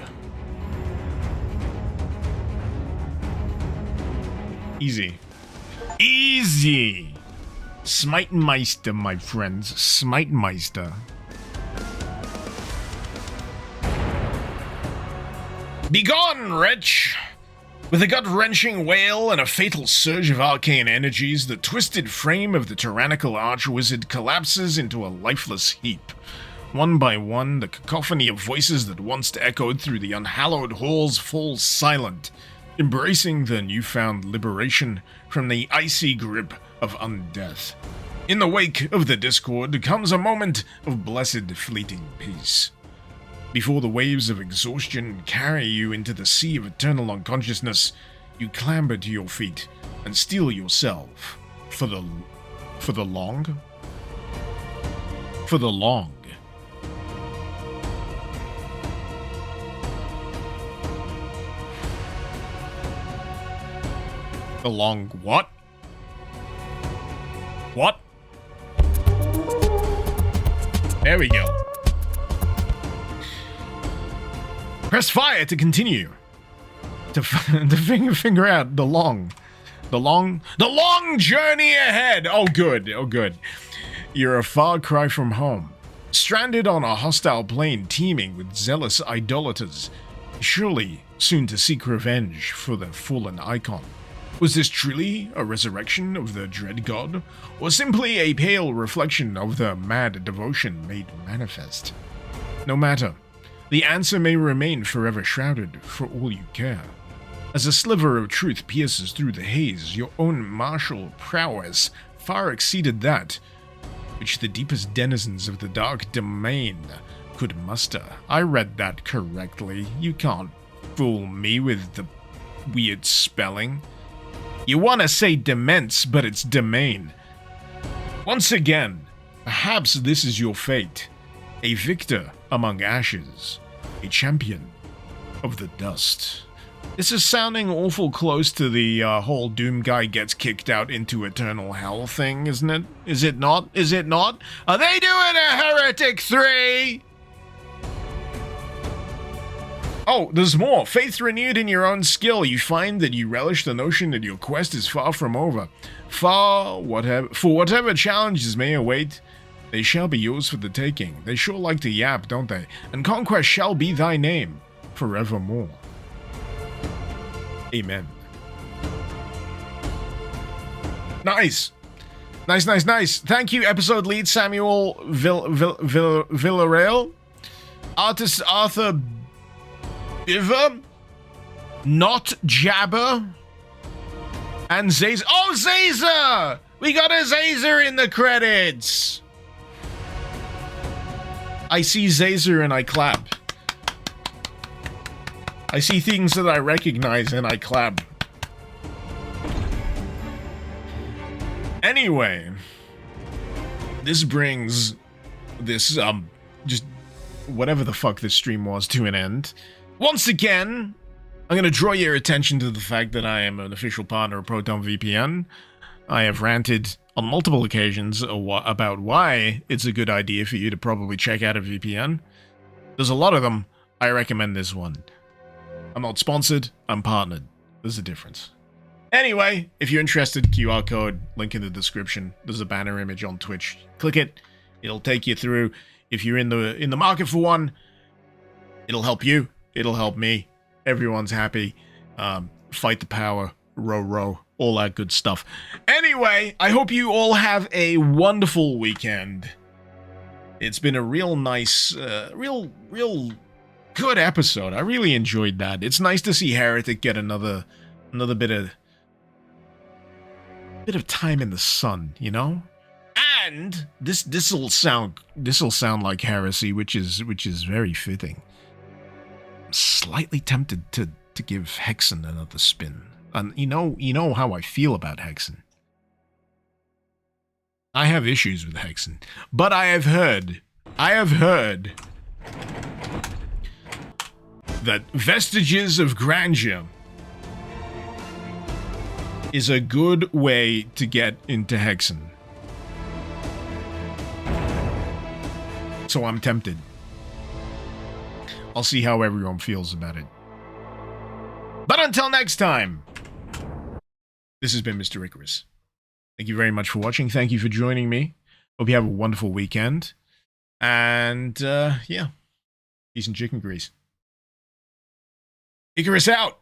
Easy. Easy! Smite-meister, my friends. Smite-meister. Begone, wretch! With a gut-wrenching wail and a fatal surge of arcane energies, the twisted frame of the tyrannical archwizard collapses into a lifeless heap. One by one, the cacophony of voices that once echoed through the unhallowed halls falls silent, embracing their newfound liberation from the icy grip of undeath. In the wake of the discord comes a moment of blessed fleeting peace. Before the waves of exhaustion carry you into the sea of eternal unconsciousness, you clamber to your feet and steel yourself for the long. The long what? What? There we go. Press fire to continue. To figure out the long journey ahead. Oh, good. Oh, good. You're a far cry from home. Stranded on a hostile plane teeming with zealous idolaters. Surely soon to seek revenge for the fallen icon. Was this truly a resurrection of the dread god, or simply a pale reflection of the mad devotion made manifest? No matter, the answer may remain forever shrouded for all you care. As a sliver of truth pierces through the haze, your own martial prowess far exceeded that which the deepest denizens of the dark domain could muster. I read that correctly. You can't fool me with the weird spelling. You want to say demence, but it's domain. Once again, perhaps this is your fate. A victor among ashes. A champion of the dust. This is sounding awful close to the whole Doom guy gets kicked out into eternal hell thing, isn't it? Is it not? Is it not? Are they doing a Heretic 3? Oh, there's more. Faith renewed in your own skill. You find that you relish the notion that your quest is far from over. For whatever challenges may await, they shall be yours for the taking. They sure like to yap, don't they? And conquest shall be thy name forevermore. Amen. Nice. Nice. Thank you, episode lead Samuel Villarreal. Artist Arthur Biver. Not Jabber. And Zazer. Oh, Zazer! We got a Zazer in the credits! I see Zazer and I clap. I see things that I recognize and I clap. Anyway, this brings this, just whatever the fuck this stream was to an end. Once again, I'm going to draw your attention to the fact that I am an official partner of ProtonVPN. I have ranted on multiple occasions about why it's a good idea for you to probably check out a VPN. There's a lot of them. I recommend this one. I'm not sponsored, I'm partnered. There's a difference. Anyway, if you're interested, QR code, link in the description. There's a banner image on Twitch. Click it. It'll take you through. If you're in the market for one, it'll help you. It'll help me. Everyone's happy. Fight the power. Row. All that good stuff. Anyway, I hope you all have a wonderful weekend. It's been a real nice, real good episode. I really enjoyed that. It's nice to see Heretic get another bit of time in the sun, you know? And this'll sound like heresy, which is very fitting. I'm slightly tempted to give Hexen another spin. And you know how I feel about Hexen. I have issues with Hexen, but I have heard that Vestiges of Grandeur is a good way to get into Hexen. So I'm tempted. I'll see how everyone feels about it. But until next time, this has been Mr. Icarus. Thank you very much for watching. Thank you for joining me. Hope you have a wonderful weekend. And, yeah. Peace and chicken grease. Icarus out!